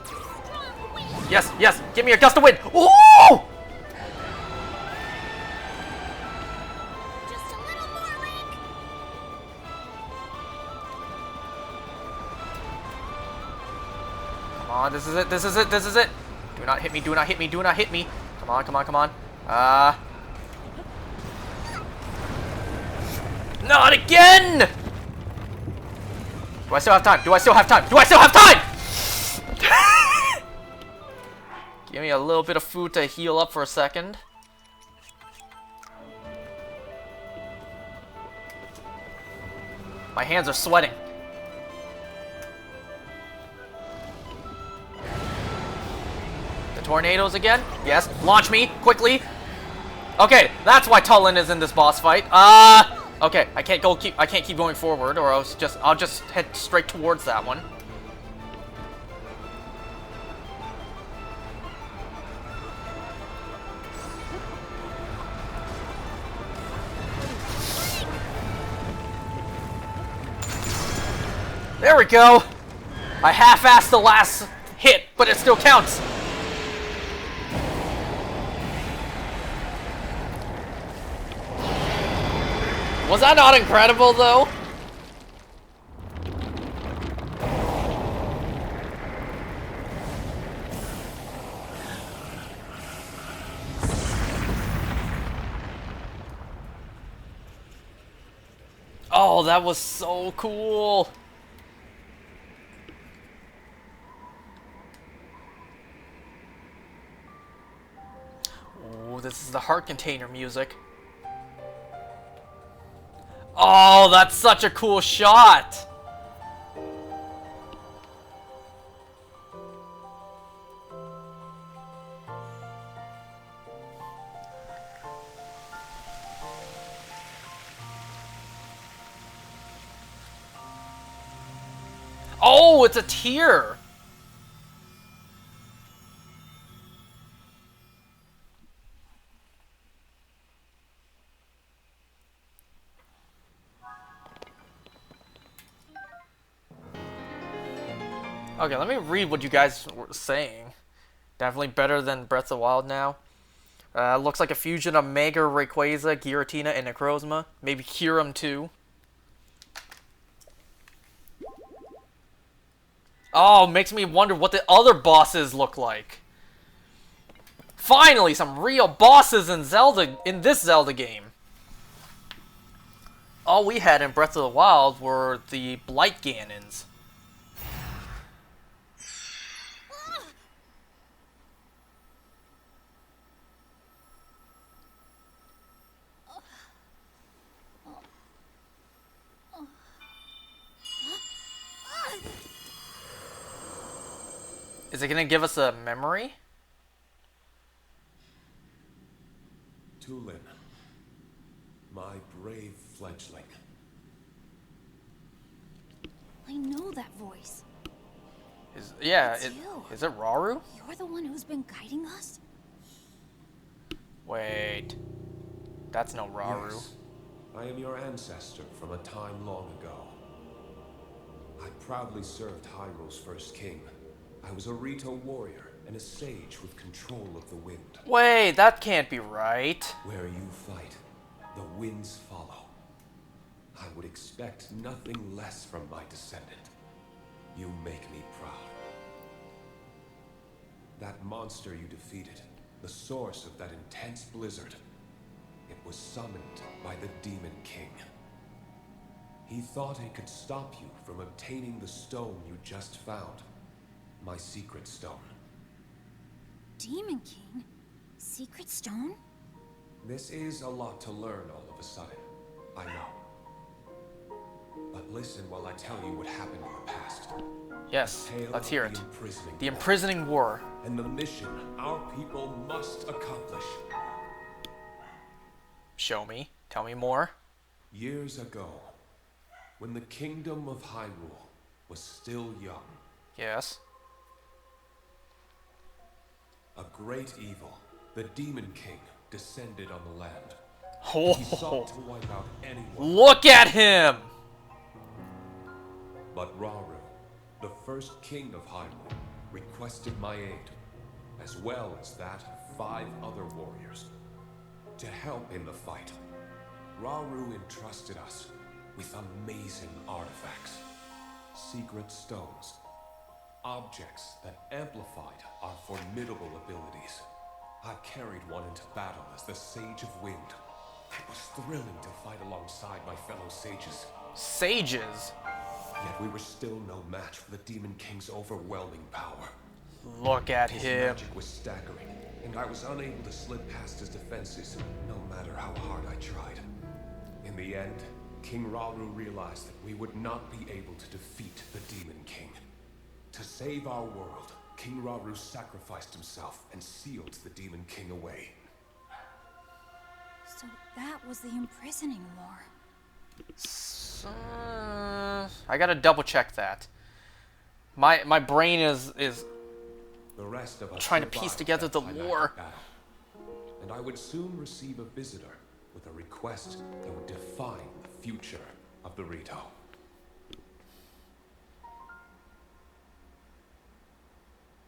Strong wind. Yes, yes! Give me a gust of wind! Ooh! Just a little more, Link. Come on, this is it, this is it, this is it! Do not hit me, do not hit me, do not hit me! Come on, come on, come on. Ah. Not again! Do I still have time? Do I still have time? Do I still have time? Give me a little bit of food to heal up for a second. My hands are sweating. The tornadoes again? Yes. Launch me quickly. Okay, that's why Tullin is in this boss fight. Okay, I can't keep going forward, or I'll just head straight towards that one. There we go! I half-assed the last hit, but it still counts! Was that not incredible, though? Oh, that was so cool! Oh, this is the heart container music. Oh, that's such a cool shot! Oh, it's a tear! Okay, let me read what you guys were saying. Definitely better than Breath of the Wild now. Looks like a fusion of Mega Rayquaza, Giratina, and Necrozma. Maybe Kyurem too. Oh, makes me wonder what the other bosses look like. Finally, some real bosses in this Zelda game. All we had in Breath of the Wild were the Blight Ganons. Is it gonna give us a memory? Tulin, my brave fledgling. I know that voice. Is It's you. is it Rauru? You're the one who's been guiding us? Wait, that's no Rauru. Yes, I am your ancestor from a time long ago. I proudly served Hyrule's first king. I was a Rito warrior and a sage with control of the wind. Wait, that can't be right. Where you fight, the winds follow. I would expect nothing less from my descendant. You make me proud. That monster you defeated, the source of that intense blizzard, it was summoned by the Demon King. He thought it could stop you from obtaining the stone you just found. My secret stone. Demon King? Secret stone? This is a lot to learn all of a sudden, I know. But listen while I tell you what happened in the past. Yes, Tale let's of hear the it. imprisoning The war, imprisoning war. and the mission our people must accomplish. Show me. Tell me more. Years ago, when the kingdom of Hyrule was still young, Yes. a great evil, the Demon King, descended on the land. Oh, He sought to wipe out anyone. look at him! But Rauru, the first king of Hyrule, requested my aid, as well as that of 5 other warriors, to help in the fight. Rauru entrusted us with amazing artifacts, secret stones, objects that amplified our formidable abilities. I carried one into battle as the Sage of Wind. It was thrilling to fight alongside my fellow sages. Sages. Yet we were still no match for the Demon King's overwhelming power. Look at His him. magic was staggering, and I was unable to slip past his defenses, no matter how hard I tried. In the end, King Rauru realized that we would not be able to defeat the Demon King. To save our world, King Rauru sacrificed himself and sealed the Demon King away. So that was the imprisoning war. I gotta double check that. My brain is The rest of us trying to piece survived together that the climactic lore. battle, and I would soon receive a visitor with a request that would define the future of the Rito.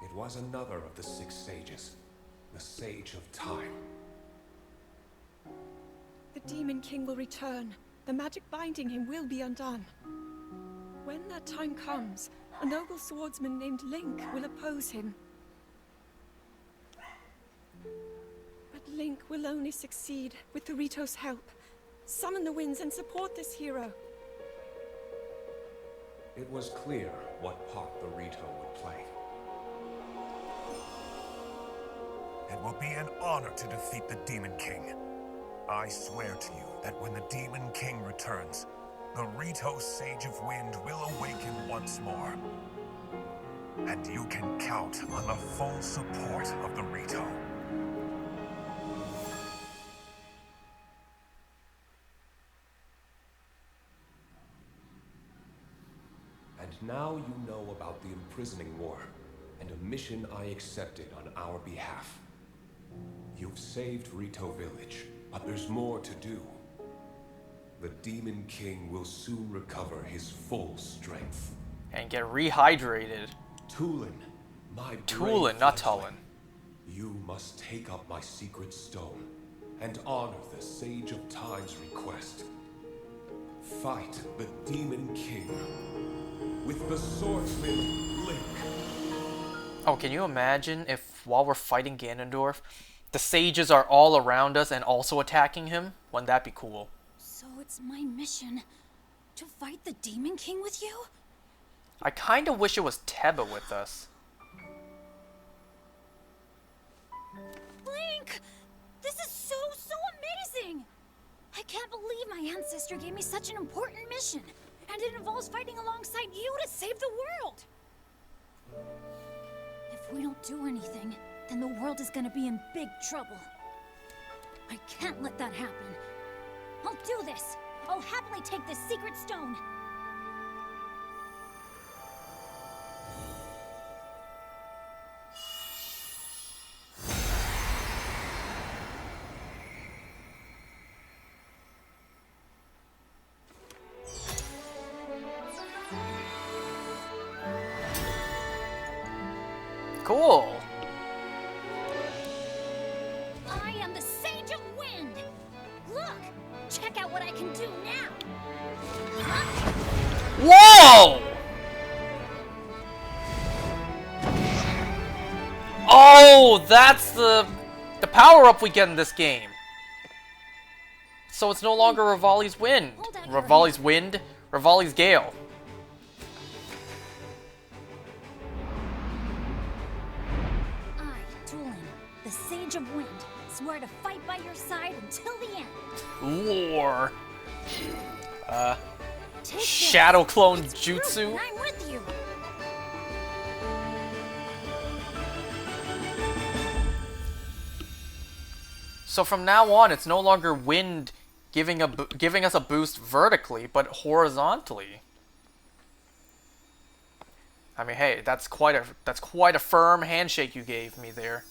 It was another of the 6 sages, the Sage of Time. The Demon King will return. The magic binding him will be undone. When that time comes, a noble swordsman named Link will oppose him. But Link will only succeed with the Rito's help. Summon the winds and support this hero. It was clear what part the Rito would play. It will be an honor to defeat the Demon King. I swear to you that when the Demon King returns, the Rito Sage of Wind will awaken once more. And you can count on the full support of the Rito. And now you know about the imprisoning war, and a mission I accepted on our behalf. You've saved Rito Village, but there's more to do. The Demon King will soon recover his full strength. And get rehydrated. Tulin, my Tulin, brave not fledgling, Tulin. You must take up my secret stone and honor the Sage of Time's request. Fight the Demon King with the swordsman Link. Oh, can you imagine if while we're fighting Ganondorf, the sages are all around us and also attacking him? Wouldn't that be cool? So it's my mission to fight the Demon King with you? I kinda wish it was Teba with us. Link! This is so amazing! I can't believe my ancestor gave me such an important mission. And it involves fighting alongside you to save the world. If we don't do anything, then the world is gonna be in big trouble. I can't let that happen. I'll do this. I'll happily take this secret stone. Cool. I am the Sage of Wind. Look, check out what I can do now. Oh, that's the power-up we get in this game. So it's no longer Rivali's wind. Hold out your Rivali's wind, Rivali's gale. I, Tulin, the Sage of Wind, swear to fight by your side until the end. Lore. Take this. Shadow clone It's proof jutsu. that I'm with you. So from now on, it's no longer wind giving us a boost vertically, but horizontally. I mean, hey, that's quite a firm handshake you gave me there.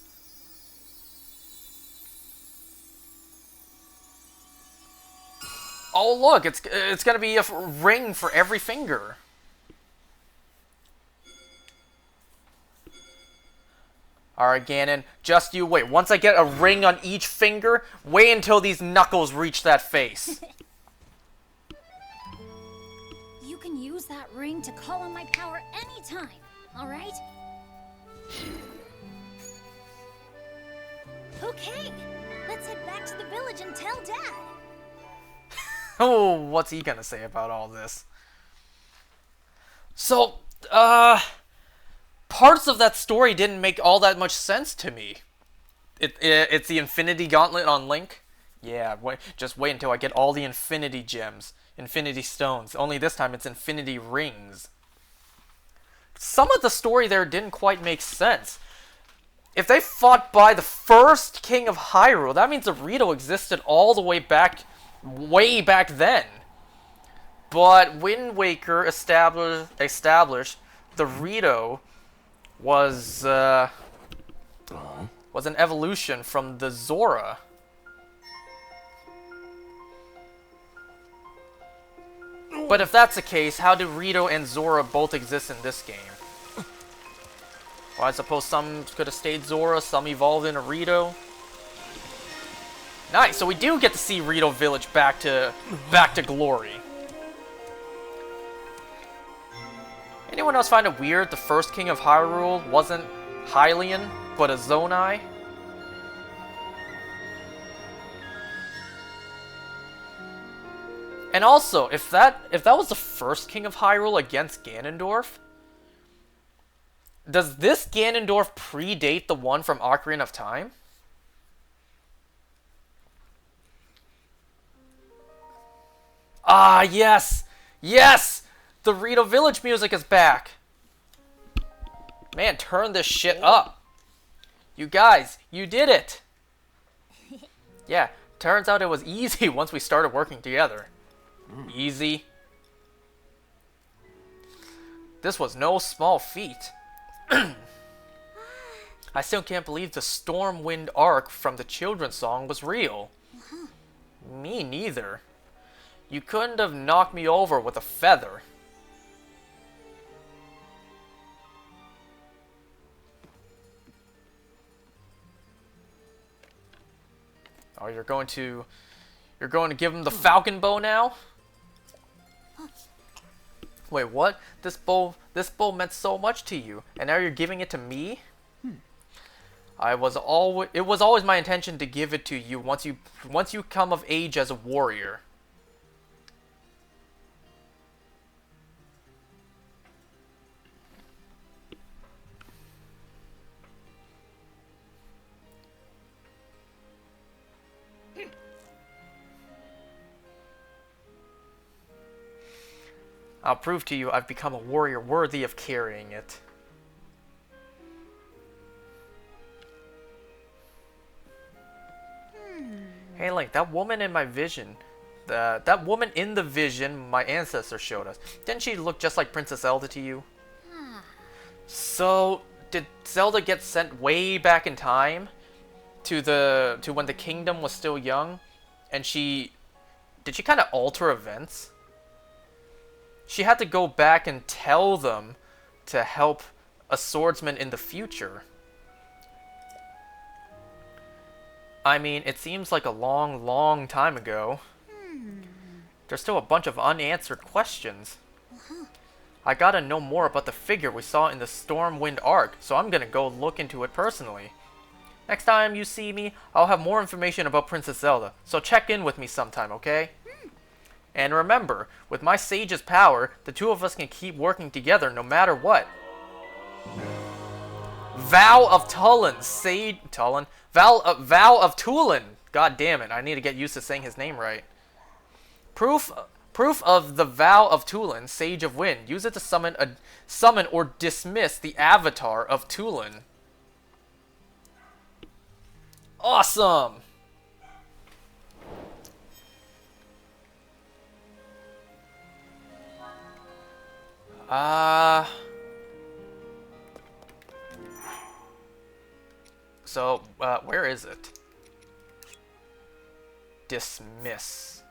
Oh look, it's gonna be a ring for every finger. Alright, Ganon, just you wait. Once I get a ring on each finger, wait until these knuckles reach that face. You can use that ring to call on my power anytime, alright? Okay, let's head back to the village and tell Dad. Oh, what's he gonna say about all this? So, parts of that story didn't make all that much sense to me. It's the Infinity Gauntlet on Link. Yeah, just wait until I get all the Infinity Gems, Infinity Stones. Only this time it's Infinity Rings. Some of the story there didn't quite make sense. If they fought by the first king of Hyrule, that means the Rito existed all the way back then. But Wind Waker established the Rito was an evolution from the Zora. But if that's the case, how do Rito and Zora both exist in this game? Well, I suppose some could have stayed Zora, some evolved into Rito. Nice, so we do get to see Rito Village back to glory. Anyone else find it weird the first king of Hyrule wasn't Hylian, but a Zonai? And also, if that was the first king of Hyrule against Ganondorf, does this Ganondorf predate the one from Ocarina of Time? Ah, yes! Yes! The Rito Village music is back! Man, turn this shit up. You guys, you did it! Yeah, turns out it was easy once we started working together. Easy. This was no small feat. I still can't believe the Stormwind arc from the children's song was real. Me neither. You couldn't have knocked me over with a feather. Oh, you're going to give him the falcon bow now? Wait, what? This bow meant so much to you, and now you're giving it to me? It was always my intention to give it to you once you come of age as a warrior. I'll prove to you I've become a warrior worthy of carrying it. Hey Link, that woman in my vision, that woman in the vision my ancestor showed us, didn't she look just like Princess Zelda to you? So, did Zelda get sent way back in time to when the kingdom was still young, and did she kind of alter events? She had to go back and tell them to help a swordsman in the future. I mean, it seems like a long, long time ago. There's still a bunch of unanswered questions. I gotta know more about the figure we saw in the Stormwind arc, so I'm gonna go look into it personally. Next time you see me, I'll have more information about Princess Zelda, so check in with me sometime, okay? And remember, with my Sage's power, the two of us can keep working together no matter what. Vow of Tulin, Vow of Tulin. God damn it, I need to get used to saying his name right. Proof of the Vow of Tulin, Sage of Wind. Use it to summon or dismiss the avatar of Tulin. Awesome! So, where is it? Dismiss.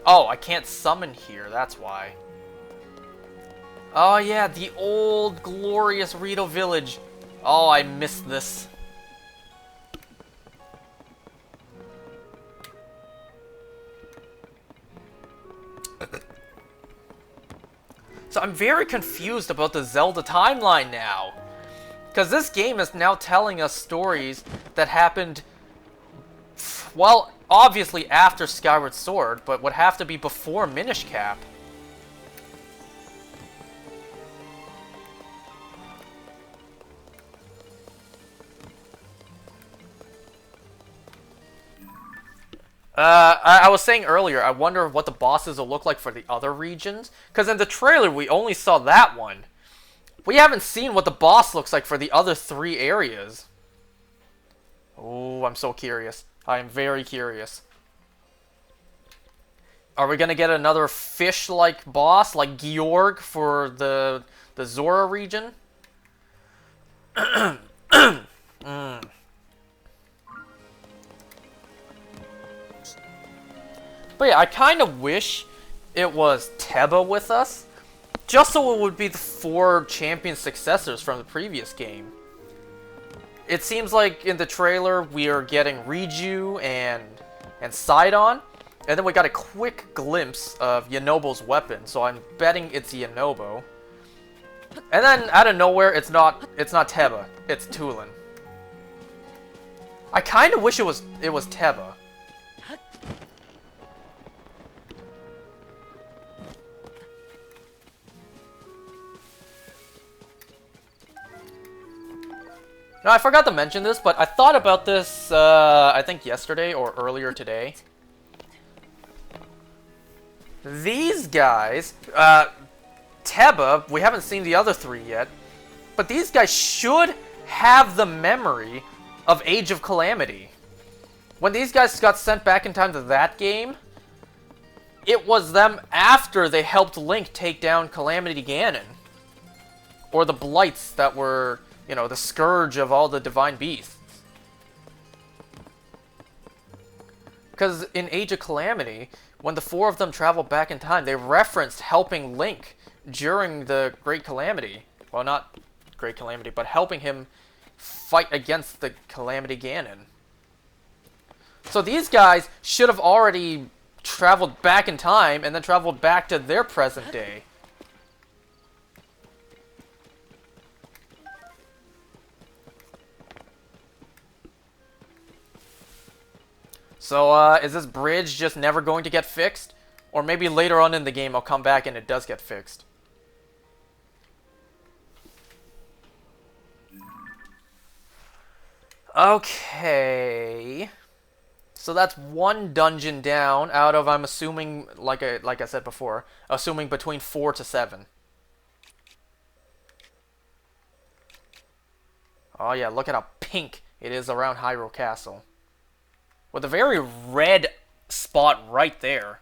Oh, I can't summon here, that's why. Oh yeah, the old glorious Rito Village. Oh, I missed this. So I'm very confused about the Zelda timeline now. Because this game is now telling us stories that happened, well, obviously after Skyward Sword, but would have to be before Minish Cap. I was saying earlier, I wonder what the bosses will look like for the other regions. Because in the trailer, we only saw that one. We haven't seen what the boss looks like for the other 3 areas. Oh, I'm so curious. I am very curious. Are we going to get another fish-like boss, like Georg, for the Zora region? But yeah, I kind of wish it was Teba with us, just so it would be the 4 champion successors from the previous game. It seems like in the trailer we are getting Riju and Sidon, and then we got a quick glimpse of Yanobo's weapon, so I'm betting it's Yanobo. And then out of nowhere, it's not Teba, it's Tulin. I kind of wish it was Teba. Now, I forgot to mention this, but I thought about this, I think yesterday or earlier today. These guys, Teba, we haven't seen the other 3 yet, but these guys should have the memory of Age of Calamity. When these guys got sent back in time to that game, it was them after they helped Link take down Calamity Ganon. Or the Blights that were, you know, the scourge of all the divine beasts. Because in Age of Calamity, when the 4 of them traveled back in time, they referenced helping Link during the Great Calamity. Well, not Great Calamity, but helping him fight against the Calamity Ganon. So these guys should have already traveled back in time and then traveled back to their present day. So, is this bridge just never going to get fixed? Or maybe later on in the game I'll come back and it does get fixed. Okay. So that's 1 dungeon down out of, I'm assuming, like I said before, assuming between 4 to 7. Oh yeah, look at how pink it is around Hyrule Castle. With a very red spot right there.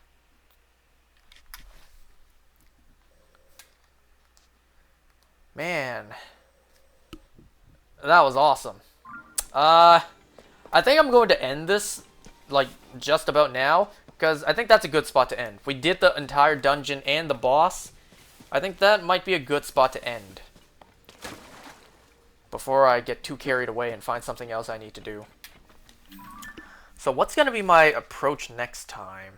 Man. That was awesome. I think I'm going to end this, like, just about now. Because I think that's a good spot to end. We did the entire dungeon and the boss. I think that might be a good spot to end. Before I get too carried away and find something else I need to do. So what's going to be my approach next time?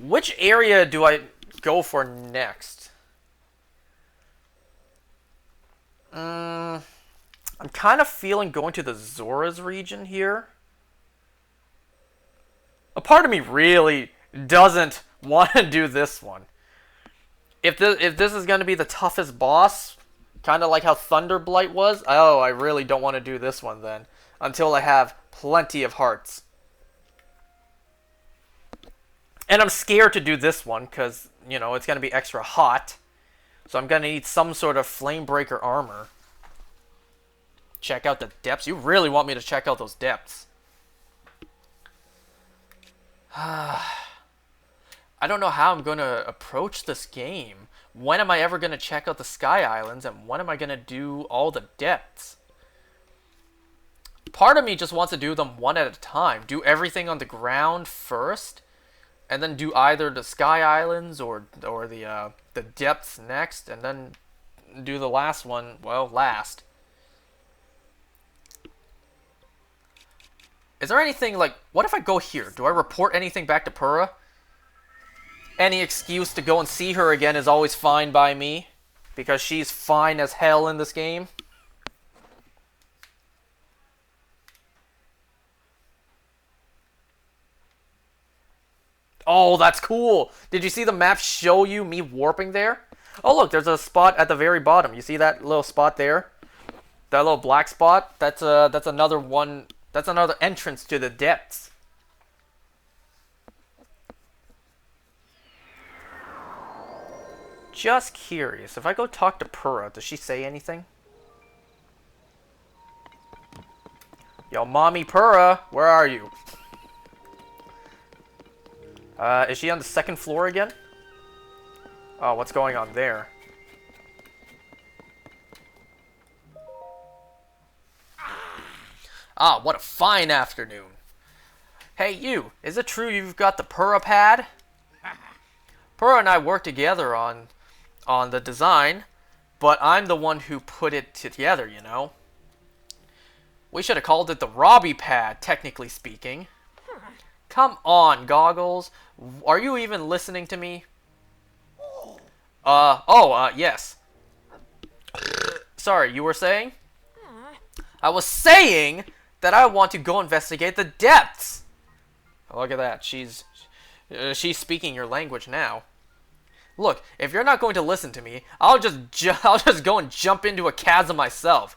Which area do I go for next? I'm kind of feeling going to the Zora's region here. A part of me really doesn't want to do this one. If this is going to be the toughest boss, kind of like how Thunderblight was, oh, I really don't want to do this one then. Until I have plenty of hearts. And I'm scared to do this one because, you know, it's going to be extra hot. So I'm going to need some sort of Flamebreaker armor. Check out the depths. You really want me to check out those depths. I don't know how I'm going to approach this game. When am I ever going to check out the Sky Islands? And when am I going to do all the depths? Part of me just wants to do them one at a time. Do everything on the ground first. And then do either the Sky Islands or the depths next, and then do the last one, well, last. Is there anything, like, what if I go here? Do I report anything back to Purah? Any excuse to go and see her again is always fine by me, because she's fine as hell in this game. Oh, that's cool. Did you see the map show you me warping there? Oh, look, there's a spot at the very bottom. You see that little spot there? That little black spot? That's another one. That's another entrance to the depths. Just curious. If I go talk to Purah, does she say anything? Yo, Mommy Purah, where are you? Is she on the second floor again? Oh, what's going on there? Ah, what a fine afternoon. Hey, you. Is it true you've got the Purah pad? Purah and I worked together on the design, but I'm the one who put it together, you know? We should have called it the Robbie pad, technically speaking. Come on, Goggles. Are you even listening to me? Yes. Sorry, you were saying? I was saying that I want to go investigate the depths. Look at that. She's speaking your language now. Look, if you're not going to listen to me, I'll just go and jump into a chasm myself.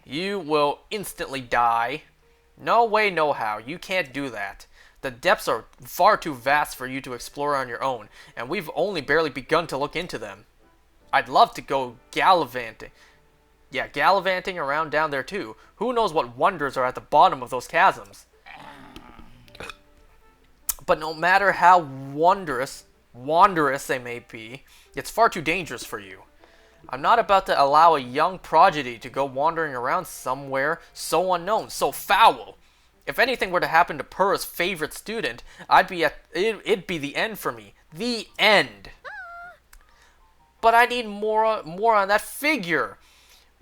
You will instantly die. No way, no how. You can't do that. The depths are far too vast for you to explore on your own, and we've only barely begun to look into them. I'd love to go gallivanting. Yeah, gallivanting around down there too. Who knows what wonders are at the bottom of those chasms? But no matter how wondrous they may be, it's far too dangerous for you. I'm not about to allow a young prodigy to go wandering around somewhere so unknown, so foul. If anything were to happen to Purah's favorite student, it'd be the end for me. The end. But I need more on that figure.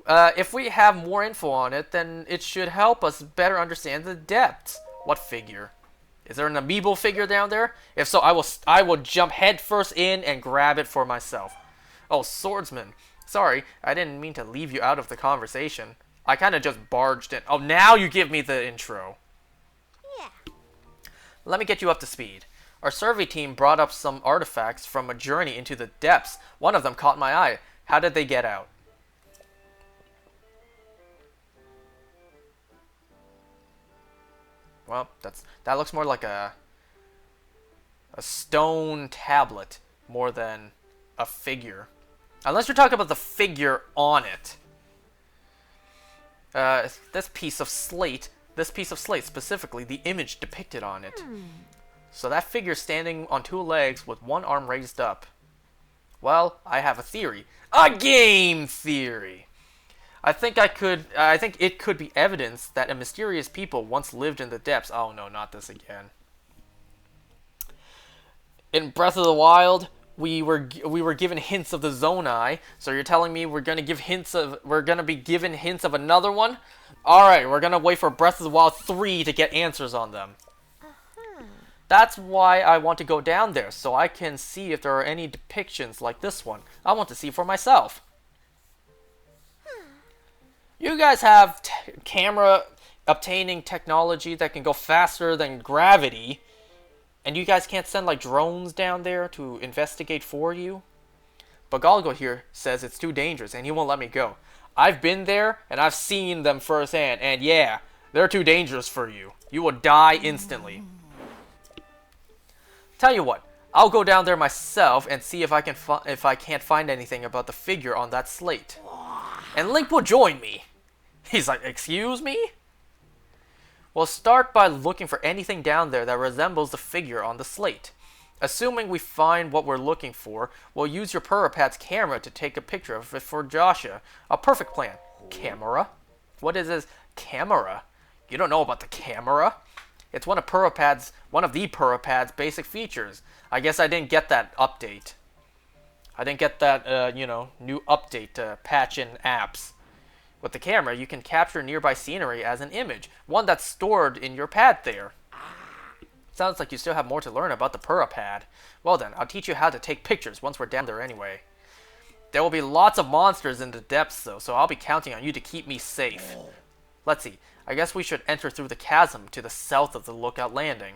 If we have more info on it, then it should help us better understand the depths. What figure? Is there an amiibo figure down there? If so, I will jump headfirst in and grab it for myself. Oh, swordsman. Sorry, I didn't mean to leave you out of the conversation. I kind of just barged in. Oh, now you give me the intro. Yeah. Let me get you up to speed. Our survey team brought up some artifacts from a journey into the depths. One of them caught my eye. How did they get out? Well, that looks more like a stone tablet more than a figure. Unless you're talking about the figure on it. This piece of slate specifically, the image depicted on it. So that figure standing on two legs with one arm raised up. Well, I have a theory. A game theory! I think it could be evidence that a mysterious people once lived in the depths. Oh no, not this again. In Breath of the Wild, we were given hints of the Zonai. So you're telling me we're gonna be given hints of another one? All right, we're gonna wait for Breath of the Wild 3 to get answers on them. That's why I want to go down there, so I can see if there are any depictions like this one. I want to see for myself. You guys have camera obtaining technology that can go faster than gravity, and you guys can't send like drones down there to investigate for you? But Galgo here says it's too dangerous and he won't let me go. I've been there and I've seen them firsthand, and yeah, they're too dangerous for you. You will die instantly. Tell you what, I'll go down there myself and see if I can't find anything about the figure on that slate. And Link will join me. He's like, excuse me? We'll start by looking for anything down there that resembles the figure on the slate. Assuming we find what we're looking for, we'll use your Purahpad's camera to take a picture of it for Joshua. A perfect plan. Camera? What is this camera? You don't know about the camera? It's one of the Purahpad's basic features. I guess I didn't get that update. I didn't get that, new update to patch in apps. With the camera, you can capture nearby scenery as an image, one that's stored in your pad there. Sounds like you still have more to learn about the Purahpad. Well then, I'll teach you how to take pictures once we're down there anyway. There will be lots of monsters in the depths though, so I'll be counting on you to keep me safe. Let's see. I guess we should enter through the chasm to the south of the Lookout Landing.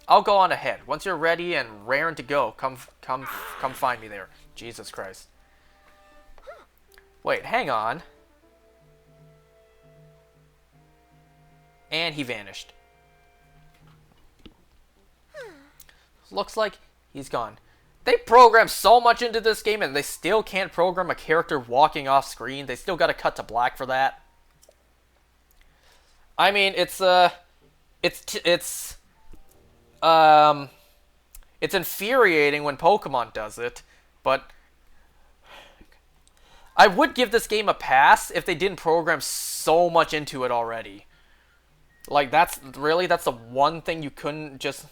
I'll go on ahead. Once you're ready and raring to go, come find me there. Jesus Christ. Wait, hang on. And he vanished. Looks like he's gone. They programmed so much into this game and they still can't program a character walking off screen. They still gotta cut to black for that. I mean, it's infuriating when Pokemon does it, but I would give this game a pass if they didn't program so much into it already. Like, that's the one thing you couldn't just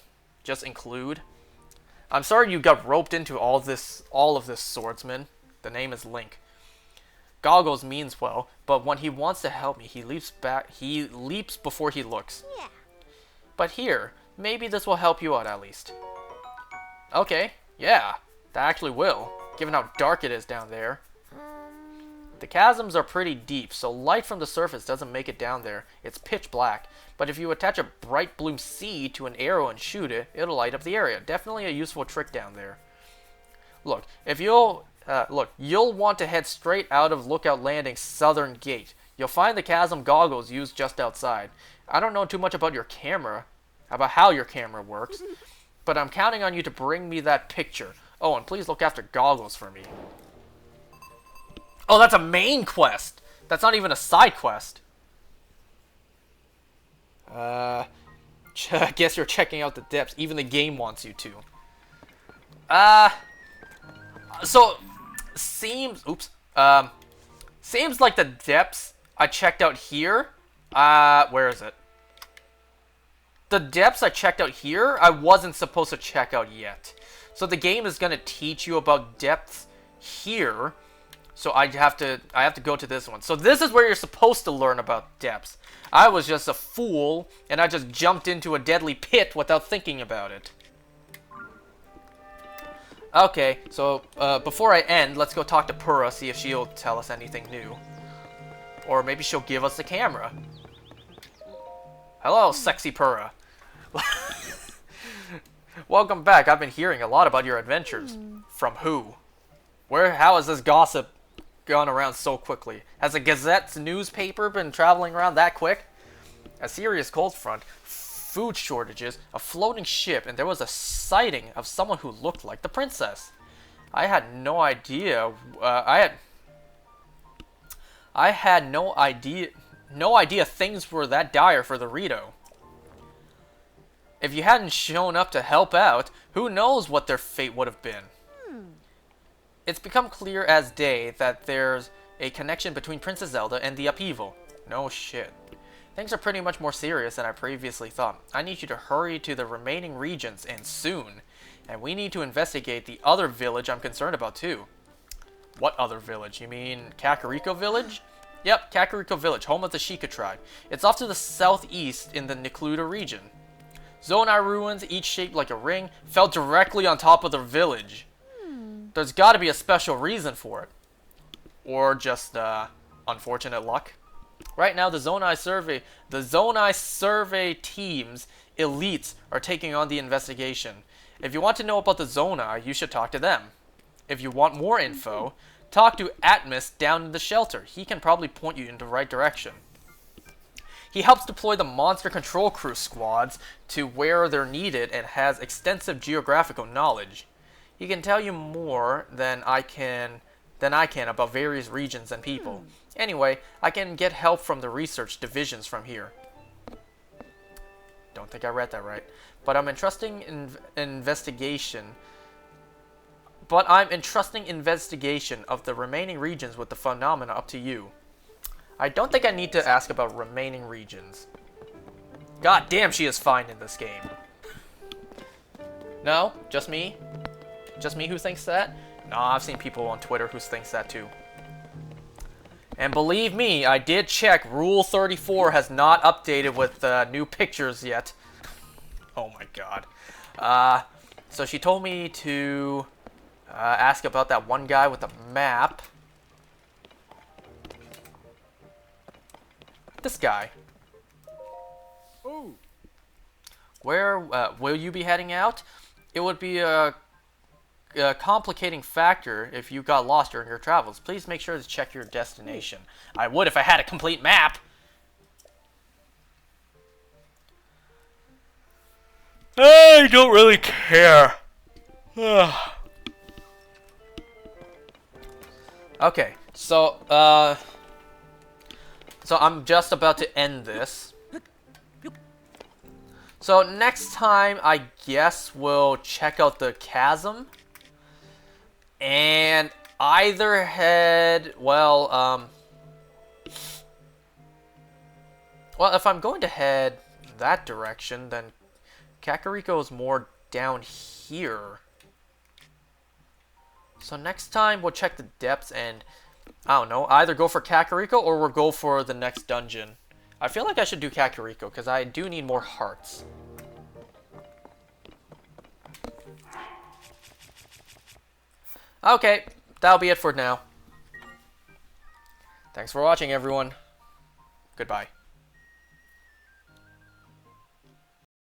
include. I'm sorry you got roped into all of this, swordsman. The name is Link. Goggles means well, but when he wants to help me, he leaps before he looks. Yeah. But here, maybe this will help you out at least. Okay, yeah, that actually will, given how dark it is down there. The chasms are pretty deep, so light from the surface doesn't make it down there. It's pitch black. But if you attach a bright blue seed to an arrow and shoot it, it'll light up the area. Definitely a useful trick down there. Look, you'll want to head straight out of Lookout Landing's southern gate. You'll find the chasm Goggles used just outside. I don't know too much about how your camera works, but I'm counting on you to bring me that picture. Oh, and please look after Goggles for me. Oh, that's a main quest. That's not even a side quest. I guess you're checking out the depths. Even the game wants you to. So seems like the depths I checked out here. Where is it? The depths I checked out here, I wasn't supposed to check out yet. So the game is gonna teach you about depths here. So I have to go to this one. So this is where you're supposed to learn about depths. I was just a fool, and I just jumped into a deadly pit without thinking about it. Okay, so before I end, let's go talk to Purah, see if she'll tell us anything new. Or maybe she'll give us the camera. Hello, sexy Purah. Welcome back. I've been hearing a lot about your adventures. From who? How has this gossip gone around so quickly? Has the Gazette's newspaper been traveling around that quick? A serious cold front, food shortages, a floating ship, and there was a sighting of someone who looked like the princess. I had no idea. I had no idea things were that dire for the Rito. If you hadn't shown up to help out, who knows what their fate would have been. It's become clear as day that there's a connection between Princess Zelda and the upheaval. No shit. Things are pretty much more serious than I previously thought. I need you to hurry to the remaining regions, and soon. And we need to investigate the other village I'm concerned about too. What other village? You mean Kakariko Village? Yep, Kakariko Village, home of the Sheikah tribe. It's off to the southeast in the Necluda region. Zonai ruins, each shaped like a ring, fell directly on top of the village. There's got to be a special reason for it. Or just unfortunate luck. Right now, the Zonai Survey team's elites are taking on the investigation. If you want to know about the Zonai, you should talk to them. If you want more info, talk to Atmos down in the shelter. He can probably point you in the right direction. He helps deploy the monster control crew squads to where they're needed and has extensive geographical knowledge. He can tell you more than I can about various regions and people. Anyway, I can get help from the research divisions from here. Don't think I read that right. But I'm entrusting investigation of the remaining regions with the phenomena up to you. I don't think I need to ask about remaining regions. God damn, she is fine in this game. No? Just me? Just me who thinks that? No, I've seen people on Twitter who thinks that too. And believe me, I did check. Rule 34 has not updated with new pictures yet. Oh my god. So she told me to ask about that one guy with the map. This guy. Oh. Where will you be heading out? It would be a complicating factor if you got lost during your travels. Please make sure to check your destination. I would if I had a complete map. I don't really care. Okay, so I'm just about to end this. So next time, I guess we'll check out the chasm. And either head, well, if I'm going to head that direction, then Kakariko is more down here. So next time, we'll check the depths and, I don't know, either go for Kakariko or we'll go for the next dungeon. I feel like I should do Kakariko, because I do need more hearts. Okay, that'll be it for now. Thanks for watching, everyone. Goodbye.